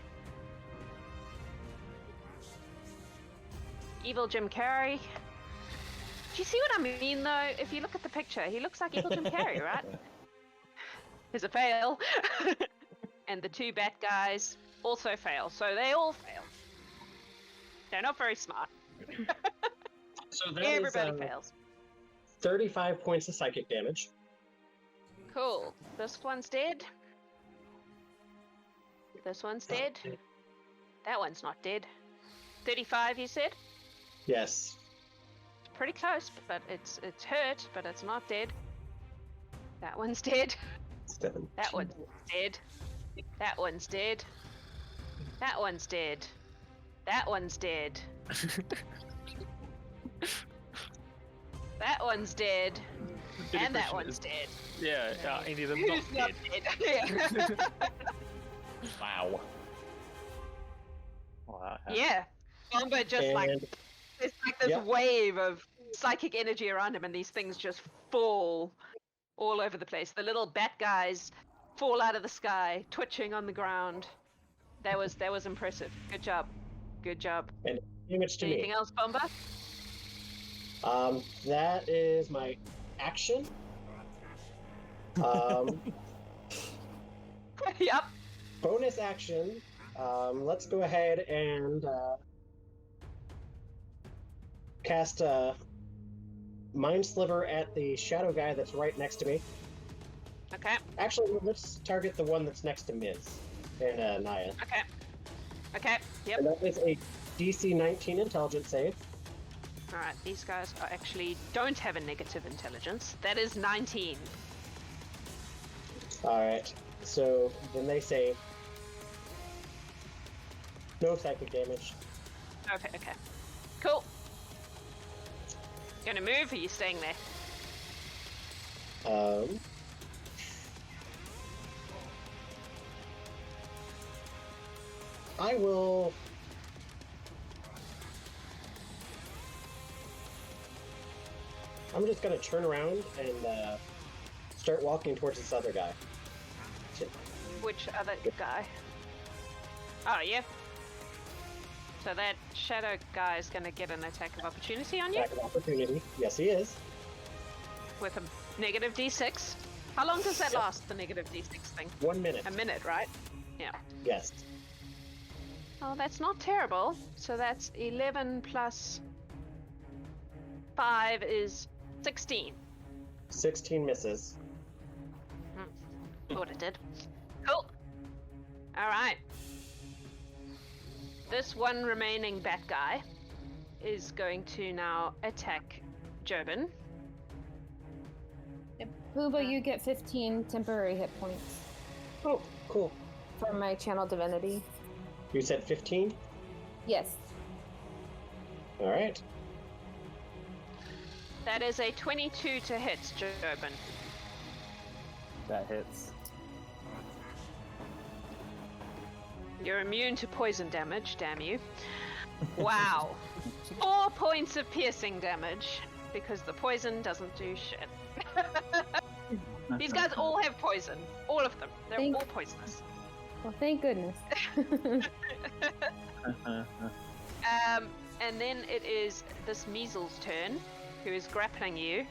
Speaker 1: evil Jim Carrey. Do you see what I mean, though? If you look at the picture, he looks like evil Jim Carrey, right? There's a fail. And the 2 bat guys also fail. So they all fail. They're not very smart.
Speaker 5: So that
Speaker 1: Everybody
Speaker 5: is
Speaker 1: fails.
Speaker 5: 35 points of psychic damage.
Speaker 1: Cool. This one's dead. This one's dead. That one's not dead. 35, you said?
Speaker 5: Yes.
Speaker 1: It's pretty close, but it's hurt, but it's not dead. That one's dead.
Speaker 5: 17.
Speaker 1: That one's dead. That one's dead. That one's dead. That one's dead. That one's dead.
Speaker 4: Good
Speaker 1: And that
Speaker 4: impression
Speaker 1: one's
Speaker 4: is-
Speaker 1: dead.
Speaker 4: Yeah, any of them not
Speaker 1: Who's not
Speaker 4: dead.
Speaker 1: dead?
Speaker 7: Wow.
Speaker 3: Wow.
Speaker 1: Yeah. Bombah just like
Speaker 5: And
Speaker 1: it's like this
Speaker 5: Yep.
Speaker 1: wave of psychic energy around him, and these things just fall all over the place. The little bat guys fall out of the sky, twitching on the ground. That was impressive. Good job. Good job.
Speaker 5: damage to
Speaker 1: Anything
Speaker 5: me.
Speaker 1: else, Bombah?
Speaker 5: That is my action.
Speaker 1: Yep.
Speaker 5: Bonus action. Let's go ahead and cast Mind Sliver at the shadow guy that's right next to me.
Speaker 1: Okay.
Speaker 5: Actually, let's target the one that's next to Miz and Naia.
Speaker 1: Okay. Okay. Yep.
Speaker 5: And that is a DC 19 intelligence save.
Speaker 1: All right. These guys are actually don't have a negative intelligence. That is 19.
Speaker 5: Alright, so then they say no psychic damage.
Speaker 1: Okay. Okay. Cool. Gonna move? Or are you staying there?
Speaker 5: I will. I'm just gonna turn around and start walking towards this other guy.
Speaker 1: Which other guy? Oh, yeah. So that shadow guy is going to get an attack of opportunity on you
Speaker 5: Attack of opportunity. Yes, he is.
Speaker 1: with a negative d6. How long does that
Speaker 5: Yep.
Speaker 1: last, the negative d6 thing?
Speaker 5: 1 minute.
Speaker 1: A minute, right? Yeah.
Speaker 5: Yes.
Speaker 1: Oh, that's not terrible. So that's 11 plus 5 is 16.
Speaker 5: 16 misses.
Speaker 1: Thought it did. Cool. All right. This one remaining bat guy is going to now attack Jobin.
Speaker 6: Booba, you get 15 temporary hit points
Speaker 5: Oh, cool.
Speaker 6: from my channel divinity.
Speaker 5: You said 15?
Speaker 6: Yes.
Speaker 5: Alright.
Speaker 1: That is a 22 to hit, Jobin.
Speaker 3: That hits.
Speaker 1: You're immune to poison damage, damn you. Wow. 4 points of piercing damage, because the poison doesn't do shit. These guys all have poison. All of them. They're
Speaker 6: Thank-
Speaker 1: all poisonous.
Speaker 6: Well, thank goodness.
Speaker 1: And then it is this Measles' turn, who is grappling you.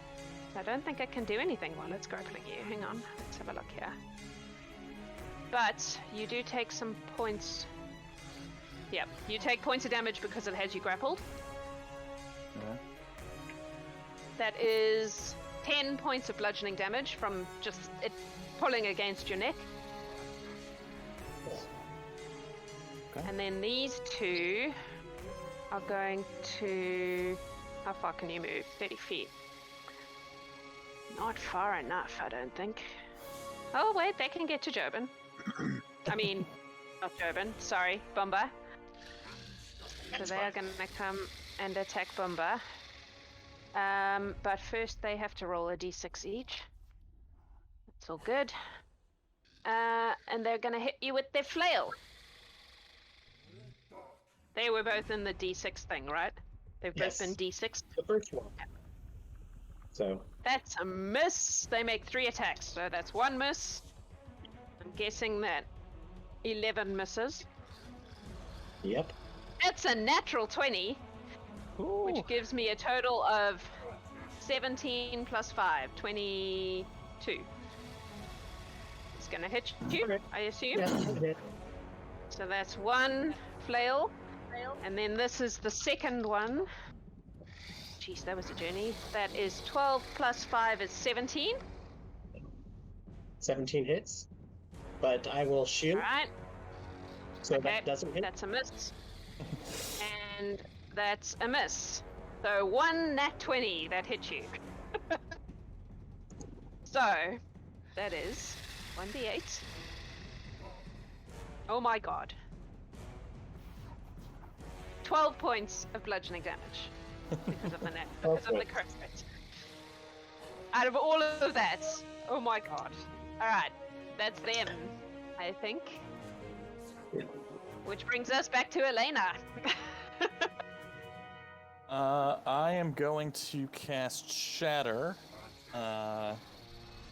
Speaker 1: I don't think I can do anything while it's grappling you. Hang on, let's have a look here. But you do take some points. Yep, you take points of damage because it has you grappled.
Speaker 3: Yeah.
Speaker 1: That is 10 points of bludgeoning damage from just it pulling against your neck.
Speaker 3: Okay.
Speaker 1: And then these two are going to... How far can you move? 30 feet. Not far enough, I don't think. Oh, wait, they can get to Jobin. I mean, not Jobin, sorry, Bombah. So they are going to come and attack Bombah. But first they have to roll a d6 each. That's all good. And they're going to hit you with their flail. They were both in the d6 thing, right? They've
Speaker 5: Yes.
Speaker 1: both been d6.
Speaker 5: The first one. So,
Speaker 1: That's a miss. They make 3 attacks, so that's 1 miss. I'm guessing that 11 misses.
Speaker 5: yep.
Speaker 1: That's a natural 20, which gives me a total of 17 plus 5, 22. It's gonna hit you,
Speaker 5: Okay.
Speaker 1: I assume.
Speaker 5: Yes, I did.
Speaker 1: So that's 1 flail, and then this is the second one. Jeez, that was a journey. That is 12 plus 5 is 17.
Speaker 5: 17 hits. But I will shield,
Speaker 1: Alright,
Speaker 5: so
Speaker 1: okay,
Speaker 5: that doesn't hit.
Speaker 1: that's a miss. And that's a miss. So 1 nat 20 that hit you. So, that is 1d8. Oh my god. 12 points of bludgeoning damage because of the net, because of the crit. Out of all of that, oh my god. Alright, that's them, I think. Which brings us back to Alaina.
Speaker 7: I am going to cast Shatter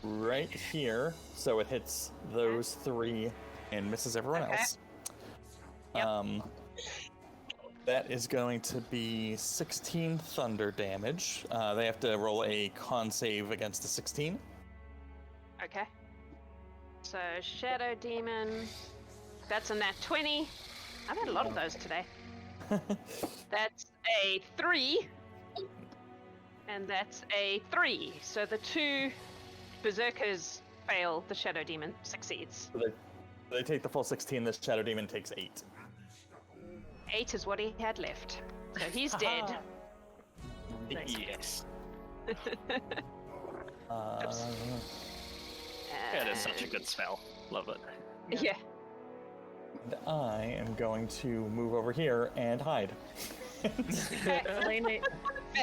Speaker 7: right here, so it hits those three and misses everyone else.
Speaker 1: Yep.
Speaker 7: That is going to be 16 thunder damage. They have to roll a con save against the 16.
Speaker 1: Okay. So, Shadow Demon. That's a nat 20. I've had a lot of those today. That's a 3. And that's a 3. So the two Berserkers fail, the Shadow Demon succeeds.
Speaker 7: They take the full 16, the Shadow Demon takes 8.
Speaker 1: 8 is what he had left. So he's dead.
Speaker 4: Yes.
Speaker 1: Oops.
Speaker 4: Yeah, it is such a good spell. Love it.
Speaker 1: Yeah.
Speaker 7: And I am going to move over here and hide.
Speaker 2: Alaina, you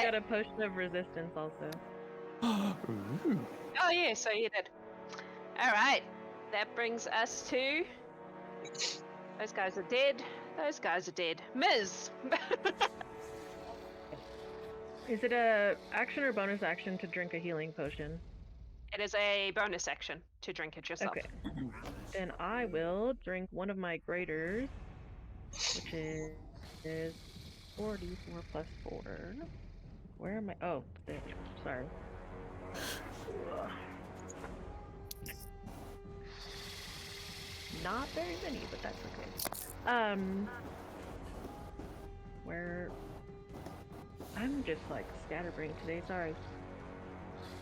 Speaker 2: got a potion of resistance also.
Speaker 7: Ooh.
Speaker 1: Oh yeah, so you did. Alright. That brings us to... Those guys are dead. Those guys are dead. Ms.
Speaker 2: Is it a action or bonus action to drink a healing potion?
Speaker 1: It is a bonus action to drink it yourself.
Speaker 2: Okay. Then I will drink one of my graders, which is 4d4 plus 4. Where am I? Oh, there. Sorry. Not very many, but that's okay. Where... I'm just like scatterbrained today, sorry.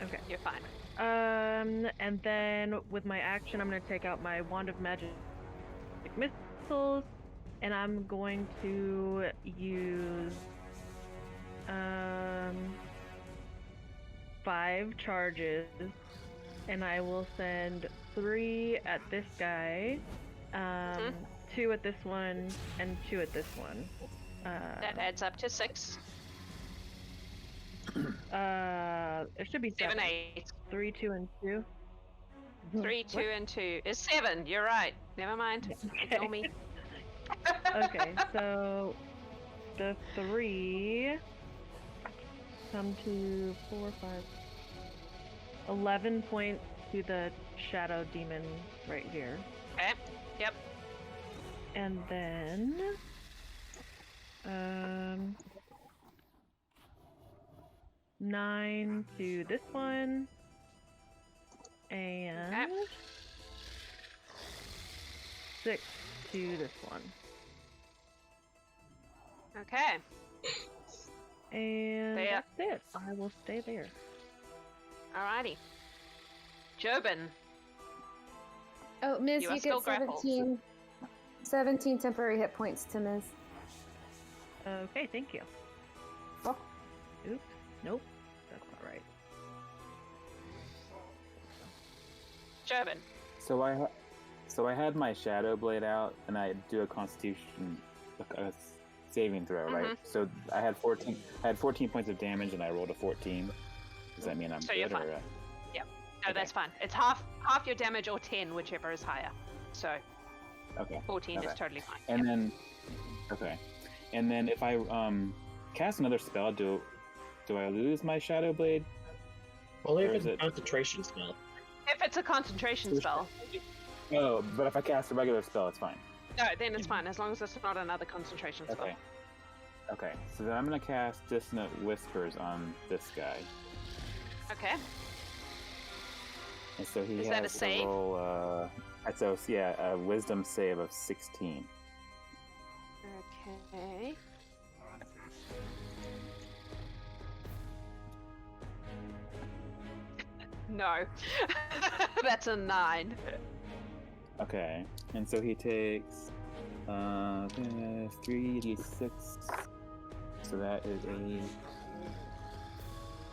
Speaker 2: Okay.
Speaker 1: You're fine.
Speaker 2: And then with my action, I'm going to take out my Wand of Magic Missiles, and I'm going to use 5 charges, and I will send 3 at this guy, 2 at this one, and 2 at this one.
Speaker 1: That adds up to 6.
Speaker 2: It should be 7.
Speaker 1: 8.
Speaker 2: 3, 2, and 2.
Speaker 1: 3, 2, and 2 is 7. You're right. Never mind. Ignore me.
Speaker 2: Okay, so the 3 come to 4, 5, 11 points to the Shadow Demon right here.
Speaker 1: Okay. Yep.
Speaker 2: And then 9 to this one, and 6 to this one.
Speaker 1: Okay.
Speaker 2: And
Speaker 1: There.
Speaker 2: that's it. I will stay there.
Speaker 1: Alrighty. Jobin.
Speaker 6: Oh, Ms.,
Speaker 1: You are
Speaker 6: you
Speaker 1: still
Speaker 6: get
Speaker 1: grappled.
Speaker 6: 17 temporary hit points to Ms.
Speaker 2: Okay, thank you.
Speaker 6: Oh.
Speaker 2: Oops. Nope. That's not right.
Speaker 1: Jobin.
Speaker 3: So I had my Shadow Blade out, and I do a Constitution saving throw, right? So I had 14. I had 14 points of damage, and I rolled a 14. Does that mean I'm
Speaker 1: So
Speaker 3: good?
Speaker 1: you're fine.
Speaker 3: Or,
Speaker 1: Yep. No,
Speaker 3: Okay.
Speaker 1: that's fine. It's half your damage or 10, whichever is higher. So
Speaker 3: okay.
Speaker 1: 14 is
Speaker 3: Okay.
Speaker 1: totally fine.
Speaker 3: And
Speaker 1: Yep.
Speaker 3: then, okay. And then if I cast another spell, do I lose my Shadow Blade?
Speaker 5: Only
Speaker 3: Or
Speaker 5: if
Speaker 3: is
Speaker 5: it's
Speaker 3: it-
Speaker 5: a concentration spell.
Speaker 1: If it's a concentration spell,
Speaker 3: Oh, but if I cast a regular spell, it's fine.
Speaker 1: no, then it's fine, as long as it's not another concentration spell.
Speaker 3: Okay. Okay. So then I'm gonna cast Dissonant Whispers on this guy,
Speaker 1: Okay.
Speaker 3: and so he
Speaker 1: Is
Speaker 3: has
Speaker 1: that a
Speaker 3: to
Speaker 1: save?
Speaker 3: roll. So yeah, a Wisdom save of 16.
Speaker 1: Okay. No. That's a 9.
Speaker 3: Okay. And so he takes 3d6. So that is a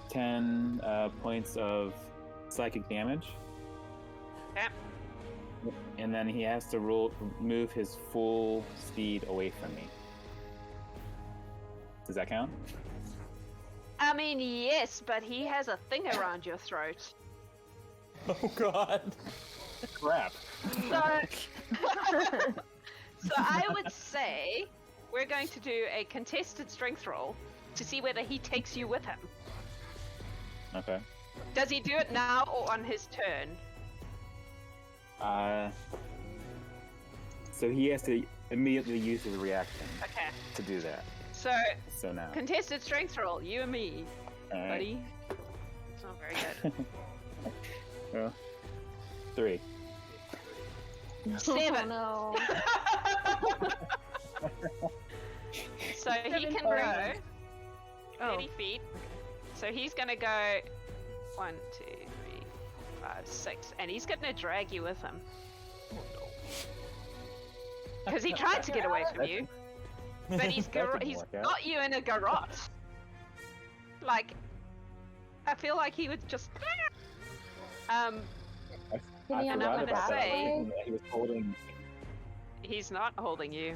Speaker 3: 10 points of psychic damage.
Speaker 1: Okay.
Speaker 3: And then he has to move his full speed away from me. Does that count?
Speaker 1: I mean, yes, but he has a thing around your throat.
Speaker 7: Oh god.
Speaker 3: Crap.
Speaker 1: So, so I would say we're going to do a contested strength roll to see whether he takes you with him.
Speaker 3: Okay.
Speaker 1: Does he do it now or on his turn?
Speaker 3: So he has to immediately use his reaction
Speaker 1: Okay.
Speaker 3: to do that.
Speaker 1: So
Speaker 3: So now.
Speaker 1: contested strength roll, you and me,
Speaker 3: Alright.
Speaker 1: buddy. It's not very good.
Speaker 3: Well, 3.
Speaker 1: 7.
Speaker 6: Oh,
Speaker 1: So he can go 30 feet. So he's gonna go 1, 2, 3, 4, 5, 6, and he's gonna drag you with him. Because he tried to get away from you, but he's
Speaker 3: That didn't
Speaker 1: he's
Speaker 3: work out.
Speaker 1: got you in a garrote. Like, I feel like he would just.
Speaker 3: I
Speaker 6: Can he
Speaker 1: I'm
Speaker 3: forgot
Speaker 1: gonna
Speaker 3: about that.
Speaker 1: say-
Speaker 3: He was holding.
Speaker 1: He's not holding you.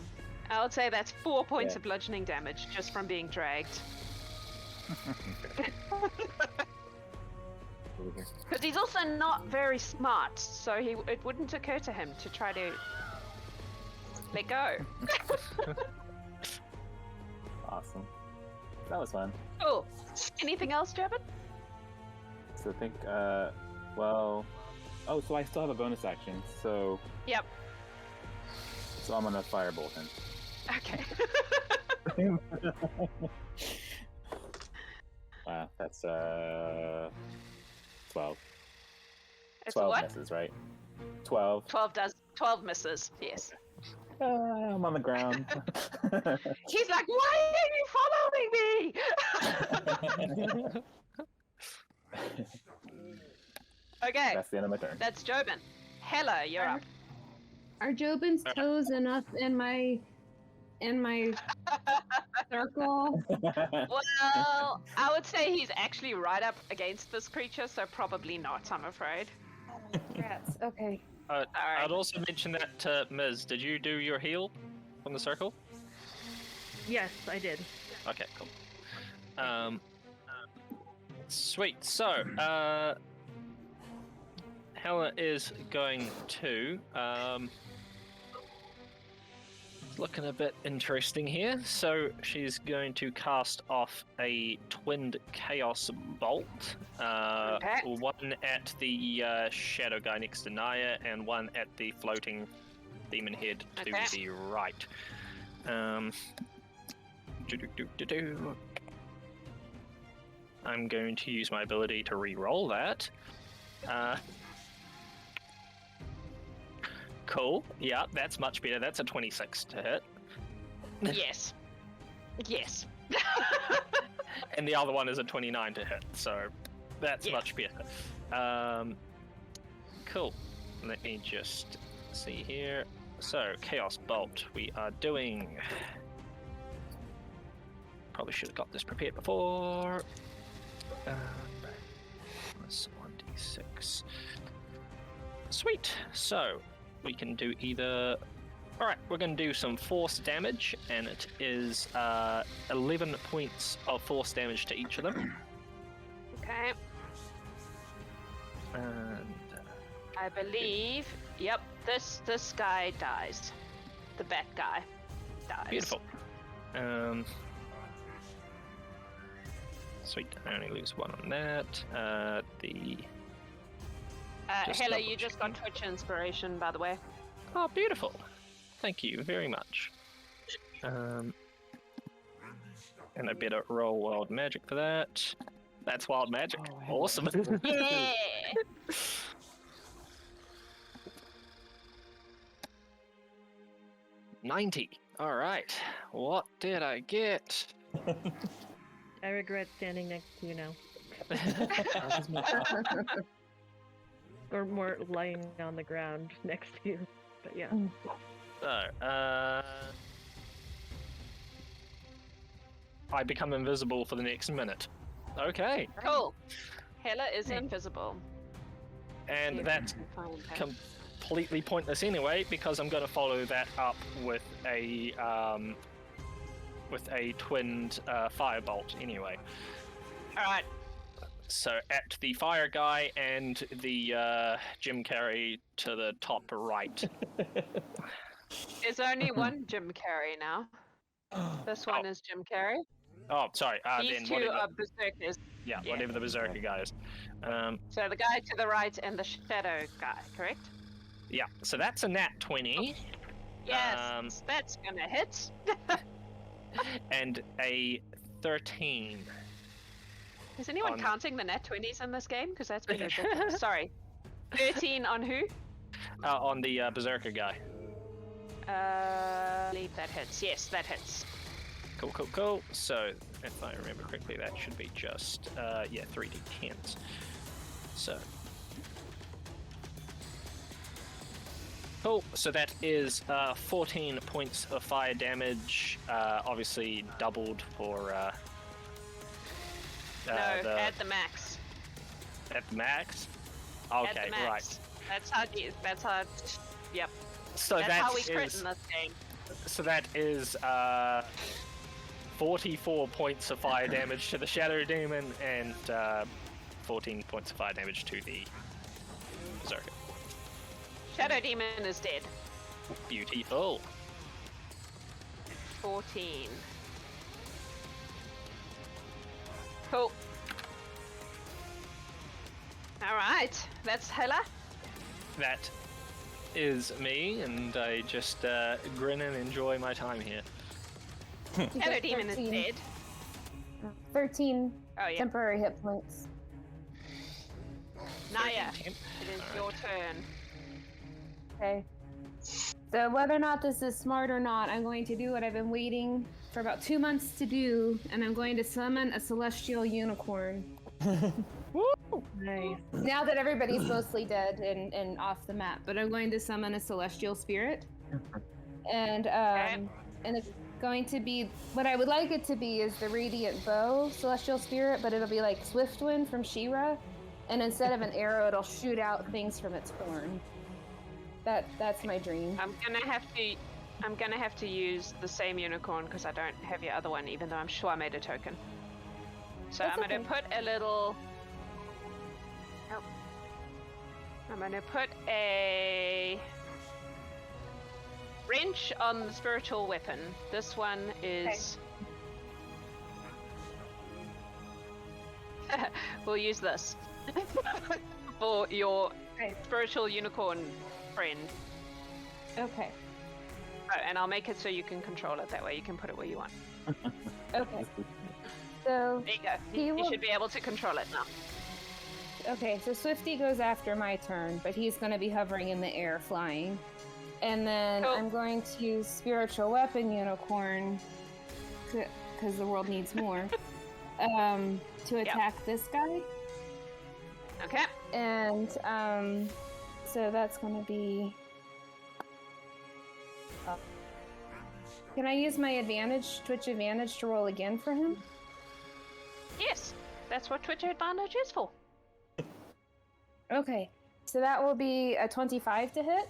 Speaker 1: I would say that's 4 points
Speaker 3: Yeah.
Speaker 1: of bludgeoning damage just from being dragged. Because he's also not very smart, so it wouldn't occur to him to try to let go.
Speaker 3: Awesome. That was fun.
Speaker 1: Cool. Anything else, Jobin?
Speaker 3: So I think, well, oh, so I still have a bonus action. So
Speaker 1: Yep.
Speaker 3: I'm gonna firebolt him.
Speaker 1: Okay.
Speaker 3: Wow, that's 12.
Speaker 1: It's
Speaker 3: 12
Speaker 1: what?
Speaker 3: misses, right? 12.
Speaker 1: 12 misses, yes.
Speaker 3: I'm on the ground.
Speaker 1: He's like, why are you following me? Okay,
Speaker 3: That's the end of my turn.
Speaker 1: that's Jobin. Hela, you're up.
Speaker 6: are Jobin's toes enough in my circle?
Speaker 1: Well, I would say he's actually right up against this creature, so probably not, I'm afraid.
Speaker 6: Rats. Okay.
Speaker 1: Alright.
Speaker 4: I'd also mention that to Miz. Did you do your heal from the circle?
Speaker 2: Yes, I did.
Speaker 4: Okay, cool. Sweet. So, Hela is going to looking a bit interesting here. So she's going to cast off a twinned chaos bolt.
Speaker 1: Okay.
Speaker 4: One at the shadow guy next to Naia, and one at the floating demon head to
Speaker 1: Okay.
Speaker 4: the right. I'm going to use my ability to re-roll that. Cool. Yeah, that's much better. That's a 26 to hit.
Speaker 1: Yes. Yes.
Speaker 4: And the other one is a 29 to hit, so that's
Speaker 1: Yeah.
Speaker 4: much better. Cool. Let me just see here. So, Chaos Bolt. We are doing... Probably should have got this prepared before. Plus 1d6. Sweet. So, we can do either... Alright, we're going to do some force damage, and it is 11 points of force damage to each of them.
Speaker 1: Okay.
Speaker 4: And
Speaker 1: I believe, yep, this guy dies. The bat guy dies.
Speaker 4: beautiful. Sweet, I only lose one on that. Just
Speaker 1: Hela,
Speaker 4: double
Speaker 1: you just got Twitch inspiration, by the way.
Speaker 4: Oh, beautiful. Thank you very much. And I better roll wild magic for that. That's wild magic. Awesome.
Speaker 1: Yeah.
Speaker 4: 90. All right. What did I get?
Speaker 2: I regret standing next to you now. Or more lying on the ground next to you. But yeah.
Speaker 4: So, I become invisible for the next minute. Okay.
Speaker 1: Cool. Hela is
Speaker 2: Thanks.
Speaker 1: invisible.
Speaker 4: And
Speaker 1: You
Speaker 4: that's
Speaker 1: can find her.
Speaker 4: completely pointless anyway, because I'm going to follow that up with a twinned firebolt anyway.
Speaker 1: Alright.
Speaker 4: So at the fire guy and the Jim Carrey to the top right.
Speaker 1: There's only one Jim Carrey now. This one is Jim Carrey.
Speaker 4: Oh, sorry.
Speaker 1: These
Speaker 4: Then
Speaker 1: two
Speaker 4: whatever.
Speaker 1: are berserkers.
Speaker 4: Yeah,
Speaker 1: yeah.
Speaker 4: whatever the berserker guy is.
Speaker 1: So the guy to the right and the shadow guy, correct?
Speaker 4: Yeah. So that's a nat 20.
Speaker 1: Yes, that's gonna hit.
Speaker 4: And a 13.
Speaker 1: Is anyone counting the nat 20s in this game? Because that's been ridiculous. Sorry. 13 on who?
Speaker 4: On the berserker guy.
Speaker 1: I believe that hits. Yes, that hits.
Speaker 4: Cool. So, if I remember correctly, that should be just, 3d10s. So. Cool, so that is 14 points of fire damage, obviously doubled for,
Speaker 1: No, at the max.
Speaker 4: At the max? Okay,
Speaker 1: At the max.
Speaker 4: right.
Speaker 1: That's how, yep.
Speaker 4: So
Speaker 1: That's
Speaker 4: that
Speaker 1: how we crit
Speaker 4: is,
Speaker 1: in this game.
Speaker 4: so that is, 44 points of fire damage to the Shadow Demon, and 14 points of fire damage to the Berserker.
Speaker 1: Shadow Demon is dead.
Speaker 4: Beautiful.
Speaker 1: 14. Cool. Alright, that's Hela.
Speaker 4: That is me, and I just grin and enjoy my time here.
Speaker 1: Shadow Demon is
Speaker 6: 13.
Speaker 1: dead.
Speaker 6: 13
Speaker 1: Oh yeah.
Speaker 6: temporary hit points.
Speaker 1: Naia,
Speaker 4: 13.
Speaker 1: it is your turn.
Speaker 6: Okay. So whether or not this is smart or not, I'm going to do what I've been waiting for about 2 months to do, and I'm going to summon a celestial unicorn.
Speaker 2: Nice.
Speaker 6: Now that everybody's mostly dead and off the map, but I'm going to summon a celestial spirit. And it's going to be, what I would like it to be is the Radiant Bow celestial spirit, but it'll be like Swiftwind from She-Ra, and instead of an arrow, it'll shoot out things from its horn. That's my dream.
Speaker 1: I'm gonna have to use the same unicorn because I don't have your other one, even though I'm sure I made a token. So
Speaker 6: That's
Speaker 1: I'm gonna
Speaker 6: okay.
Speaker 1: put a little. Oh. I'm gonna put a wrench on the spiritual weapon. This one is. We'll use this for your spiritual unicorn friend.
Speaker 6: Okay.
Speaker 1: Oh, and I'll make it so you can control it. That way you can put it where you want.
Speaker 6: Okay. So,
Speaker 1: There you go.
Speaker 6: He
Speaker 1: You
Speaker 6: will-
Speaker 1: should be able to control it now.
Speaker 6: okay, so Swifty goes after my turn, but he's going to be hovering in the air, flying. And then
Speaker 1: Cool.
Speaker 6: I'm going to use Spiritual Weapon Unicorn, because the world needs more, to attack this guy.
Speaker 1: Okay.
Speaker 6: And so that's going to be... Can I use my Twitch advantage to roll again for him?
Speaker 1: Yes. That's what Twitch advantage is for.
Speaker 6: Okay, so that will be a 25 to hit.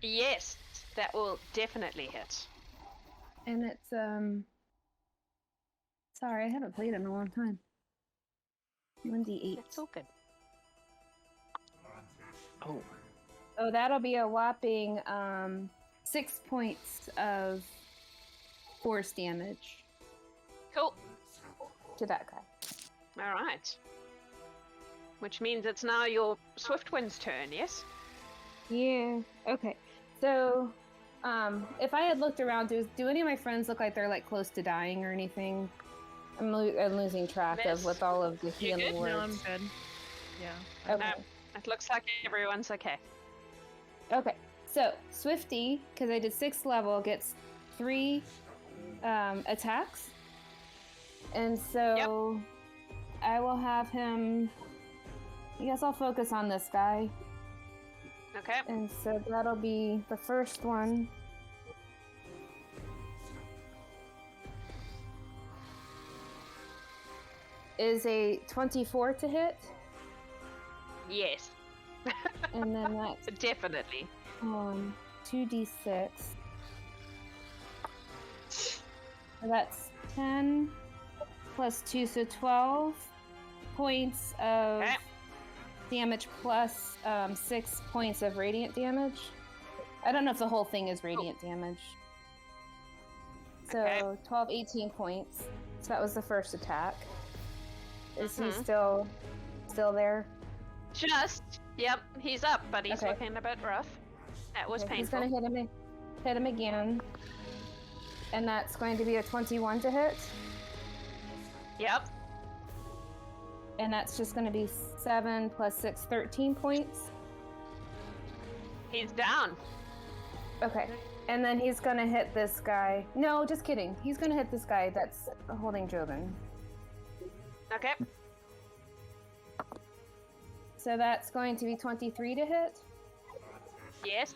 Speaker 1: Yes. That will definitely hit.
Speaker 6: And it's, sorry, I haven't played in a long time. 1d8.
Speaker 1: It's all good.
Speaker 4: Oh.
Speaker 6: Oh, that'll be a whopping, 6 points of force damage
Speaker 1: Cool.
Speaker 6: to that guy.
Speaker 1: All right. Which means it's now your Swiftwind's turn, yes?
Speaker 6: Yeah, okay. So, if I had looked around, do any of my friends look like they're, like, close to dying or anything? I'm losing track
Speaker 1: Miss,
Speaker 6: of with all of the
Speaker 1: you
Speaker 6: healing
Speaker 1: good?
Speaker 6: words.
Speaker 2: No, I'm good. Yeah.
Speaker 6: Okay.
Speaker 1: It looks like everyone's okay.
Speaker 6: Okay, so Swifty, because I did 6th level, gets 3 attacks. And so I will have him... I guess I'll focus on this guy.
Speaker 1: Okay.
Speaker 6: And so that'll be the first one. Is a 24 to hit.
Speaker 1: Yes.
Speaker 6: And then that's
Speaker 1: Definitely.
Speaker 6: 2d6. So that's 10, plus 2, so 12 points of damage plus 6 points of radiant damage. I don't know if the whole thing is radiant damage. So 12, 18 points. So that was the first attack. Is he still there?
Speaker 1: Just. Yep, he's up, but he's looking a bit rough. That was painful.
Speaker 6: He's gonna hit him again. And that's going to be a 21 to hit.
Speaker 1: Yep.
Speaker 6: And that's just going to be 7 plus 6, 13 points.
Speaker 1: He's down.
Speaker 6: Okay. And then he's going to hit this guy. No, just kidding. He's going to hit this guy that's holding Jobin.
Speaker 1: Okay.
Speaker 6: So that's going to be 23 to hit.
Speaker 1: Yes.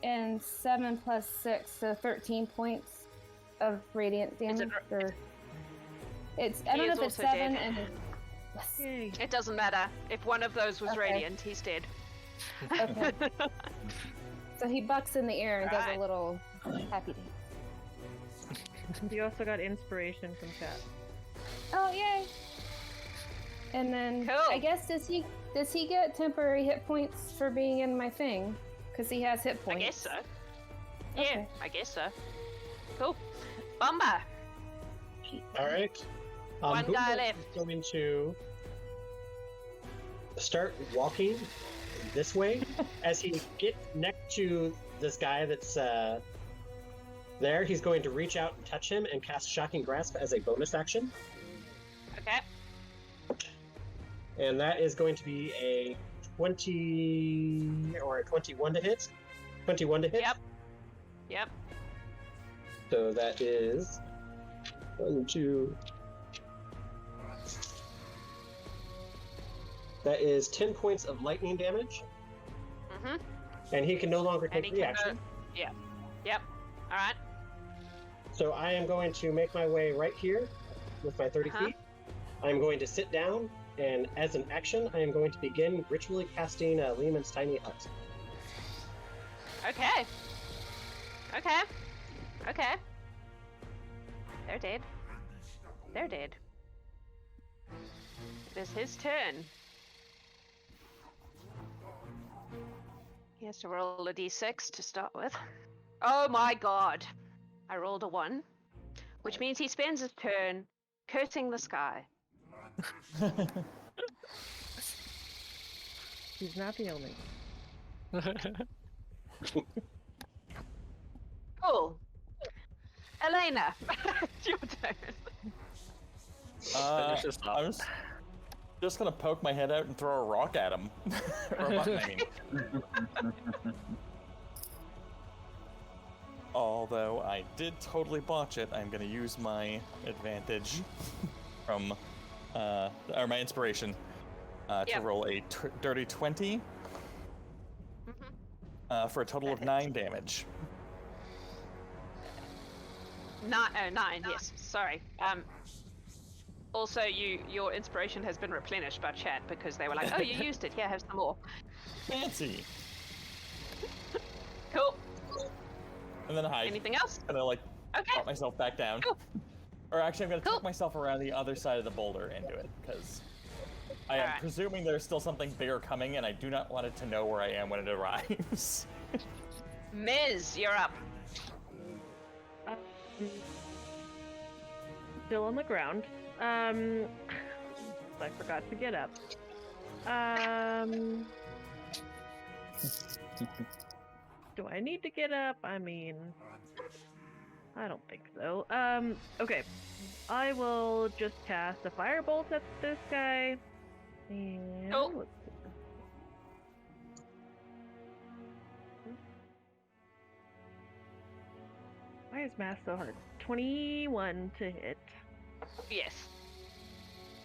Speaker 6: And 7 plus 6, so 13 points of radiant damage. I don't know if it's 7 and... Yes.
Speaker 1: It doesn't matter. If one of those was radiant, he's dead.
Speaker 6: Okay. So he bucks in the air and does a little happy dance.
Speaker 2: You also got inspiration from chat.
Speaker 6: Oh, yay! And then, I guess, does he get temporary hit points for being in my thing? Because he has hit points.
Speaker 1: I guess so. Yeah, I guess so. Cool. Bombah!
Speaker 5: Alright.
Speaker 1: One guy left.
Speaker 5: Is going to start walking this way as he gets next to this guy that's there. He's going to reach out and touch him and cast Shocking Grasp as a bonus action.
Speaker 1: Okay.
Speaker 5: And that is going to be a 20 or a 21 to hit. 21 to hit.
Speaker 1: Yep.
Speaker 5: So that is 1, 2. That is 10 points of lightning damage.
Speaker 1: Mm-hmm.
Speaker 5: And he can no longer take reaction.
Speaker 1: Yep. All right.
Speaker 5: So I am going to make my way right here with my 30 feet. I'm going to sit down, and as an action, I am going to begin ritually casting Lehman's Tiny Hut.
Speaker 1: Okay. They're dead. It is his turn. He has to roll a d6 to start with. Oh my god. I rolled a 1, which means he spends his turn cursing the sky.
Speaker 2: He's not the only one.
Speaker 1: Cool. Alaina, it's your turn.
Speaker 7: I'm just gonna poke my head out and throw a rock at him. Or a button, I mean. Although I did totally botch it, I'm gonna use my advantage from, or my inspiration, to roll a dirty 20 for a total of 9 damage.
Speaker 1: 9, yes, sorry. Also, your inspiration has been replenished by chat because they were like, oh, you used it, here, have some more.
Speaker 7: Fancy!
Speaker 1: Cool.
Speaker 7: And then
Speaker 1: Anything else?
Speaker 7: And then, drop myself back down.
Speaker 1: Cool.
Speaker 7: Or actually, I'm going to tuck myself around the other side of the boulder and do it, because I am presuming there's still something bigger coming, and I do not want it to know where I am when it arrives.
Speaker 1: Miz, you're up.
Speaker 2: Still on the ground. I forgot to get up. Do I need to get up? I mean, I don't think so. Okay. I will just cast a firebolt at this guy. And let's see. Why is math so hard? 21 to hit.
Speaker 1: Yes.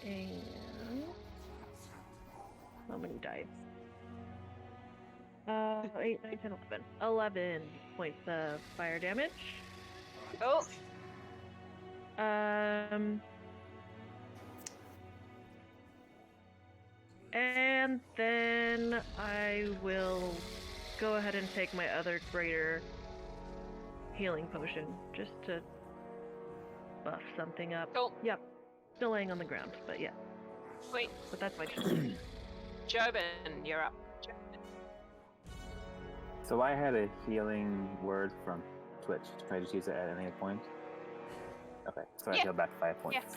Speaker 2: And how many dice? 8, 9, 10, 11. 11 points of fire damage.
Speaker 1: Oh.
Speaker 2: And then I will go ahead and take my other greater healing potion just to buff something up.
Speaker 1: Cool.
Speaker 2: Yep. Still laying on the ground, but yeah.
Speaker 1: Wait,
Speaker 2: But that's my turn.
Speaker 1: Jobin, you're up.
Speaker 3: So I had a healing word from Twitch. Can I just use it at any point? Okay, so I
Speaker 1: Yeah.
Speaker 3: heal back 5 points.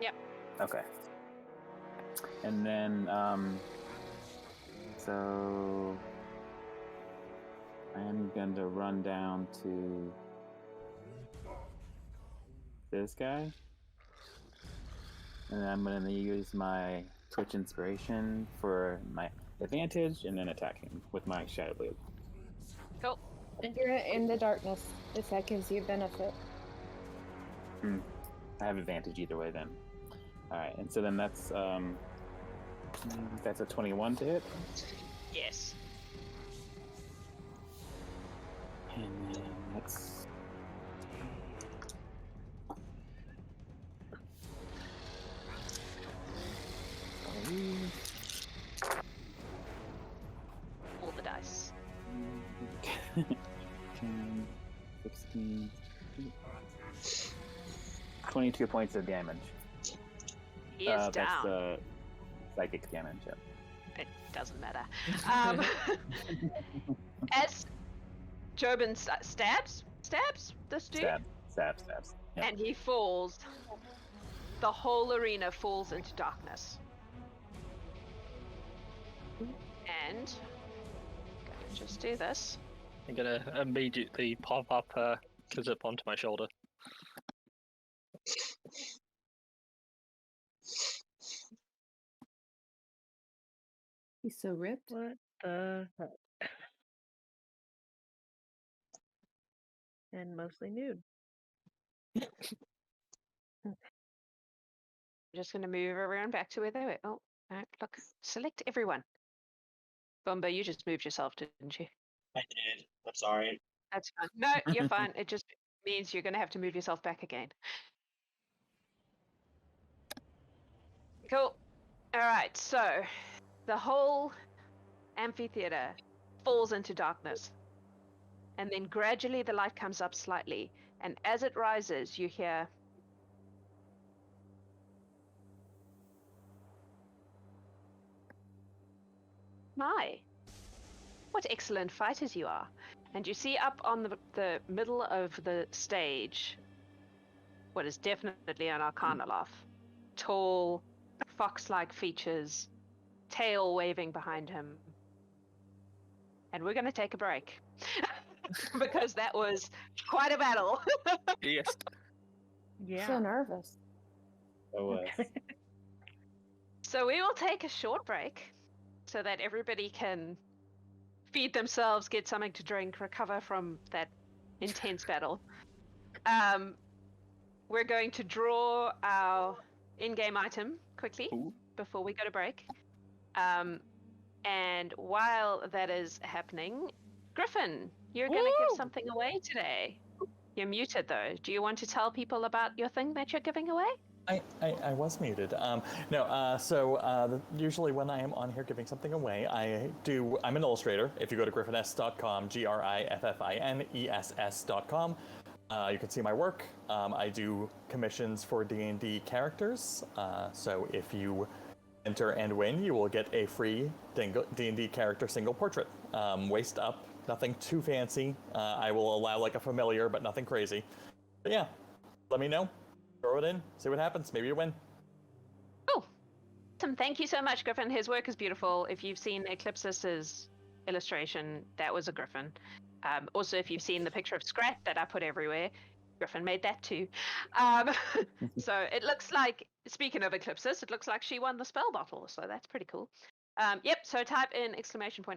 Speaker 1: Yep.
Speaker 3: Okay. And then, so I'm going to run down to this guy. And then I'm going to use my Twitch inspiration for my advantage and then attack him with my Shadow Blade.
Speaker 1: Cool.
Speaker 6: And you're in the darkness, if that gives you benefit.
Speaker 3: I have advantage either way then. Alright, and so then that's a 21 to hit.
Speaker 1: Yes.
Speaker 3: And then that's
Speaker 1: All the dice.
Speaker 3: 10, 16, 22 points of damage.
Speaker 1: He is down.
Speaker 3: That's psychic damage. Yep.
Speaker 1: It doesn't matter. As Jobin stabs this dude,
Speaker 3: Stabs. Yep.
Speaker 1: and he falls, the whole arena falls into darkness. And just do this.
Speaker 4: I'm gonna immediately pop up Kazip onto my shoulder.
Speaker 6: He's so ripped.
Speaker 2: What the heck? And mostly nude.
Speaker 1: I'm just going to move everyone back to where they were. Oh, look. Select everyone. Bombah, you just moved yourself, didn't you?
Speaker 5: I did. I'm sorry.
Speaker 1: That's fine. No, you're fine. It just means you're going to have to move yourself back again. Cool. All right, so the whole amphitheater falls into darkness. And then gradually the light comes up slightly. And as it rises, you hear... My, what excellent fighters you are. And you see up on the middle of the stage what is definitely an Arcanaloth. Tall, fox-like features, tail waving behind him. And we're going to take a break. Because that was quite a battle.
Speaker 4: Yes.
Speaker 2: Yeah.
Speaker 6: So nervous.
Speaker 3: So,
Speaker 1: So we will take a short break so that everybody can feed themselves, get something to drink, recover from that intense battle. We're going to draw our in-game item quickly before we go to break. And while that is happening, Griffin, you're going to give something away today. You're muted though. Do you want to tell people about your thing that you're giving away?
Speaker 7: I was muted. Usually when I am on here giving something away, I'm an illustrator. If you go to griffines.com, griffiness.com, you can see my work. I do commissions for D&D characters. So if you enter and win, you will get a free D&D character single portrait. Waist up, nothing too fancy. I will allow like a familiar, but nothing crazy. But yeah, let me know. Throw it in, see what happens. Maybe you win.
Speaker 1: Oh, awesome. Thank you so much, Griffin. His work is beautiful. If you've seen Eclipsis' illustration, that was a Griffin. Also, if you've seen the picture of Scrat that I put everywhere, Griffin made that too. So it looks like, speaking of Eclipsis, it looks like she won the spell bottle, so that's pretty cool. Yep, so type in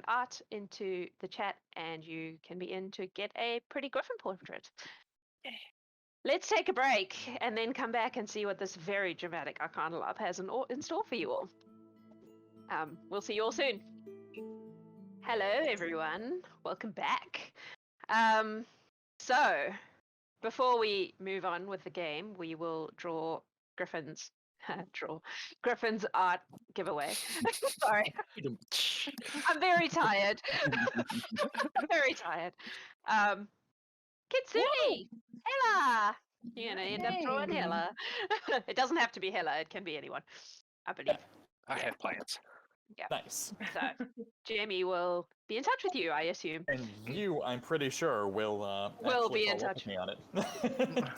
Speaker 1: !art into the chat and you can be in to get a pretty Griffin portrait. Let's take a break and then come back and see what this very dramatic Arcanaloth has in store for you all. We'll see you all soon. Hello, everyone. Welcome back. So, before we move on with the game, we will draw Griffin's art giveaway. Sorry. I'm very tired. I'm very tired. Kitsune! Hela! You're gonna end up throwing Hela. It doesn't have to be Hela. It can be anyone, I believe.
Speaker 4: I have plans.
Speaker 7: Nice.
Speaker 1: So Jamie will be in touch with you, I assume.
Speaker 7: And you, I'm pretty sure, will
Speaker 1: Will
Speaker 7: actually
Speaker 1: be in
Speaker 7: follow up
Speaker 1: touch.
Speaker 7: with me on it.
Speaker 1: I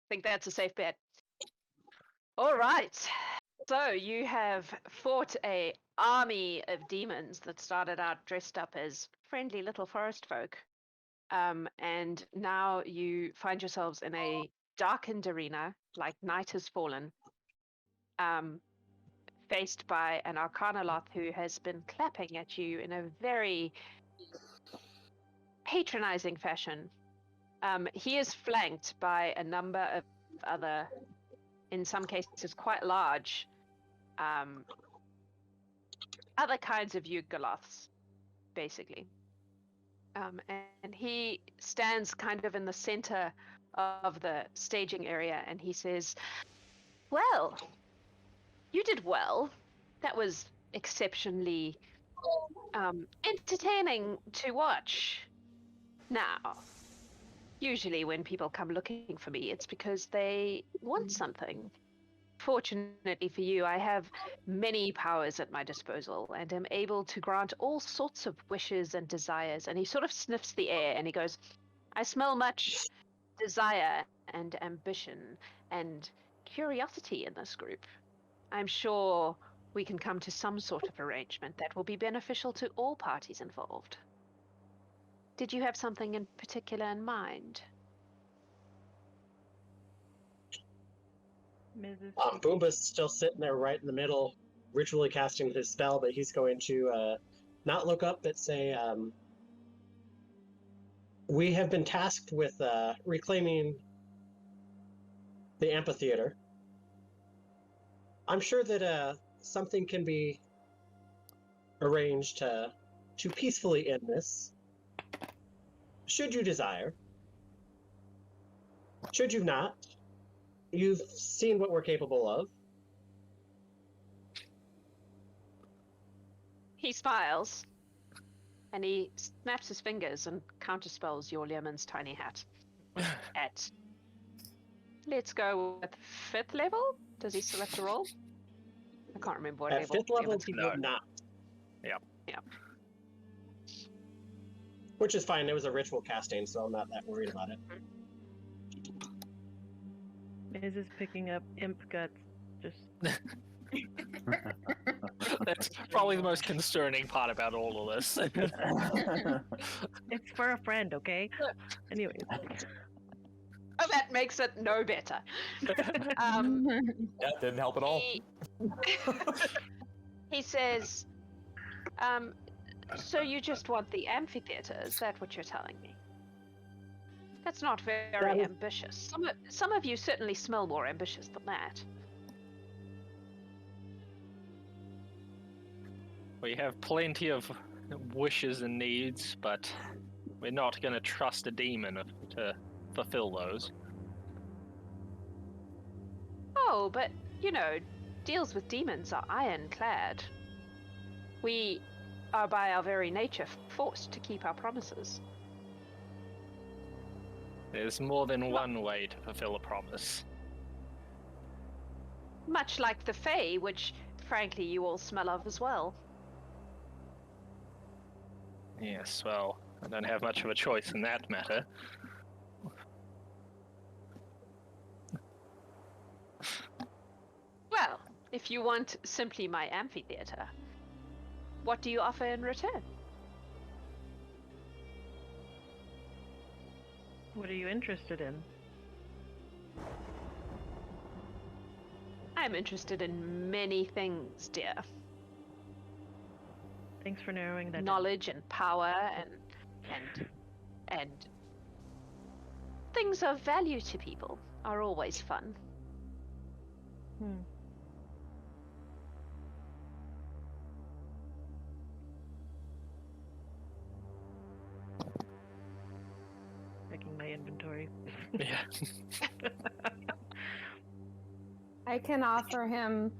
Speaker 1: think that's a safe bet. All right. So you have fought a army of demons that started out dressed up as friendly little forest folk. And now you find yourselves in a darkened arena, like night has fallen, faced by an Arcanaloth who has been clapping at you in a very patronizing fashion. He is flanked by a number of other, in some cases quite large, other kinds of Yugoloths, basically. And he stands kind of in the center of the staging area, and he says, "Well, you did well. That was exceptionally entertaining to watch. Now, usually when people come looking for me, it's because they want something. Fortunately for you, I have many powers at my disposal and am able to grant all sorts of wishes and desires." And he sort of sniffs the air and he goes, "I smell much desire and ambition and curiosity in this group. I'm sure we can come to some sort of arrangement that will be beneficial to all parties involved. Did you have something in particular in mind?"
Speaker 5: Boomba's still sitting there right in the middle, ritually casting his spell, but he's going to not look up, but say, "We have been tasked with reclaiming the amphitheater. I'm sure that something can be arranged to peacefully end this, should you desire. Should you not, you've seen what we're capable of."
Speaker 1: He smiles, and he snaps his fingers and counterspells your Lemon's tiny hat. At, let's go with 5th level? Does he still have to roll? I can't remember what
Speaker 5: At
Speaker 1: level.
Speaker 5: 5th level,
Speaker 1: Lemon's-
Speaker 5: he would not.
Speaker 4: Yeah.
Speaker 1: Yeah.
Speaker 5: Which is fine. It was a ritual casting, so I'm not that worried about it.
Speaker 2: Miz is picking up imp guts. Just
Speaker 4: That's probably the most concerning part about all of this.
Speaker 2: it's for a friend, okay? Anyways.
Speaker 1: Oh, that makes it no better.
Speaker 7: Yeah, didn't help at all.
Speaker 1: He says, "So you just want the amphitheater? Is that what you're telling me? That's not very
Speaker 5: That is-
Speaker 1: ambitious. Some of you certainly smell more ambitious than that."
Speaker 4: We have plenty of wishes and needs, but we're not going to trust a demon to fulfill those.
Speaker 1: Oh, but, you know, deals with demons are ironclad. We are by our very nature forced to keep our promises.
Speaker 4: There's more than one way to fulfill a promise.
Speaker 1: Much like the Fae, which, frankly, you all smell of as well.
Speaker 4: Yes, well, I don't have much of a choice in that matter.
Speaker 1: Well, if you want simply my amphitheater, what do you offer in return?
Speaker 2: What are you interested in?
Speaker 1: I'm interested in many things, dear.
Speaker 2: Thanks for narrowing that down.
Speaker 1: Knowledge and power and things of value to people are always fun.
Speaker 2: Checking my inventory.
Speaker 4: Yeah.
Speaker 6: I can offer him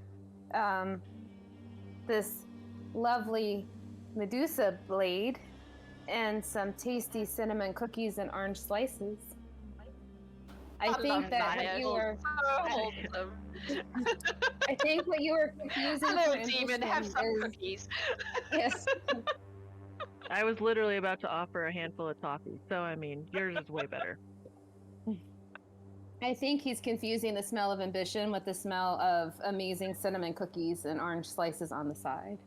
Speaker 6: this lovely Medusa blade and some tasty cinnamon cookies and orange slices. I think that
Speaker 1: Naia.
Speaker 6: what you were,
Speaker 1: So wholesome.
Speaker 6: I think what you were confusing
Speaker 1: Hello,
Speaker 6: for
Speaker 1: demon.
Speaker 6: ambition
Speaker 1: Have some
Speaker 6: is,
Speaker 1: cookies.
Speaker 6: yes,
Speaker 2: I was literally about to offer a handful of toffee, so I mean, yours is way better.
Speaker 6: I think he's confusing the smell of ambition with the smell of amazing cinnamon cookies and orange slices on the side.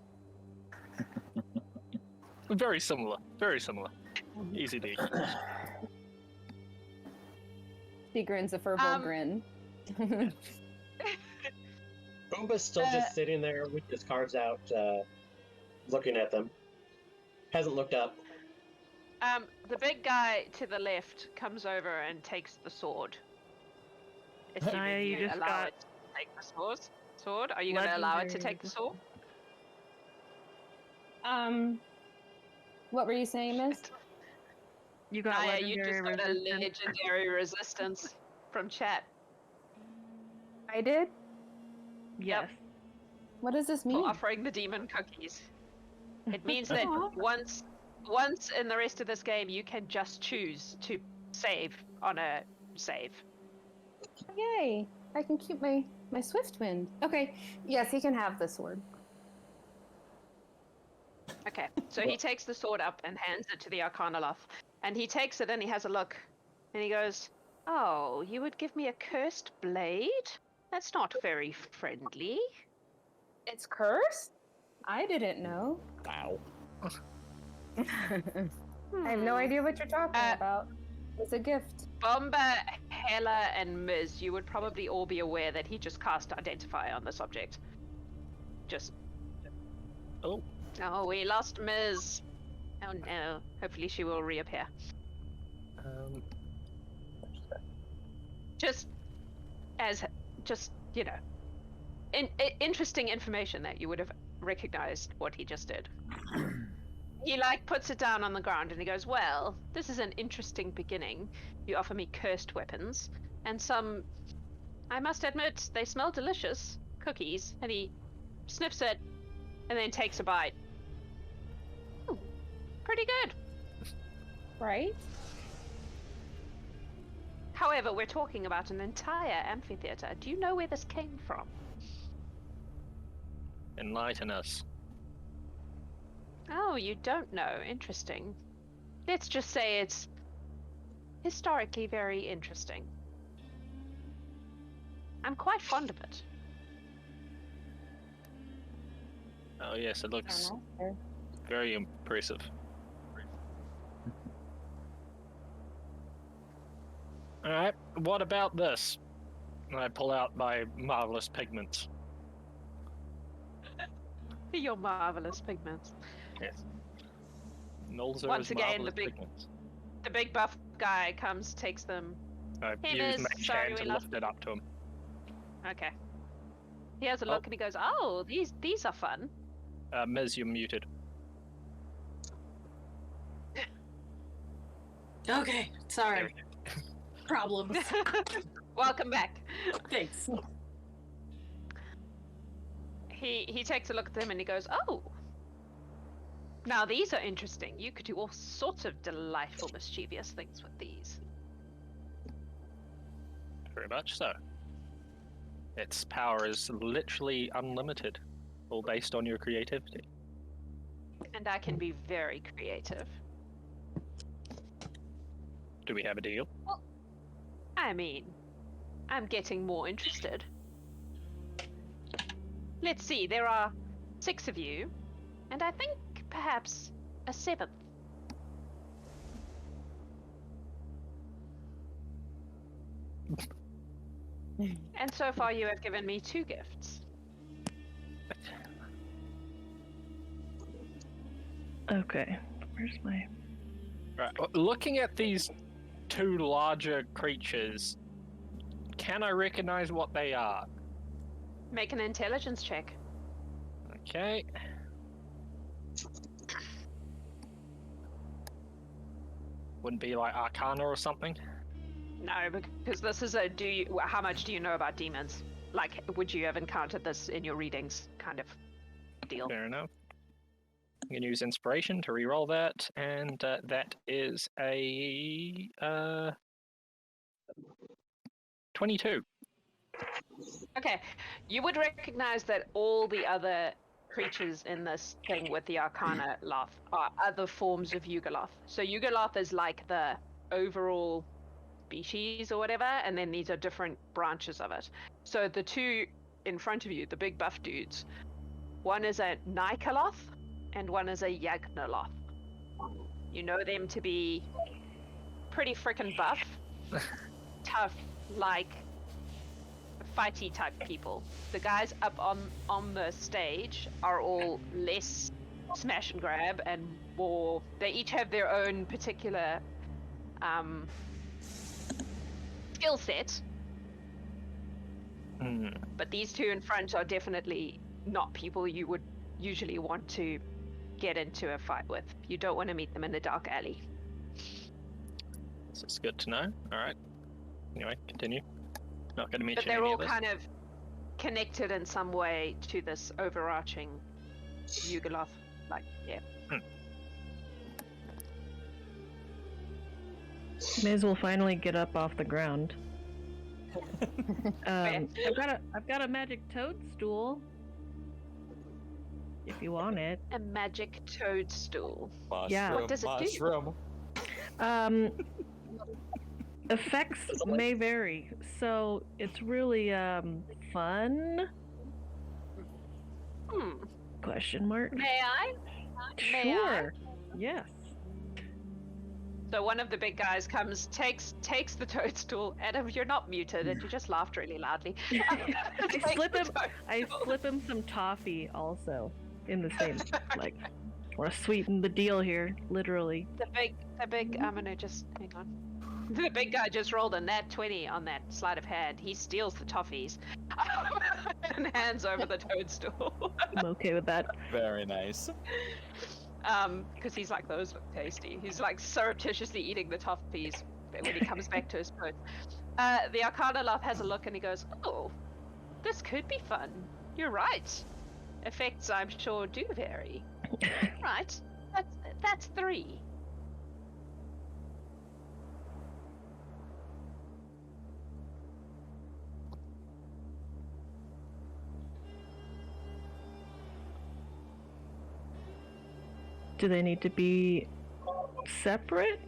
Speaker 4: Very similar. Very similar. Easy to eat.
Speaker 6: He grins a Firbolg grin.
Speaker 5: Boomba's still just sitting there with his cards out, looking at them. Hasn't looked up.
Speaker 1: The big guy to the left comes over and takes the sword. Assuming
Speaker 2: Naia, you just
Speaker 1: allow
Speaker 2: got
Speaker 1: it to take the sword. Are you going to allow it to take the sword?
Speaker 6: What were you saying, Miss?
Speaker 2: You got
Speaker 1: Naia, you
Speaker 2: legendary
Speaker 1: just got a
Speaker 2: resistance.
Speaker 1: legendary resistance from chat.
Speaker 6: I did?
Speaker 2: Yes.
Speaker 6: What does this
Speaker 1: For
Speaker 6: mean?
Speaker 1: offering the demon cookies. It means that
Speaker 6: Aw.
Speaker 1: once in the rest of this game, you can just choose to save on a save.
Speaker 6: Yay! I can keep my swift wind. Okay, yes, he can have the sword.
Speaker 1: Okay, so he takes the sword up and hands it to the Arcanaloth. And he takes it and he has a look. And he goes, "Oh, you would give me a cursed blade? That's not very friendly."
Speaker 6: It's cursed? I didn't know.
Speaker 7: Wow.
Speaker 6: I have no idea what you're talking about. It's a gift.
Speaker 1: Bombah, Hela, and Miz, you would probably all be aware that he just cast Identify on this object. Just...
Speaker 4: Oh.
Speaker 1: Oh, we lost Miz. Oh no. Hopefully she will reappear. Just, you know, interesting information that you would have recognized what he just did. He puts it down on the ground and he goes, "Well, this is an interesting beginning. You offer me cursed weapons and some, I must admit, they smell delicious, cookies." And he sniffs it and then takes a bite. Pretty good.
Speaker 6: Right?
Speaker 1: However, we're talking about an entire amphitheater. Do you know where this came from?
Speaker 4: Enlighten us.
Speaker 1: Oh, you don't know. Interesting. Let's just say it's historically very interesting. I'm quite fond of it.
Speaker 4: Oh yes, it looks
Speaker 6: know.
Speaker 4: very impressive. Alright, what about this? And I pull out my marvelous pigments.
Speaker 1: Your marvelous pigments.
Speaker 4: Yes. Nolzur's
Speaker 1: Once again,
Speaker 4: marvelous
Speaker 1: the big-
Speaker 4: pigments.
Speaker 1: The big buff guy comes, takes them.
Speaker 4: I
Speaker 1: Hey,
Speaker 4: use
Speaker 1: Miz,
Speaker 4: Mage
Speaker 1: sorry
Speaker 4: Hand
Speaker 1: we
Speaker 4: to
Speaker 1: lost-
Speaker 4: lift it up to him.
Speaker 1: Okay. He has a look and he goes, "Oh, these are fun."
Speaker 4: Miz, you're muted.
Speaker 8: Okay, sorry. Problems.
Speaker 1: Welcome back.
Speaker 8: Thanks.
Speaker 1: He takes a look at them and he goes, "Oh, now these are interesting. You could do all sorts of delightful, mischievous things with these."
Speaker 4: Very much so. Its power is literally unlimited, all based on your creativity.
Speaker 1: And I can be very creative.
Speaker 4: Do we have a deal?
Speaker 1: I mean, I'm getting more interested. Let's see, there are 6 of you, and I think perhaps a 7th. And so far you have given me 2 gifts.
Speaker 2: Okay, where's my...
Speaker 4: Right. Looking at these 2 larger creatures, can I recognize what they are?
Speaker 1: Make an intelligence check.
Speaker 4: Okay. Wouldn't be like Arcana or something?
Speaker 1: No, because this is a how much do you know about demons? Like, would you have encountered this in your readings kind of deal?
Speaker 4: Fair enough. I'm going to use Inspiration to reroll that, and that is a 22.
Speaker 1: Okay, you would recognize that all the other creatures in this thing with the Arcanaloth are other forms of Yugoloth. So Yugoloth is like the overall species or whatever, and then these are different branches of it. So the two in front of you, the big buff dudes, one is a Nikoloth and one is a Yagnoloth. You know them to be pretty freaking buff, tough, like fighty type people. The guys up on the stage are all less smash and grab and more. They each have their own particular skill set. But these two in front are definitely not people you would usually want to get into a fight with. You don't want to meet them in a dark alley.
Speaker 4: This is good to know. All right. Anyway, continue. Not going to
Speaker 1: But
Speaker 4: mention
Speaker 1: they're
Speaker 4: any
Speaker 1: all
Speaker 4: of this.
Speaker 1: kind of connected in some way to this overarching Yugoloth. Like, yeah.
Speaker 2: May as well finally get up off the ground. I've got a magic toadstool. If you want it.
Speaker 1: A magic toadstool.
Speaker 2: Yeah.
Speaker 1: What does it do?
Speaker 7: Mushroom.
Speaker 2: Effects may vary, so it's really fun. Question mark.
Speaker 1: May I? May I?
Speaker 2: Sure. Yes.
Speaker 1: So one of the big guys comes, takes the toadstool. Adam, you're not muted, and you just laughed really loudly.
Speaker 2: I slip him some toffee also in the same like. Want to sweeten the deal here, literally.
Speaker 1: The big. I'm gonna just hang on. The big guy just rolled a nat 20 on that sleight of hand. He steals the toffees and hands over the toadstool.
Speaker 2: I'm okay with that.
Speaker 7: Very nice.
Speaker 1: Because he's like, those look tasty. He's like surreptitiously eating the toffees when he comes back to his post. The Arcanaloth has a look and he goes, oh, this could be fun. You're right. Effects, I'm sure, do vary. Right. That's 3.
Speaker 2: Do they need to be separate?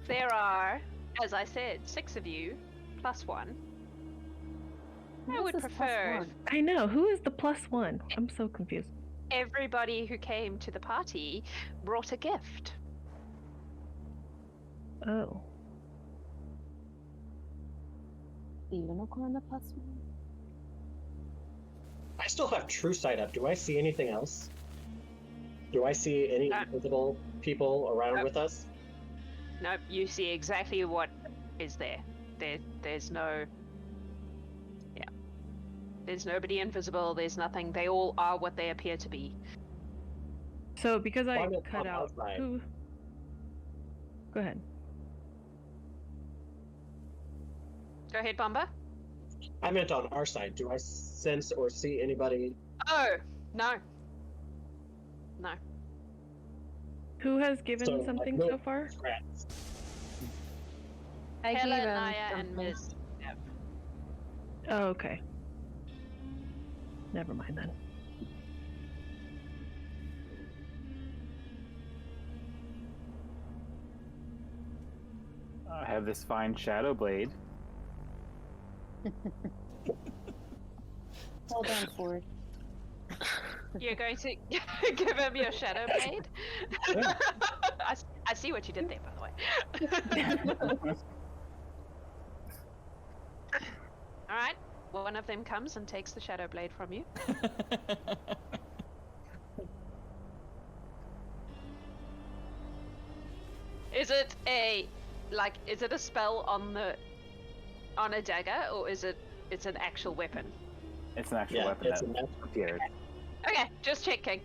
Speaker 1: There are, as I said, 6 of you, plus 1. I would prefer
Speaker 2: I know. Who is the +1? I'm so confused.
Speaker 1: everybody who came to the party brought a gift.
Speaker 2: Oh.
Speaker 6: The unicorn, the +1.
Speaker 5: I still have True Sight up. Do I see anything else? Do I see any invisible people around with us?
Speaker 1: Nope, you see exactly what is there. There's no... Yeah. There's nobody invisible, there's nothing. They all are what they appear to be.
Speaker 2: So because I
Speaker 5: I'm
Speaker 2: cut
Speaker 5: on
Speaker 2: out
Speaker 5: outside.
Speaker 2: who? Go ahead.
Speaker 1: Go ahead, Bombah.
Speaker 5: I meant on our side. Do I sense or see anybody?
Speaker 1: Oh, no. No.
Speaker 2: Who has given
Speaker 5: So, like,
Speaker 2: something
Speaker 5: no
Speaker 2: so far?
Speaker 5: Rats.
Speaker 6: I
Speaker 1: Hela,
Speaker 6: gave him
Speaker 1: Naia, and
Speaker 6: something.
Speaker 1: Ms. Yep.
Speaker 2: Oh, okay. Never mind then.
Speaker 3: I have this fine shadow blade.
Speaker 6: Hold on, Ford.
Speaker 1: You're going to give him your shadow blade? I see what you did there, by the way. Alright, one of them comes and takes the shadow blade from you. Is it a spell on a dagger, or it's an actual weapon?
Speaker 3: It's an actual
Speaker 5: Yeah,
Speaker 3: weapon
Speaker 5: it's
Speaker 3: that
Speaker 5: an
Speaker 3: appeared.
Speaker 1: Okay, just checking.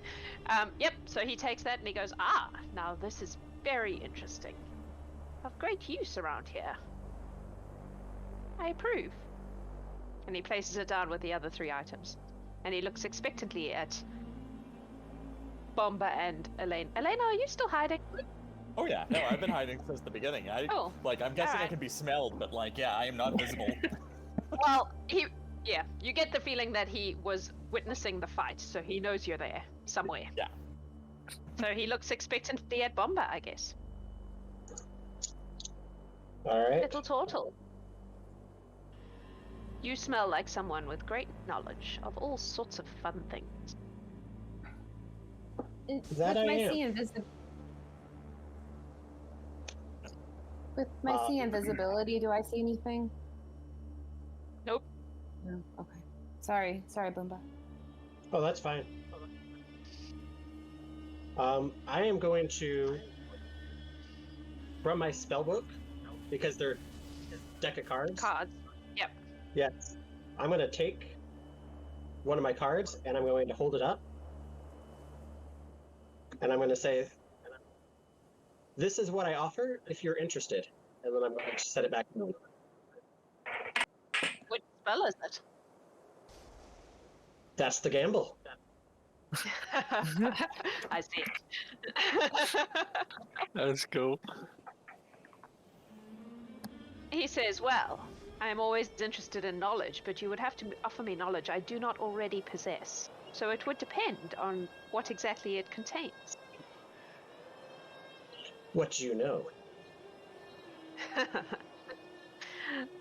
Speaker 1: Yep, so he takes that and he goes, now this is very interesting. Of great use around here. I approve. And he places it down with the other 3 items. And he looks expectantly at Bombah and Alaina. Alaina, are you still hiding?
Speaker 7: Oh yeah, no, I've been hiding since the beginning. I'm guessing I
Speaker 1: Alright.
Speaker 7: can be smelled, but yeah, I am not visible.
Speaker 1: Well, you get the feeling that he was witnessing the fight, so he knows you're there somewhere.
Speaker 7: Yeah.
Speaker 1: So he looks expectantly at Bombah, I guess.
Speaker 5: All right.
Speaker 1: Little Tortle. You smell like someone with great knowledge of all sorts of fun things.
Speaker 5: That I am.
Speaker 6: With my see invisibility, do I see anything?
Speaker 1: Nope.
Speaker 6: No. Okay. Sorry, Boomba.
Speaker 5: Oh, that's fine. I am going to, from my spellbook, because they're deck of cards.
Speaker 1: Cards. Yep.
Speaker 5: Yes. I'm going to take one of my cards and I'm going to hold it up. And I'm going to say, "This is what I offer if you're interested." And then I'm going to set it back.
Speaker 1: What spell is it?
Speaker 5: That's the gamble.
Speaker 1: I see.
Speaker 4: That's cool.
Speaker 1: He says, "Well, I am always interested in knowledge, but you would have to offer me knowledge I do not already possess. So it would depend on what exactly it contains."
Speaker 5: What do you know?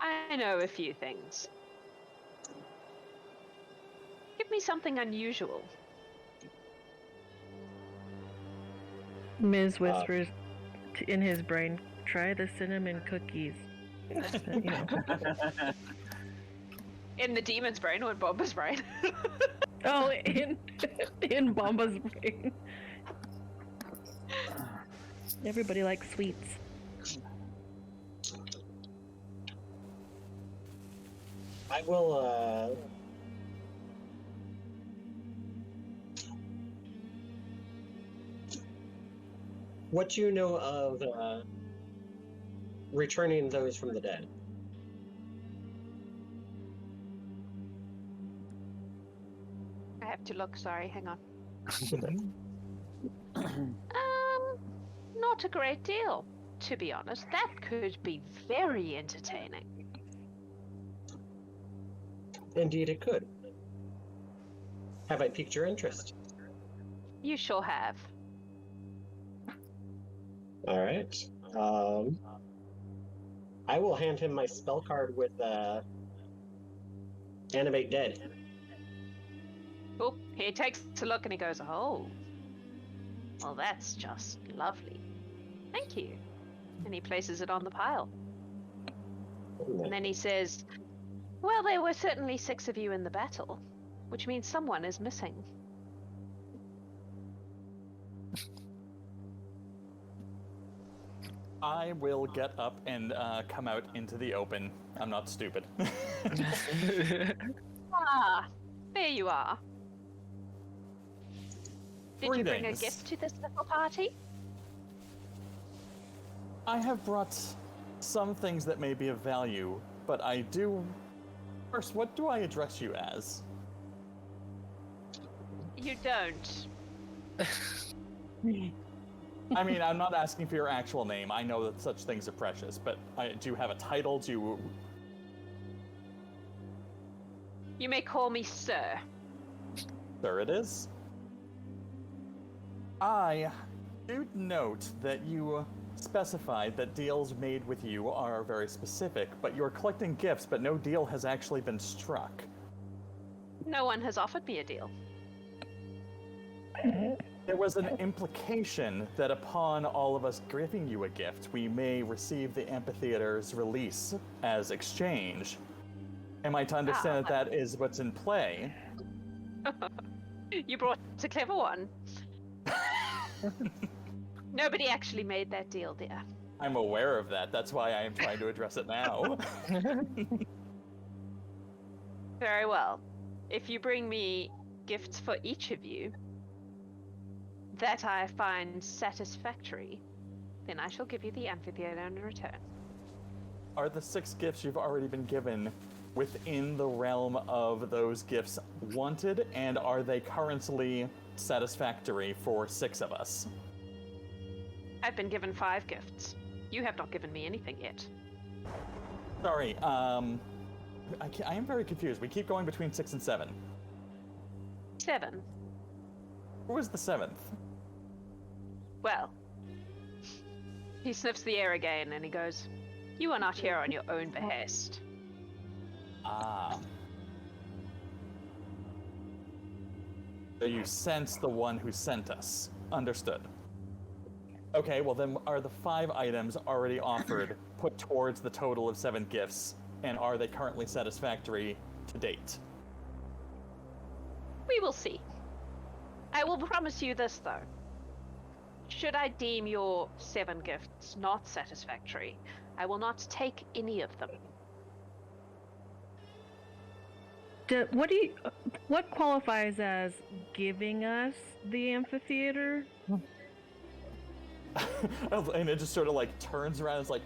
Speaker 1: I know a few things. Give me something unusual.
Speaker 2: Miz whispers in his brain, "Try the cinnamon cookies." You know.
Speaker 1: In the demon's brain or in Bombah's brain?
Speaker 2: Oh, in Bombah's brain. Everybody likes sweets.
Speaker 5: I will, what do you know of, returning those from the dead?
Speaker 1: I have to look, sorry, hang on. Not a great deal, to be honest. That could be very entertaining.
Speaker 5: Indeed it could. Have I piqued your interest?
Speaker 1: You sure have.
Speaker 5: All right. I will hand him my spell card with Animate Dead.
Speaker 1: Oh, he takes a look and he goes, "Oh, well, that's just lovely. Thank you." And he places it on the pile. And then he says, "Well, there were certainly 6 of you in the battle, which means someone is missing."
Speaker 7: I will get up and come out into the open. I'm not stupid.
Speaker 1: Ah, there you are. Did you bring a
Speaker 7: Greetings.
Speaker 1: gift to this little party?
Speaker 7: I have brought some things that may be of value, but I do... First, what do I address you as?
Speaker 1: You don't.
Speaker 7: I mean, I'm not asking for your actual name. I know that such things are precious, but do you have a title? Do you...
Speaker 1: You may call me Sir.
Speaker 7: There it is. I do note that you specified that deals made with you are very specific, but you're collecting gifts, but no deal has actually been struck.
Speaker 1: No one has offered me a deal.
Speaker 7: There was an implication that upon all of us giving you a gift, we may receive the Amphitheater's release as exchange. Am I to understand that is what's in play?
Speaker 1: You brought a clever one. Nobody actually made that deal, dear.
Speaker 7: I'm aware of that. That's why I am trying to address it now.
Speaker 1: Very well. If you bring me gifts for each of you that I find satisfactory, then I shall give you the Amphitheater in return.
Speaker 7: Are the 6 gifts you've already been given within the realm of those gifts wanted, and are they currently satisfactory for 6 of us?
Speaker 1: I've been given 5 gifts. You have not given me anything yet.
Speaker 7: Sorry, I am very confused. We keep going between 6 and 7.
Speaker 1: 7.
Speaker 7: Who was the 7th?
Speaker 1: Well, he sniffs the air again and he goes, "You are not here on your own behest."
Speaker 7: Ah. So you sense the one who sent us. Understood. Okay, well then are the 5 items already offered put towards the total of 7 gifts, and are they currently satisfactory to date?
Speaker 1: We will see. I will promise you this, though. Should I deem your 7 gifts not satisfactory, I will not take any of them.
Speaker 2: What qualifies as giving us the amphitheater?
Speaker 7: And it just sort of like turns around and is like,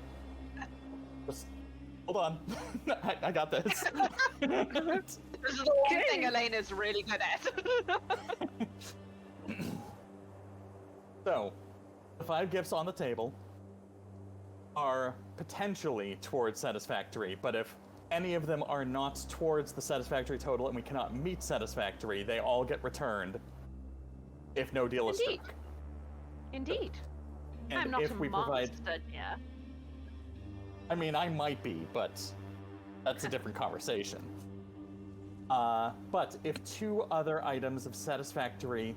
Speaker 7: just hold on. I got this.
Speaker 1: This is the one thing Alaina's really good at.
Speaker 7: So, the 5 gifts on the table are potentially towards satisfactory, but if any of them are not towards the satisfactory total and we cannot meet satisfactory, they all get returned if no deal is
Speaker 1: Indeed.
Speaker 7: struck.
Speaker 1: Indeed.
Speaker 7: And
Speaker 1: I'm not
Speaker 7: if
Speaker 1: a
Speaker 7: we provide,
Speaker 1: monster, yeah.
Speaker 7: I mean, I might be, but that's a different conversation. But if 2 other items of satisfactory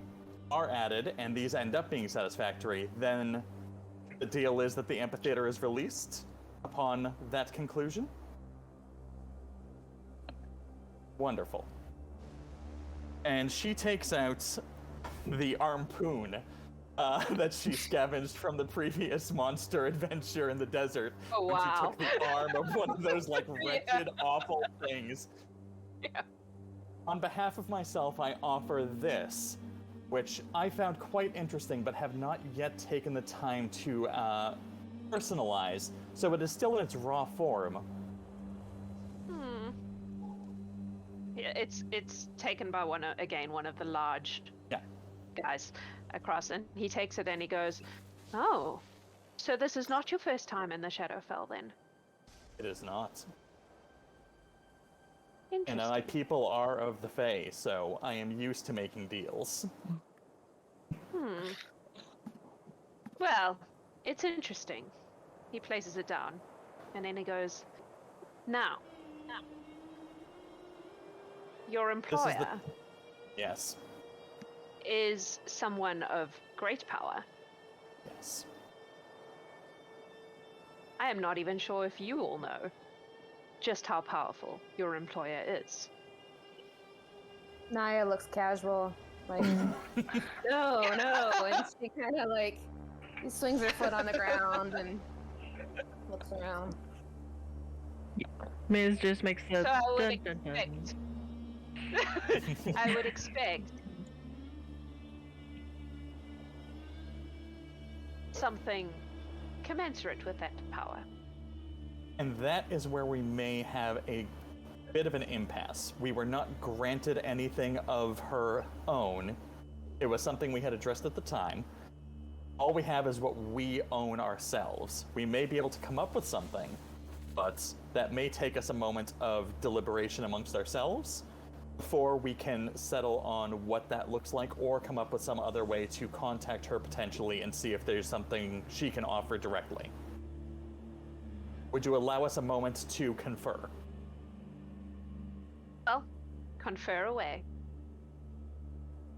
Speaker 7: are added, and these end up being satisfactory, then the deal is that the amphitheater is released upon that conclusion. Wonderful. And she takes out the harpoon that she scavenged from the previous monster adventure in the desert.
Speaker 1: Oh,
Speaker 7: When
Speaker 1: wow.
Speaker 7: she took the arm of one of those, like, wretched, awful things.
Speaker 1: Yeah.
Speaker 7: On behalf of myself, I offer this, which I found quite interesting, but have not yet taken the time to personalize, so it is still in its raw form.
Speaker 1: Yeah, it's taken by one of the large guys across, and he takes it and he goes, "Oh, so this is not your first time in the Shadowfell, then?"
Speaker 7: It is not.
Speaker 1: Interesting.
Speaker 7: And my people are of the Fae, so I am used to making deals.
Speaker 1: Well, it's interesting. He places it down, and then he goes, "Now, your employer
Speaker 7: Yes.
Speaker 1: is someone of great power.
Speaker 7: Yes.
Speaker 1: I am not even sure if you all know just how powerful your employer is."
Speaker 6: Naia looks casual, like, no, and she kind of like swings her foot on the ground and looks around.
Speaker 2: Miz just makes a
Speaker 1: So I would
Speaker 2: dun, dun, dun.
Speaker 1: expect, I would expect something commensurate with that power.
Speaker 7: And that is where we may have a bit of an impasse. We were not granted anything of her own. It was something we had addressed at the time. All we have is what we own ourselves. We may be able to come up with something, but that may take us a moment of deliberation amongst ourselves before we can settle on what that looks like or come up with some other way to contact her potentially and see if there's something she can offer directly. Would you allow us a moment to confer?
Speaker 1: Well, confer away.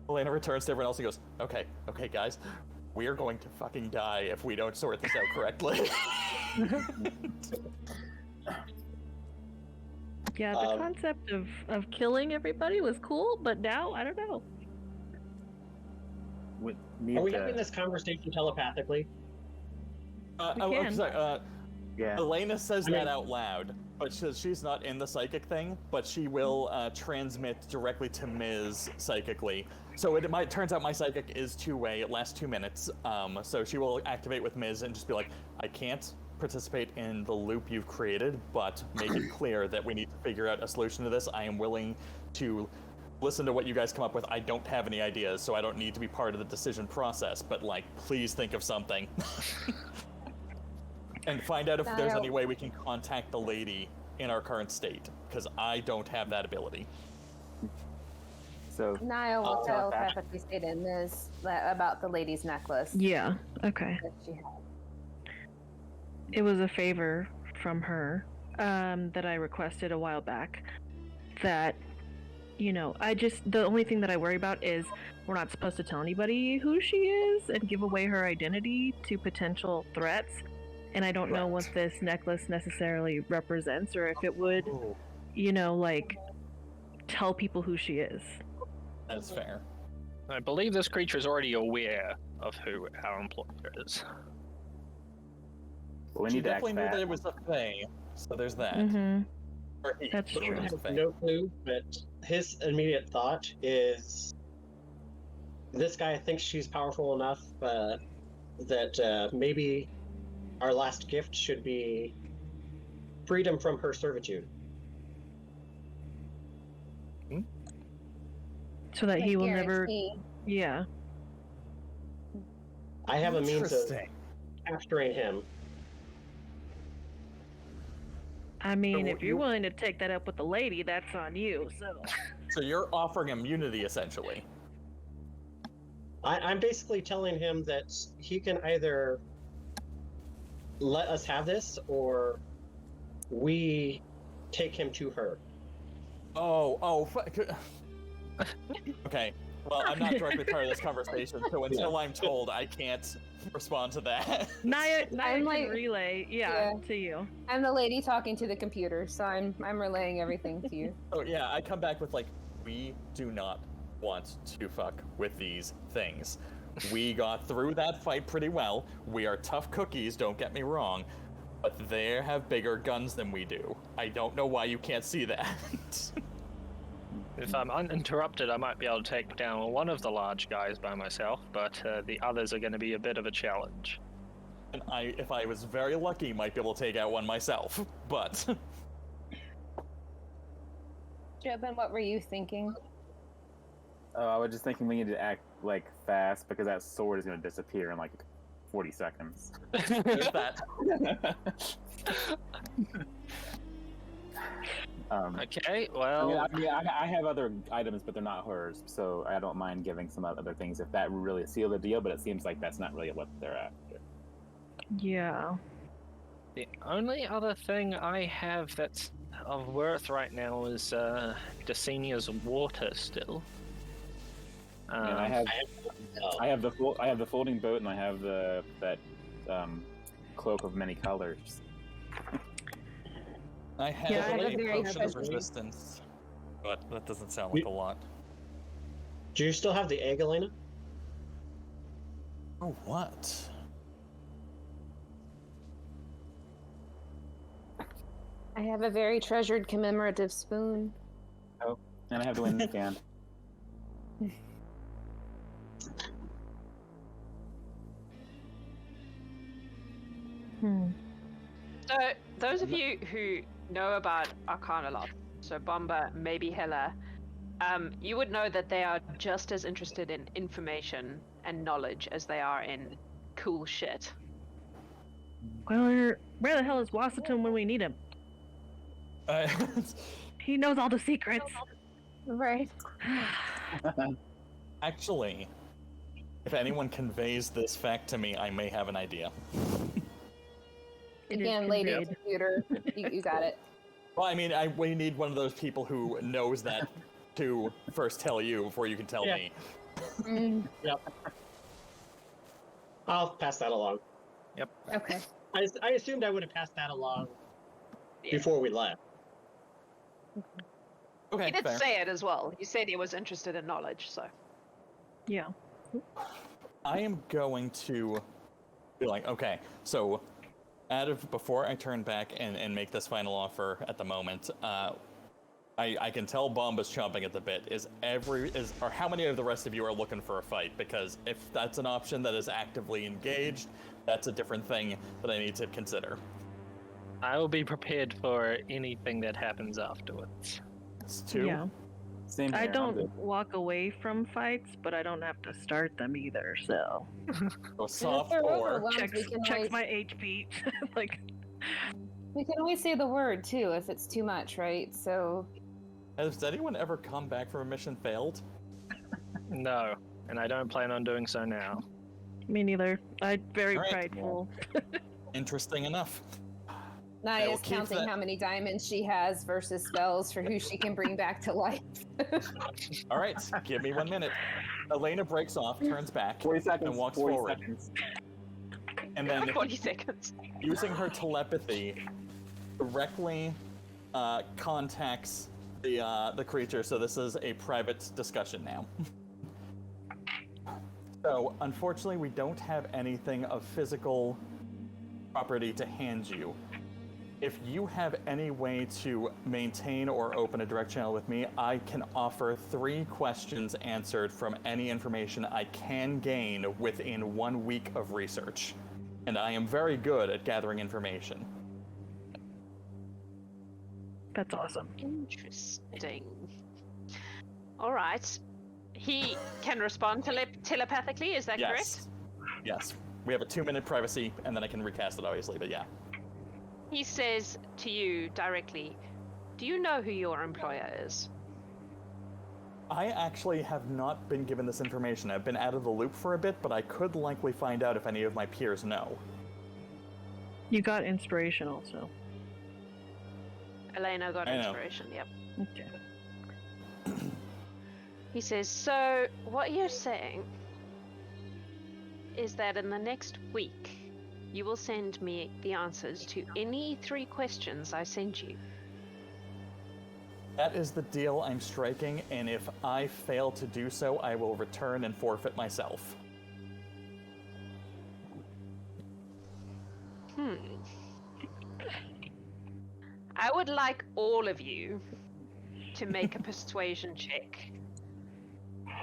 Speaker 7: Alaina returns to everyone else and goes, okay, guys, we are going to fucking die if we don't sort this out correctly.
Speaker 2: Yeah, the concept of killing everybody was cool, but now I don't know.
Speaker 3: We
Speaker 5: Are we having this conversation telepathically?
Speaker 2: can.
Speaker 7: Sorry,
Speaker 3: Yeah.
Speaker 7: Alaina says that out loud, but she's not in the psychic thing, but she will transmit directly to Miz psychically. So turns out my psychic is 2-way, it lasts 2 minutes, so she will activate with Miz and just be like, I can't participate in the loop you've created, but make it clear that we need to figure out a solution to this. I am willing to listen to what you guys come up with. I don't have any ideas, so I don't need to be part of the decision process, but, like, please think of something. And find out if there's any way we can contact the lady in our current state, because I don't have that ability.
Speaker 3: So
Speaker 6: Naia will telepathically say to Miz about the lady's necklace.
Speaker 2: Yeah, okay.
Speaker 6: That she had.
Speaker 2: It was a favor from her that I requested a while back. That, you know, the only thing that I worry about is we're not supposed to tell anybody who she is and give away her identity to potential threats. And I don't know what this necklace necessarily represents, or if it would, you know, like, tell people who she is.
Speaker 7: That's fair.
Speaker 4: I believe this creature is already aware of who our employer is.
Speaker 3: we
Speaker 7: She
Speaker 3: need to act
Speaker 7: definitely knew
Speaker 3: fast.
Speaker 7: that it was a thing, so there's that.
Speaker 2: Mm-hmm.
Speaker 7: Or he,
Speaker 2: That's
Speaker 7: but it
Speaker 2: true.
Speaker 7: was a thing.
Speaker 5: No clue, but his immediate thought is this guy thinks she's powerful enough that maybe our last gift should be freedom from her servitude.
Speaker 2: So that he will never.
Speaker 6: Guarantee.
Speaker 2: Yeah.
Speaker 5: I have a means of
Speaker 7: Interesting.
Speaker 5: capturing him.
Speaker 2: I mean,
Speaker 7: So
Speaker 2: if you're willing to take that up with the lady, that's on you.
Speaker 7: So you're offering immunity, essentially.
Speaker 5: I'm basically telling him that he can either let us have this or we take him to her. Okay. Well, I'm not directly part of this conversation, so until I'm told, I can't respond to that.
Speaker 2: Naia
Speaker 6: I'm
Speaker 2: can
Speaker 6: like-
Speaker 2: relay, to you.
Speaker 6: I'm the lady talking to the computer, so I'm relaying everything to you.
Speaker 7: Oh yeah, I come back with like, we do not want to fuck with these things. We got through that fight pretty well. We are tough cookies, don't get me wrong, but they have bigger guns than we do. I don't know why you can't see that.
Speaker 4: If I'm uninterrupted, I might be able to take down one of the large guys by myself, but the others are going to be a bit of a challenge.
Speaker 7: And if I was very lucky, might be able to take out one myself, but...
Speaker 6: Jobin, what were you thinking?
Speaker 3: Oh, I was just thinking we need to act like fast because that sword is going to disappear in like 40 seconds.
Speaker 7: There's that.
Speaker 4: Okay, well...
Speaker 3: I have other items, but they're not hers, so I don't mind giving some other things if that really seal the deal, but it seems like that's not really what they're after.
Speaker 2: Yeah.
Speaker 4: The only other thing I have that's of worth right now is Desenia's water still.
Speaker 3: And I have the folding boat, and I have that cloak of many colors.
Speaker 7: I have
Speaker 6: Yeah, I have
Speaker 7: a
Speaker 6: a very
Speaker 7: potion of
Speaker 6: treasury.
Speaker 7: resistance, but that doesn't sound like a lot.
Speaker 5: Do you still have the egg, Alaina?
Speaker 7: Oh, what?
Speaker 6: I have a very treasured commemorative spoon.
Speaker 3: Oh, and I have the wind stand.
Speaker 1: So, those of you who know about Arcanaloth, so Bombah, maybe Hela, you would know that they are just as interested in information and knowledge as they are in cool shit.
Speaker 2: Well, where the hell is Washington when we need him? He knows all the secrets.
Speaker 6: Right.
Speaker 7: Actually, if anyone conveys this fact to me, I may have an idea.
Speaker 2: It is
Speaker 6: Again, lady
Speaker 2: conveyed.
Speaker 6: computer, you got it.
Speaker 7: Well, I mean, we need one of those people who knows that to first tell you before you can tell
Speaker 5: Yeah.
Speaker 7: me.
Speaker 6: Mm,
Speaker 5: Yep. I'll pass that along.
Speaker 6: okay.
Speaker 5: I assumed I would have passed that along
Speaker 1: Yeah.
Speaker 5: before we left.
Speaker 7: Okay,
Speaker 1: He did
Speaker 7: fair.
Speaker 1: say it as well. He said he was interested in knowledge, so.
Speaker 2: Yeah.
Speaker 7: I am going to be like, okay, so before I turn back and make this final offer at the moment, I can tell Bombah's chomping at the bit. Or how many of the rest of you are looking for a fight? Because if that's an option that is actively engaged, that's a different thing that I need to consider.
Speaker 4: I will be prepared for anything that happens afterwards.
Speaker 7: It's two.
Speaker 2: Yeah.
Speaker 3: Same here.
Speaker 2: I
Speaker 3: I'm
Speaker 2: don't
Speaker 3: good.
Speaker 2: walk away from fights, but I don't have to start them either. So
Speaker 7: So soft
Speaker 6: we're
Speaker 7: core.
Speaker 6: overwhelmed,
Speaker 2: checks,
Speaker 6: we can
Speaker 2: checks
Speaker 6: always,
Speaker 2: my HP. Like,
Speaker 6: we can always say the word too if it's too much, right? So
Speaker 7: Has anyone ever come back from a mission failed?
Speaker 4: No, and I don't plan on doing so now.
Speaker 2: me neither. I'm very
Speaker 7: Alright.
Speaker 2: prideful.
Speaker 7: Interesting enough.
Speaker 6: Naia's
Speaker 7: keep
Speaker 6: counting
Speaker 7: that-
Speaker 6: how many diamonds she has versus spells for who she can bring back to life.
Speaker 7: All right, give me 1 minute. Alaina breaks off, turns back,
Speaker 3: 40 seconds.
Speaker 7: and walks
Speaker 3: 40
Speaker 7: forward.
Speaker 3: seconds.
Speaker 7: And then,
Speaker 1: 40 seconds.
Speaker 7: using her telepathy, directly contacts the creature. So this is a private discussion now. So unfortunately, we don't have anything of physical property to hand you. If you have any way to maintain or open a direct channel with me, I can offer 3 questions answered from any information I can gain within 1 week of research. And I am very good at gathering information.
Speaker 2: That's awesome.
Speaker 1: Interesting. All right. He can respond telepathically, is that correct?
Speaker 7: Yes. Yes. We have a 2-minute privacy, and then I can recast it, obviously, but yeah.
Speaker 1: He says to you directly, do you know who your employer is?
Speaker 7: I actually have not been given this information. I've been out of the loop for a bit, but I could likely find out if any of my peers know.
Speaker 2: You got inspiration also.
Speaker 1: Alaina got
Speaker 7: I know.
Speaker 1: inspiration, yep.
Speaker 2: Okay.
Speaker 1: He says, so what you're saying is that in the next week, you will send me the answers to any 3 questions I send you.
Speaker 7: That is the deal I'm striking, and if I fail to do so, I will return and forfeit myself.
Speaker 1: I would like all of you to make a persuasion check.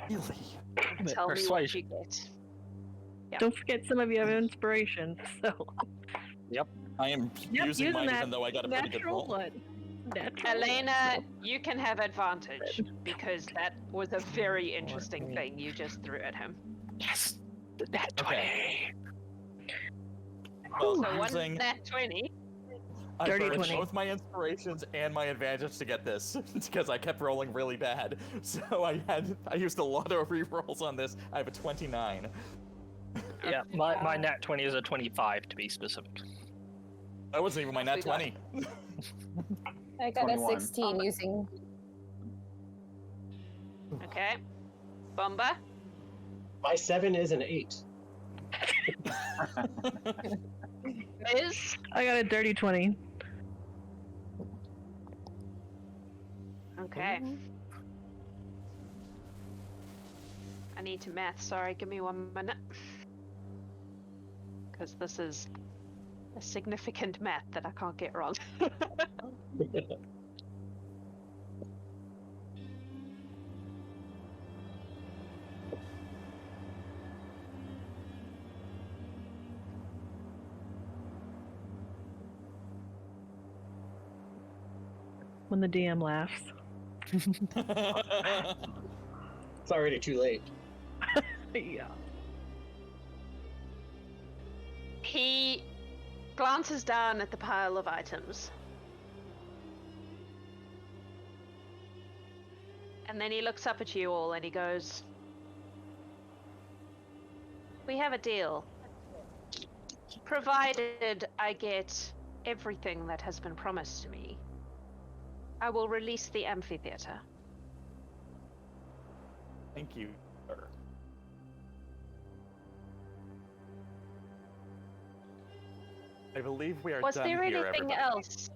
Speaker 7: Really?
Speaker 1: And tell me what you get. Yep.
Speaker 2: Don't forget some of you have inspiration. So
Speaker 7: I am using mine even though I got a pretty good
Speaker 2: natural
Speaker 7: roll.
Speaker 2: one. Natural.
Speaker 1: Alaina, you can have advantage because that was a very interesting thing you just threw at him.
Speaker 4: Yes! That 20!
Speaker 7: Okay. Well,
Speaker 1: So one
Speaker 7: using,
Speaker 1: nat 20.
Speaker 7: I
Speaker 2: Dirty
Speaker 7: burned
Speaker 2: 20.
Speaker 7: both my inspirations and my advantage to get this because I kept rolling really bad. So I used a lot of rerolls on this. I have a 29.
Speaker 4: Yeah, my nat 20 is a 25 to be specific.
Speaker 7: That wasn't even my nat 20.
Speaker 6: I got
Speaker 3: 21.
Speaker 6: a 16 using.
Speaker 1: Okay. Bombah?
Speaker 5: My 7 is an 8.
Speaker 1: Miz?
Speaker 2: I got a dirty 20.
Speaker 1: Okay. I need to math, sorry, give me 1 minute. Because this is a significant math that I can't get wrong.
Speaker 2: When the DM laughs.
Speaker 5: It's already too late.
Speaker 2: Yeah.
Speaker 1: He glances down at the pile of items. And then he looks up at you all and he goes, we have a deal. Provided I get everything that has been promised to me, I will release the amphitheater.
Speaker 7: Thank you, sir. I believe we are
Speaker 1: Was
Speaker 7: done
Speaker 1: there
Speaker 7: here,
Speaker 1: anything
Speaker 7: everybody.
Speaker 1: else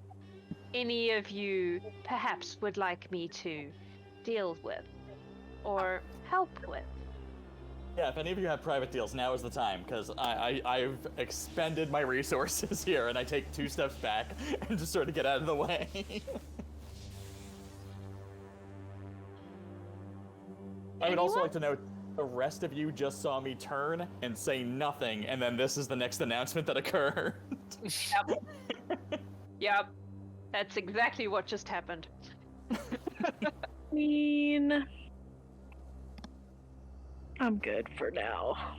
Speaker 1: any of you perhaps would like me to deal with or help with?
Speaker 7: Yeah, if any of you have private deals, now is the time, because I've expended my resources here, and I take 2 steps back and just sort of get out of the way. I would also like to note, the rest of you just saw me turn and say nothing, and then this is the next announcement that occurred.
Speaker 1: Yep. That's exactly what just happened.
Speaker 2: mean, I'm good for now.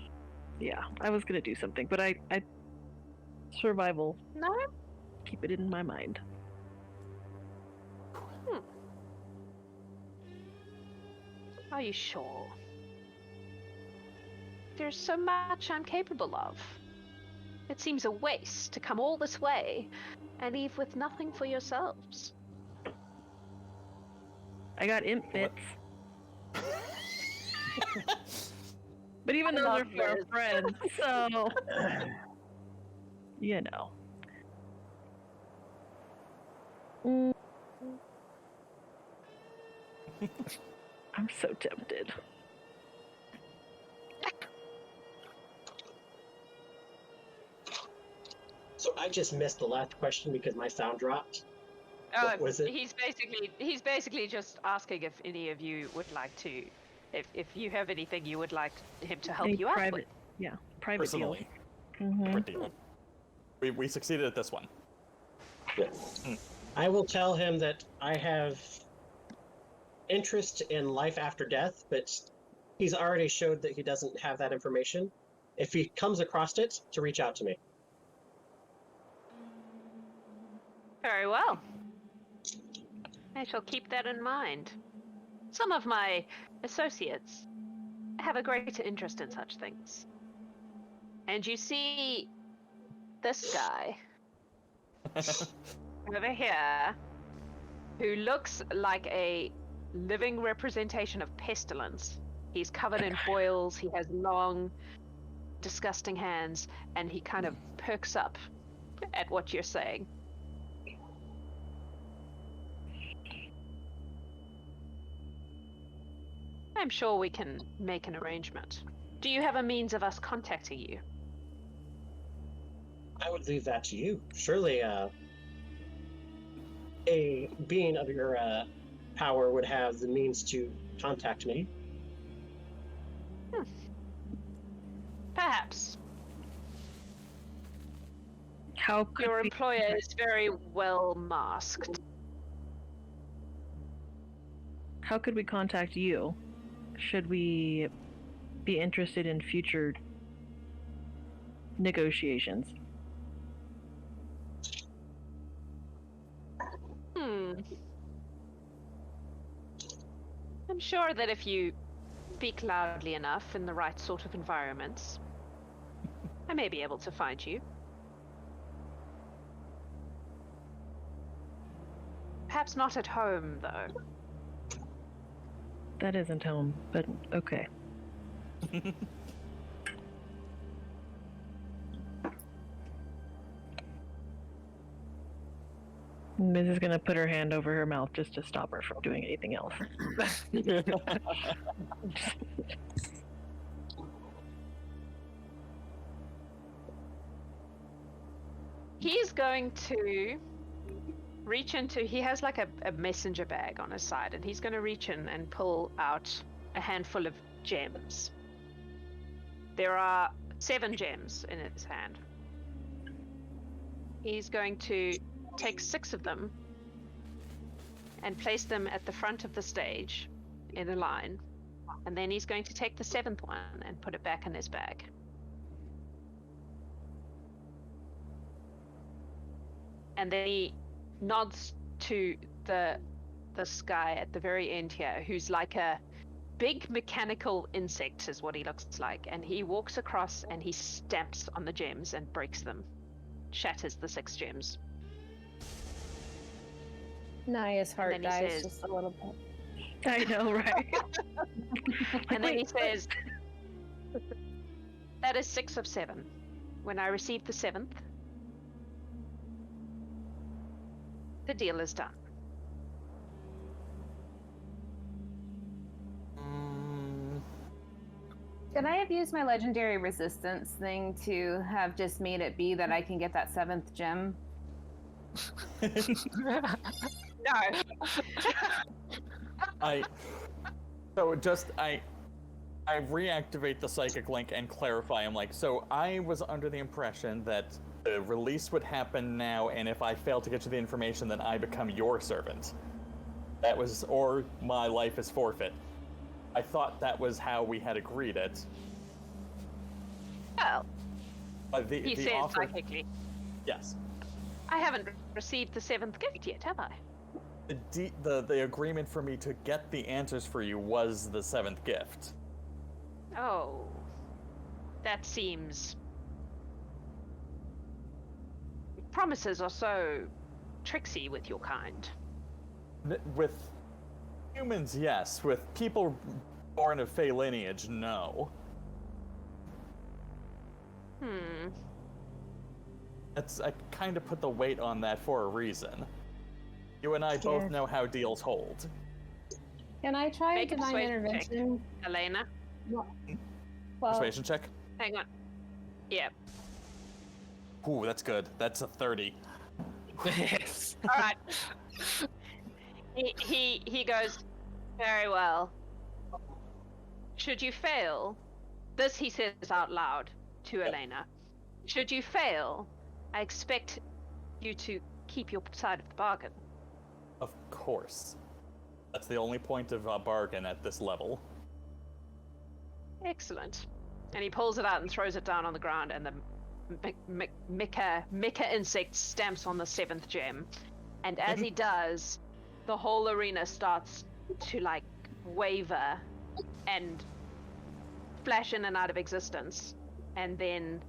Speaker 2: Yeah, I was gonna do something, but I survival.
Speaker 1: No?
Speaker 2: Keep it in my mind.
Speaker 1: Are you sure? There's so much I'm capable of. It seems a waste to come all this way and leave with nothing for yourselves.
Speaker 2: I got imp bits. But even
Speaker 1: I
Speaker 2: those
Speaker 1: love
Speaker 2: are for our
Speaker 1: this.
Speaker 2: friends, so you know. I'm so tempted.
Speaker 5: So I just missed the last question because my sound dropped. What was it?
Speaker 1: He's basically just asking if any of you would like to, if you have anything you would like him to help
Speaker 2: Any
Speaker 1: you out
Speaker 2: private,
Speaker 1: with.
Speaker 2: yeah, private deal.
Speaker 7: Personally.
Speaker 2: Mhm.
Speaker 7: Separate deal. We succeeded at this one.
Speaker 5: Yeah. I will tell him that I have interest in life after death, but he's already showed that he doesn't have that information. If he comes across it, to reach out to me.
Speaker 1: Very well. I shall keep that in mind. Some of my associates have a greater interest in such things. And you see this guy over here, who looks like a living representation of pestilence. He's covered in boils, he has long, disgusting hands, and he kind of perks up at what you're saying. I'm sure we can make an arrangement. Do you have a means of us contacting you?
Speaker 5: I would leave that to you. Surely, a being of your power would have the means to contact me.
Speaker 1: Perhaps.
Speaker 2: How could
Speaker 1: Your
Speaker 2: we-
Speaker 1: employer is very well masked.
Speaker 2: How could we contact you? Should we be interested in future negotiations?
Speaker 1: I'm sure that if you speak loudly enough in the right sort of environments, I may be able to find you. Perhaps not at home, though.
Speaker 2: That isn't home, but okay. Miz is gonna put her hand over her mouth just to stop her from doing anything else.
Speaker 1: He's going to reach into, he has like a messenger bag on his side, and he's going to reach in and pull out a handful of gems. There are 7 gems in his hand. He's going to take 6 of them and place them at the front of the stage in a line, and then he's going to take the 7th one and put it back in his bag. And then he nods to this guy at the very end here, who's like a big mechanical insect is what he looks like, and he walks across and he stamps on the gems and breaks them, shatters the 6 gems.
Speaker 6: Naia's heart
Speaker 1: And then he
Speaker 6: dies
Speaker 1: says-
Speaker 6: just a little bit.
Speaker 2: I know, right?
Speaker 1: And then he says, that is 6 of 7. When I receive the 7th, the deal is done.
Speaker 6: Could I have used my legendary resistance thing to have just made it be that I can get that 7th gem?
Speaker 1: No.
Speaker 7: I reactivate the psychic link and clarify. I'm like, so I was under the impression that the release would happen now, and if I fail to get you the information, then I become your servant. That was, or my life is forfeit. I thought that was how we had agreed it.
Speaker 1: Well,
Speaker 7: The
Speaker 1: he says
Speaker 7: offer...
Speaker 1: psychically.
Speaker 7: Yes.
Speaker 1: I haven't received the 7th gift yet, have I?
Speaker 7: The agreement for me to get the answers for you was the 7th gift.
Speaker 1: Oh. That seems... Promises are so tricksy with your kind.
Speaker 7: With humans, yes. With people born of Fey lineage, no. I kind of put the weight on that for a reason. You and I both know how deals hold.
Speaker 6: Can I try
Speaker 1: Make a
Speaker 6: divine
Speaker 1: persuasion
Speaker 6: intervention?
Speaker 1: check, Alaina.
Speaker 6: Well,
Speaker 7: Persuasion check?
Speaker 1: Hang on. Yeah.
Speaker 7: Ooh, that's good. That's a 30.
Speaker 4: Yes.
Speaker 1: All right. He goes, very well. Should you fail, this he says out loud to Alaina. Should you fail, I expect you to keep your side of the bargain.
Speaker 7: Of course. That's the only point of a bargain at this level.
Speaker 1: Excellent. And he pulls it out and throws it down on the ground, and the Mika insect stamps on the 7th gem. And as he does, the whole arena starts to like waver and flash in and out of existence, and then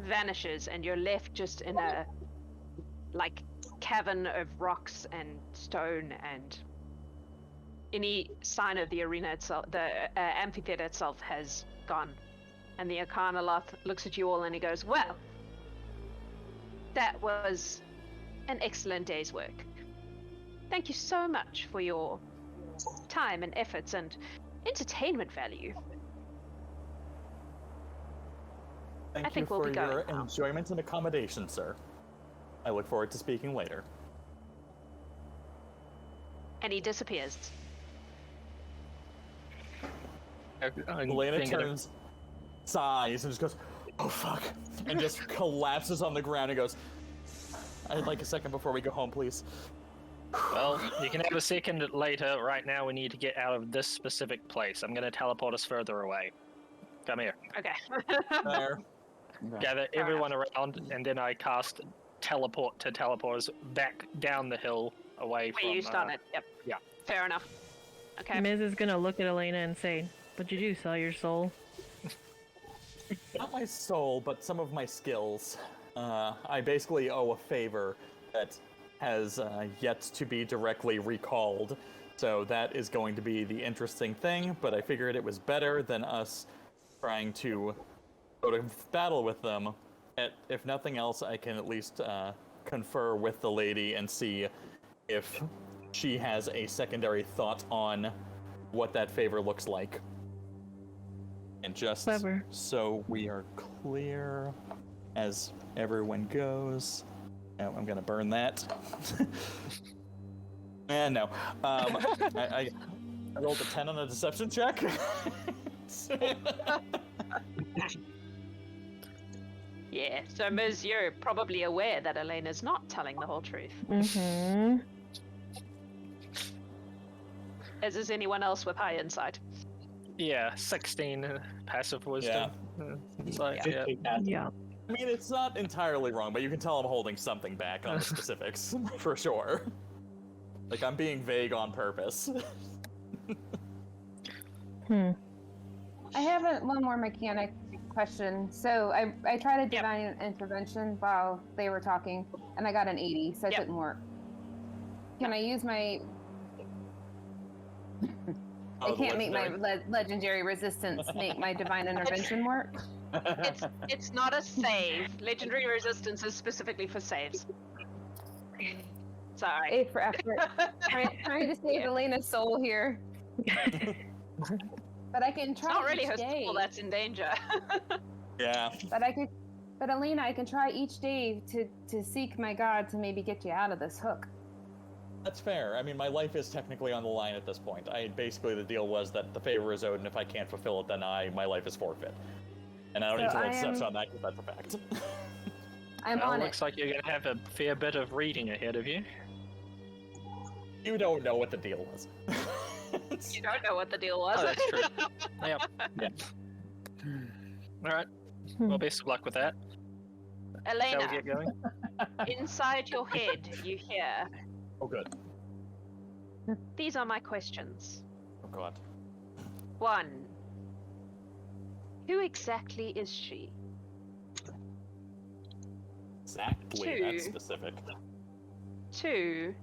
Speaker 1: vanishes, and you're left just in a like cavern of rocks and stone, and any sign of the arena itself, the amphitheater itself, has gone. And the Arcanaloth looks at you all and he goes, well, that was an excellent day's work. Thank you so much for your time and efforts and entertainment value.
Speaker 7: Thank you for your enjoyment and accommodation, sir. I look forward to speaking later.
Speaker 1: And he disappears.
Speaker 7: Alaina turns, sighs, and just goes, oh fuck, and just collapses on the ground and goes, I'd like a second before we go home, please.
Speaker 4: Well, you can have a second later. Right now, we need to get out of this specific place. I'm going to teleport us further away. Come here.
Speaker 1: Okay.
Speaker 7: There.
Speaker 4: Gather everyone around, and then I cast teleport to teleport us back down the hill away from...
Speaker 1: Where you started. Yep.
Speaker 4: Yeah.
Speaker 1: Fair enough. Okay.
Speaker 2: Miz is gonna look at Alaina and say, what'd you do, sell your soul?
Speaker 7: Not my soul, but some of my skills. I basically owe a favor that has yet to be directly recalled. So that is going to be the interesting thing, but I figured it was better than us trying to go to battle with them. If nothing else, I can at least confer with the lady and see if she has a secondary thought on what that favor looks like. And just
Speaker 2: Clever.
Speaker 7: so we are clear as everyone goes. Oh, I'm gonna burn that. And no. I rolled a 10 on a deception check.
Speaker 1: Yeah, so Miz, you're probably aware that Alaina's not telling the whole truth.
Speaker 2: Mm-hmm.
Speaker 1: As is anyone else with high insight.
Speaker 4: Yeah, 16 passive wisdom. So, yeah.
Speaker 2: Yeah.
Speaker 7: I mean, it's not entirely wrong, but you can tell I'm holding something back on the specifics, for sure. Like, I'm being vague on purpose.
Speaker 6: I have one more mechanic question. So I tried a divine intervention while they were talking, and I got an 80, so it didn't work. Can I use my... I can't make my legendary resistance make my divine intervention work?
Speaker 1: It's not a save. Legendary resistance is specifically for saves. Sorry.
Speaker 6: A for effort. trying to save Elena's soul here. But I can try
Speaker 1: It's not really
Speaker 6: each
Speaker 1: her
Speaker 6: day.
Speaker 1: soul that's in danger.
Speaker 7: Yeah.
Speaker 6: But Alaina, I can try each day to seek my god to maybe get you out of this hook.
Speaker 7: That's fair. I mean, my life is technically on the line at this point. Basically, the deal was that the favor is owed, and if I can't fulfill it, then my life is forfeit. And I don't need to roll steps on that, because that's a fact.
Speaker 6: I'm on it.
Speaker 4: Looks like you're going to have a fair bit of reading ahead of you.
Speaker 7: You don't know what the deal was.
Speaker 1: You don't know what the deal was.
Speaker 4: Oh, that's true. Yep.
Speaker 3: Yeah.
Speaker 4: All right. Well, best of luck with that. Shall we
Speaker 1: Alaina,
Speaker 4: get going?
Speaker 1: inside your head, you hear,
Speaker 7: Oh, good.
Speaker 1: these are my questions.
Speaker 7: Oh, God.
Speaker 1: 1. Who exactly is she?
Speaker 7: Exactly, that's
Speaker 1: Two.
Speaker 7: specific.
Speaker 1: 2.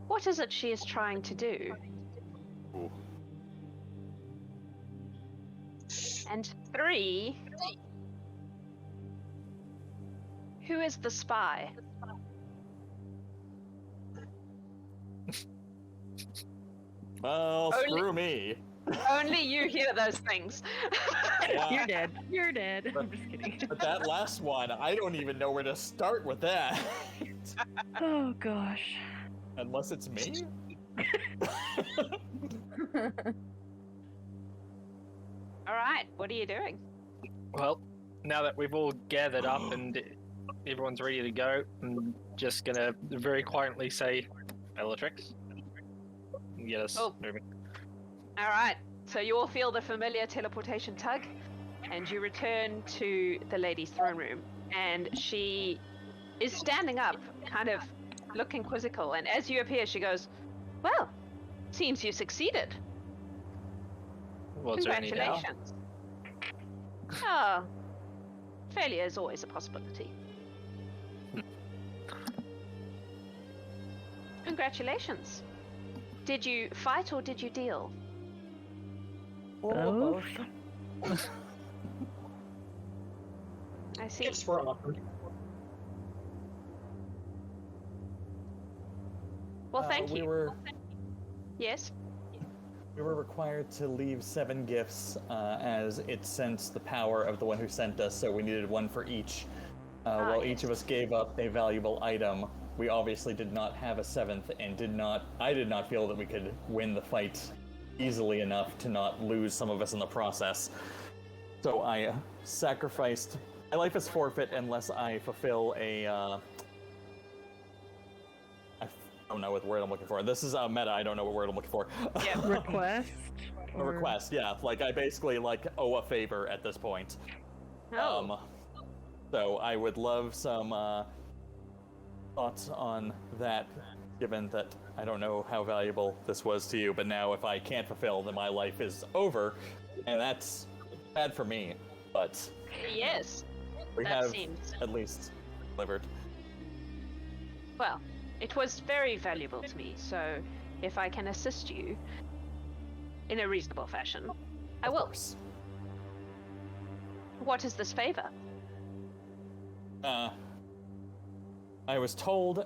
Speaker 1: What is it she is trying to do?
Speaker 7: Ooh.
Speaker 1: And 3. Who is the spy?
Speaker 7: Well,
Speaker 1: Only-
Speaker 7: screw me.
Speaker 1: Only you hear those things.
Speaker 7: Yeah.
Speaker 2: You're dead. You're dead. I'm just kidding.
Speaker 7: But that last one, I don't even know where to start with that.
Speaker 2: Oh gosh.
Speaker 7: Unless it's me?
Speaker 1: All right, what are you doing?
Speaker 4: Well, now that we've all gathered up and everyone's ready to go, I'm just gonna very quietly say Bellatrix. Get us
Speaker 1: Oh.
Speaker 4: moving.
Speaker 1: All right, so you all feel the familiar teleportation tug, and you return to the lady's throne room, and she is standing up, kind of looking quizzical, and as you appear, she goes, "Well, seems you succeeded.
Speaker 4: What's there any now?
Speaker 1: Congratulations." Oh, failure is always a possibility. Congratulations. Did you fight or did you deal?
Speaker 2: Both.
Speaker 1: I see.
Speaker 5: Gifts were offered.
Speaker 1: Well, thank
Speaker 7: we
Speaker 1: you.
Speaker 7: were
Speaker 1: Yes.
Speaker 7: we were required to leave 7 gifts, as it sensed the power of the one who sent us, so we needed one for each. While each of us gave up a valuable item, we obviously did not have a 7th, and I did not feel that we could win the fight easily enough to not lose some of us in the process. So I sacrificed. My life is forfeit unless I fulfill a. I don't know what word I'm looking for. This is meta. I don't know what word I'm looking for.
Speaker 1: Yeah.
Speaker 2: Request.
Speaker 7: A request, yeah. Like I basically owe a favor at this point.
Speaker 1: Oh.
Speaker 7: So I would love some thoughts on that, given that I don't know how valuable this was to you, but now if I can't fulfill, then my life is over, and that's bad for me. But
Speaker 1: Yes.
Speaker 7: we
Speaker 1: That
Speaker 7: have
Speaker 1: seems-
Speaker 7: at least delivered.
Speaker 1: Well, it was very valuable to me, so if I can assist you in a reasonable fashion, I
Speaker 7: Of
Speaker 1: will.
Speaker 7: course.
Speaker 1: What is this favor?
Speaker 7: I was told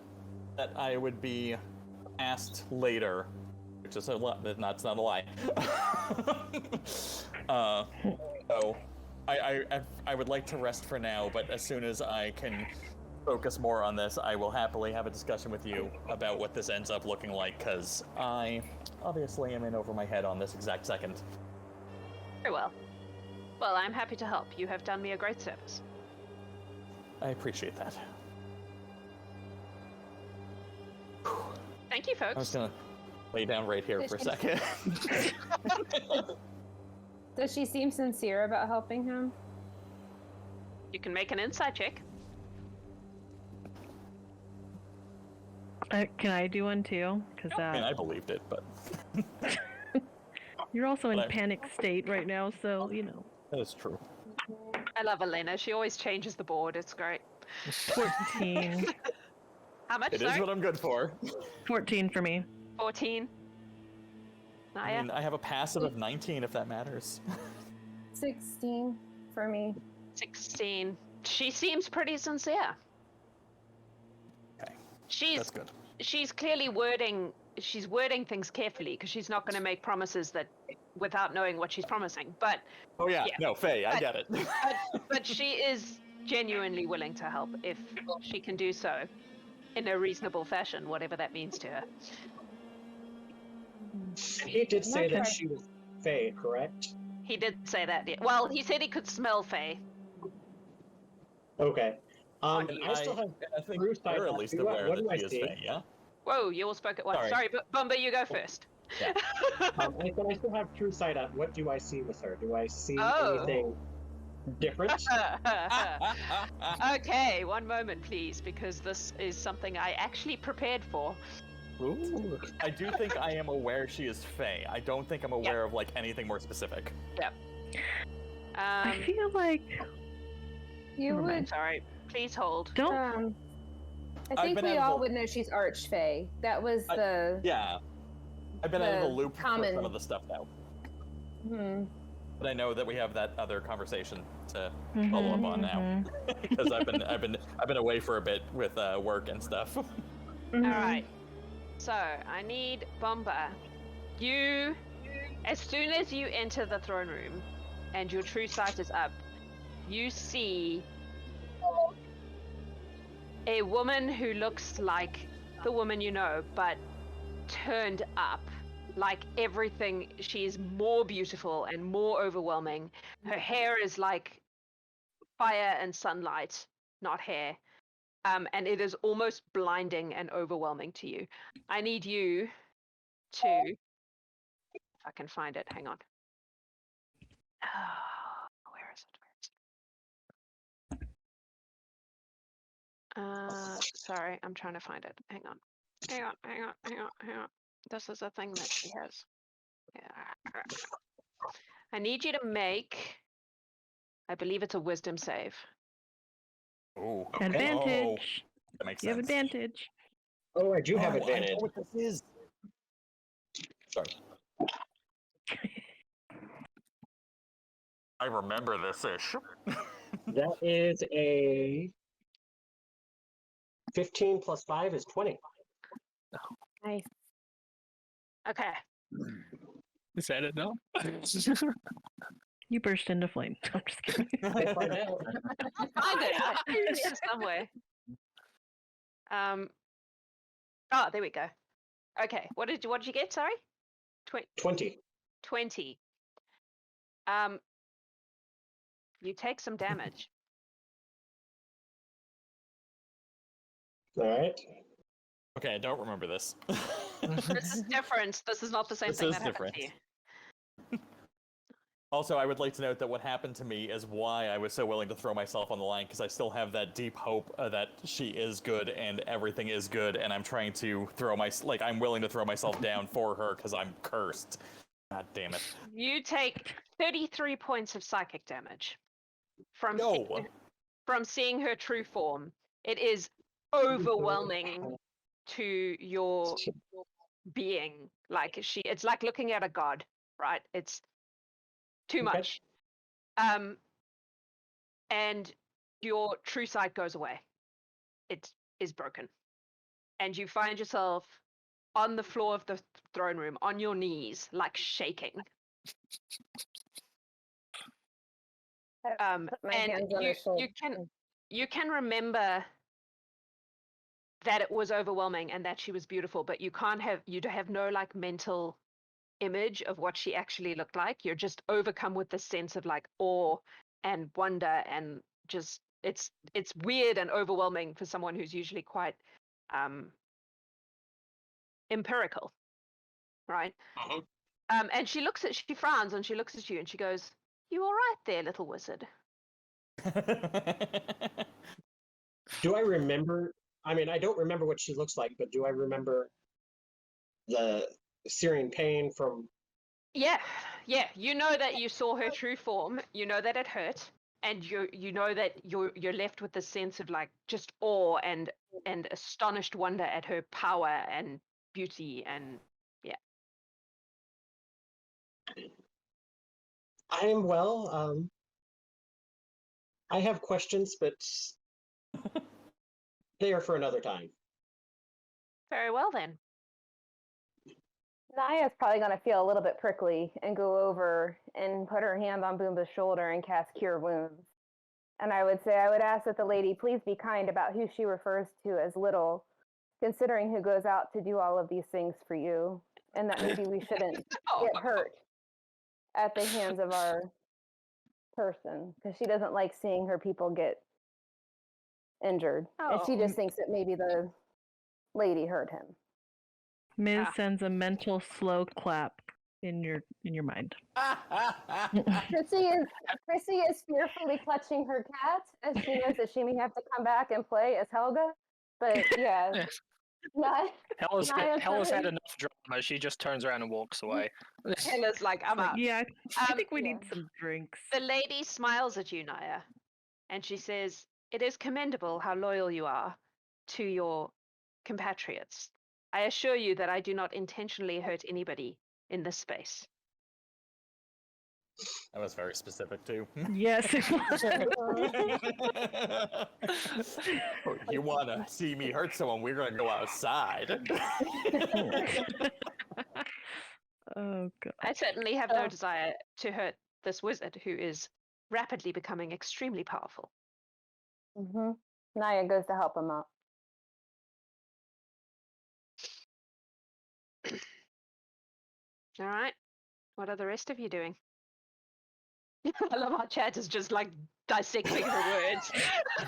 Speaker 7: that I would be asked later, which is a lot. That's not a lie. So I would like to rest for now, but as soon as I can focus more on this, I will happily have a discussion with you about what this ends up looking like, because I obviously am in over my head on this exact second.
Speaker 1: Very well. Well, I'm happy to help. You have done me a great service.
Speaker 7: I appreciate that.
Speaker 1: Thank you,
Speaker 7: I was
Speaker 1: folks.
Speaker 7: gonna lay down right here for a second.
Speaker 6: Does she seem sincere about helping him?
Speaker 1: You can make an insight check.
Speaker 2: Can I do one too? Because
Speaker 7: I mean, I believed it, but
Speaker 2: you're also in
Speaker 7: But I-
Speaker 2: panic state right now, so you know.
Speaker 7: that is true.
Speaker 1: I love Alaina. She always changes the board. It's great.
Speaker 2: 14.
Speaker 1: How much?
Speaker 7: It is
Speaker 1: Sorry?
Speaker 7: what I'm good for.
Speaker 2: 14 for me.
Speaker 1: 14.
Speaker 7: I
Speaker 1: Naia?
Speaker 7: mean, I have a passive of 19, if that matters.
Speaker 6: 16 for me.
Speaker 1: 16. She seems pretty sincere.
Speaker 7: Okay,
Speaker 1: She's
Speaker 7: that's good.
Speaker 1: she's clearly wording things carefully because she's not going to make promises that without knowing what she's promising. But
Speaker 7: Oh yeah,
Speaker 1: yeah.
Speaker 7: no, Faye, I
Speaker 1: But-
Speaker 7: get it.
Speaker 1: but she is genuinely willing to help if she can do so in a reasonable fashion, whatever that means to her.
Speaker 5: He did say that
Speaker 6: Okay.
Speaker 5: she was Fae, correct?
Speaker 1: He did say that. Yeah. Well, he said he could smell Faye.
Speaker 5: Okay.
Speaker 7: And
Speaker 5: I still have
Speaker 7: I think
Speaker 5: Bruce, I
Speaker 7: you're at
Speaker 5: thought,
Speaker 7: least
Speaker 5: what
Speaker 7: aware
Speaker 5: do
Speaker 7: that
Speaker 5: I
Speaker 7: she is
Speaker 5: see?
Speaker 7: Faye, yeah?
Speaker 1: Whoa, you all spoke at once.
Speaker 7: Sorry.
Speaker 1: Sorry, but Bombah, you go first.
Speaker 7: Yeah.
Speaker 5: I still have true sight up. What do I see with her? Do I see
Speaker 1: Oh.
Speaker 5: anything different?
Speaker 1: Okay, one moment, please, because this is something I actually prepared for.
Speaker 4: Ooh.
Speaker 7: I do think I am aware she is Fae. I don't think I'm aware of like anything more specific.
Speaker 2: I feel like
Speaker 6: You
Speaker 2: Never mind.
Speaker 6: would.
Speaker 1: Sorry, please hold.
Speaker 2: don't.
Speaker 6: I
Speaker 7: I've
Speaker 6: think
Speaker 7: been
Speaker 6: we
Speaker 7: out of
Speaker 6: all
Speaker 7: the-
Speaker 6: would know she's Archfey. That was the.
Speaker 7: Yeah. I've been out of the
Speaker 6: The
Speaker 7: loop for
Speaker 6: common-
Speaker 7: some of the stuff now.
Speaker 6: Hmm.
Speaker 7: But I know that we have that other conversation to follow up on now. Because I've been away for a bit with work and stuff.
Speaker 1: All right. So I need Bombah. You, as soon as you enter the throne room, and your true sight is up, you see a woman who looks like the woman you know, but turned up. Like everything, she is more beautiful and more overwhelming. Her hair is like fire and sunlight, not hair. And it is almost blinding and overwhelming to you. I need you to, if I can find it, hang on. Where is it? Sorry, I'm trying to find it. Hang on. Hang on. This is a thing that she has. Yeah. I need you to make, I believe it's a wisdom save.
Speaker 7: Ooh.
Speaker 2: Advantage.
Speaker 7: Oh, that makes
Speaker 2: You have
Speaker 7: sense.
Speaker 2: advantage.
Speaker 5: Oh, I do have
Speaker 7: I
Speaker 5: advantage.
Speaker 7: know what this is. Sorry. I remember this ish.
Speaker 5: That is a 15 plus 5 is 20.
Speaker 6: Nice.
Speaker 1: Okay.
Speaker 4: Is that it now?
Speaker 2: You burst into flame. I'm just kidding.
Speaker 5: They find out.
Speaker 1: I'll find it. It's here somewhere. Oh, there we go. Okay. What did you get? Sorry.
Speaker 5: 20.
Speaker 1: 20. You take some damage.
Speaker 5: All right.
Speaker 7: Okay, I don't remember this.
Speaker 1: This is different. This is not the same
Speaker 7: This
Speaker 1: thing
Speaker 7: is
Speaker 1: that happened to
Speaker 7: different.
Speaker 1: you.
Speaker 7: Also, I would like to note that what happened to me is why I was so willing to throw myself on the line, because I still have that deep hope that she is good and everything is good, and I'm trying to I'm willing to throw myself down for her because I'm cursed. God damn it.
Speaker 1: You take 33 points of psychic damage from
Speaker 7: No!
Speaker 1: from seeing her true form. It is overwhelming to your being. Like it's like looking at a god, right? It's too
Speaker 5: Okay.
Speaker 1: much. And your true sight goes away. It is broken. And you find yourself on the floor of the throne room, on your knees, like shaking.
Speaker 6: Put my
Speaker 1: And
Speaker 6: hands on her shoulder.
Speaker 1: you can remember that it was overwhelming and that she was beautiful, but you have no like mental image of what she actually looked like. You're just overcome with this sense of like awe and wonder, and just it's weird and overwhelming for someone who's usually quite empirical, right? And she frowns and she looks at you and she goes, "You all right there, little wizard?"
Speaker 5: Do I remember? I mean, I don't remember what she looks like, but do I remember the Syrian pain from?
Speaker 1: Yeah. You know that you saw her true form. You know that it hurt, and you know that you're left with this sense of like just awe and astonished wonder at her power and beauty, and yeah.
Speaker 5: I am well. I have questions, but they are for another time.
Speaker 1: Very well then.
Speaker 6: Naia's probably going to feel a little bit prickly and go over and put her hand on Boomba's shoulder and cast Cure Wounds. And I would ask that the lady please be kind about who she refers to as little, considering who goes out to do all of these things for you, and that maybe we shouldn't get hurt at the hands of our person, because she doesn't like seeing her people get injured. And she just thinks that maybe the lady hurt him.
Speaker 2: Miz sends a mental slow clap in your mind.
Speaker 6: Krisi is fearfully clutching her cat as she knows that she may have to come back and play as Helga. But yeah,
Speaker 4: Hela's
Speaker 6: Naia
Speaker 4: had enough drama. She just turns around and walks away.
Speaker 1: Hela's like, I'm out.
Speaker 2: Yeah, I think we
Speaker 6: yeah.
Speaker 2: need some drinks.
Speaker 1: The lady smiles at you, Naia, and she says, "It is commendable how loyal you are to your compatriots. I assure you that I do not intentionally hurt anybody in this space."
Speaker 7: That was very specific too.
Speaker 2: Yes, it was.
Speaker 7: You want to see me hurt someone? We're gonna go outside.
Speaker 2: Oh god.
Speaker 1: I certainly have no desire to hurt this wizard who is rapidly becoming extremely powerful.
Speaker 6: Naia goes to help him out.
Speaker 1: All right. What are the rest of you doing? I love how chat is just like dissecting her words.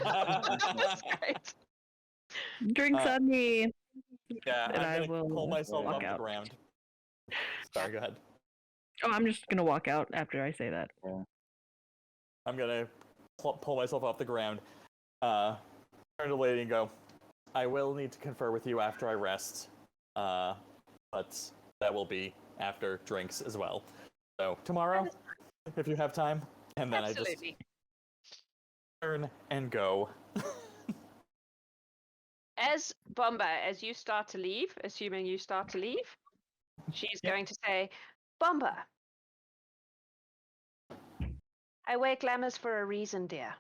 Speaker 1: That's great.
Speaker 2: Drinks on me.
Speaker 7: Yeah,
Speaker 2: And
Speaker 7: I'm
Speaker 2: I
Speaker 7: gonna
Speaker 2: will
Speaker 7: pull myself
Speaker 2: walk
Speaker 7: off the
Speaker 2: out.
Speaker 7: ground. Sorry, go ahead.
Speaker 2: Oh, I'm just gonna walk out after I say that.
Speaker 7: I'm gonna pull myself off the ground, turn to the lady and go, I will need to confer with you after I rest, but that will be after drinks as well. So, tomorrow, if you have time, and then
Speaker 1: Absolutely.
Speaker 7: I just turn and go.
Speaker 1: As Bombah, as you start to leave, assuming you start to leave, she's going to say, "Bombah, I wear glamours for a reason, dear."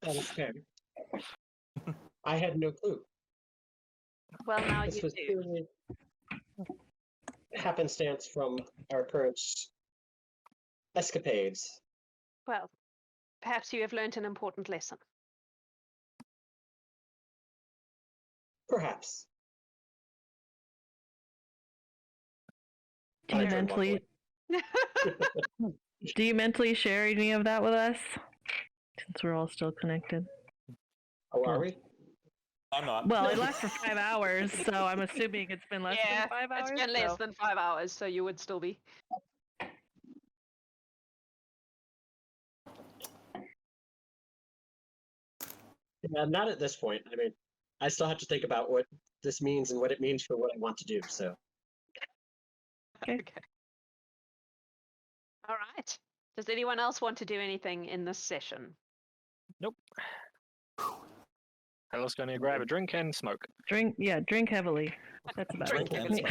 Speaker 5: Okay. I had no clue.
Speaker 1: Well, now
Speaker 5: This
Speaker 1: you
Speaker 5: was
Speaker 1: do.
Speaker 5: purely happenstance from our current escapades.
Speaker 1: Well, perhaps you have learnt an important lesson.
Speaker 5: Perhaps.
Speaker 2: Do you
Speaker 5: I turned one
Speaker 2: mentally do you mentally share any of that with us? Since we're all still connected.
Speaker 5: Oh, are we?
Speaker 7: I'm not.
Speaker 2: Well, it lasts for 5 hours, so I'm assuming it's been less
Speaker 1: Yeah,
Speaker 2: than 5 hours.
Speaker 1: it's been less
Speaker 2: so-
Speaker 1: than 5 hours, so you would still be.
Speaker 5: Yeah, not at this point. I mean, I still have to think about what this means and what it means for what I want to do. So,
Speaker 2: Okay.
Speaker 1: All right. Does anyone else want to do anything in this session?
Speaker 4: Nope. Hela's going to grab a drink and smoke.
Speaker 2: Drink heavily. That's about
Speaker 1: Drink
Speaker 2: it.
Speaker 1: heavily.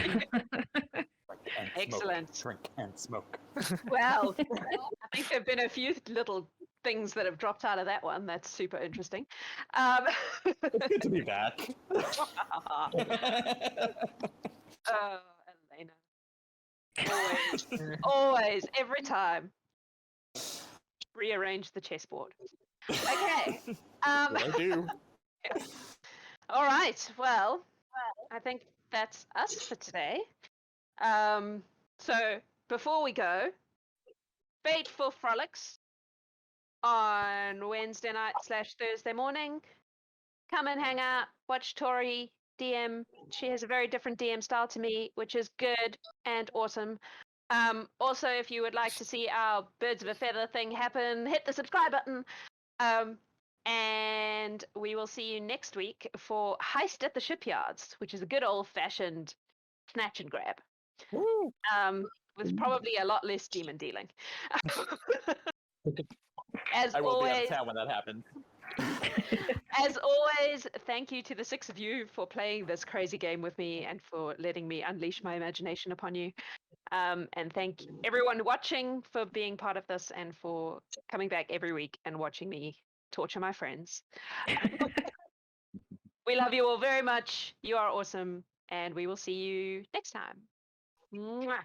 Speaker 7: And
Speaker 1: Excellent.
Speaker 7: Smoke, drink and smoke.
Speaker 1: Well, I think there have been a few little things that have dropped out of that one. That's super interesting.
Speaker 7: It's good to be back.
Speaker 1: Alaina. Always, always, every time. Rearrange the chessboard. Okay.
Speaker 7: What I do.
Speaker 1: All right. Well, I think that's us for today. So before we go, Fateful Frolics on Wednesday night / Thursday morning. Come and hang out. Watch Tori DM. She has a very different DM style to me, which is good and awesome. Also, if you would like to see our Birds of a Feather thing happen, hit the subscribe button. And we will see you next week for Heist at the Shipyards, which is a good old-fashioned snatch and grab.
Speaker 7: Woo.
Speaker 1: With probably a lot less demon dealing. As
Speaker 7: I will be out
Speaker 1: always,
Speaker 7: of town when that happens.
Speaker 1: as always, thank you to the 6 of you for playing this crazy game with me and for letting me unleash my imagination upon you. And thank everyone watching for being part of this and for coming back every week and watching me torture my friends. We love you all very much. You are awesome. And we will see you next time. Mwah.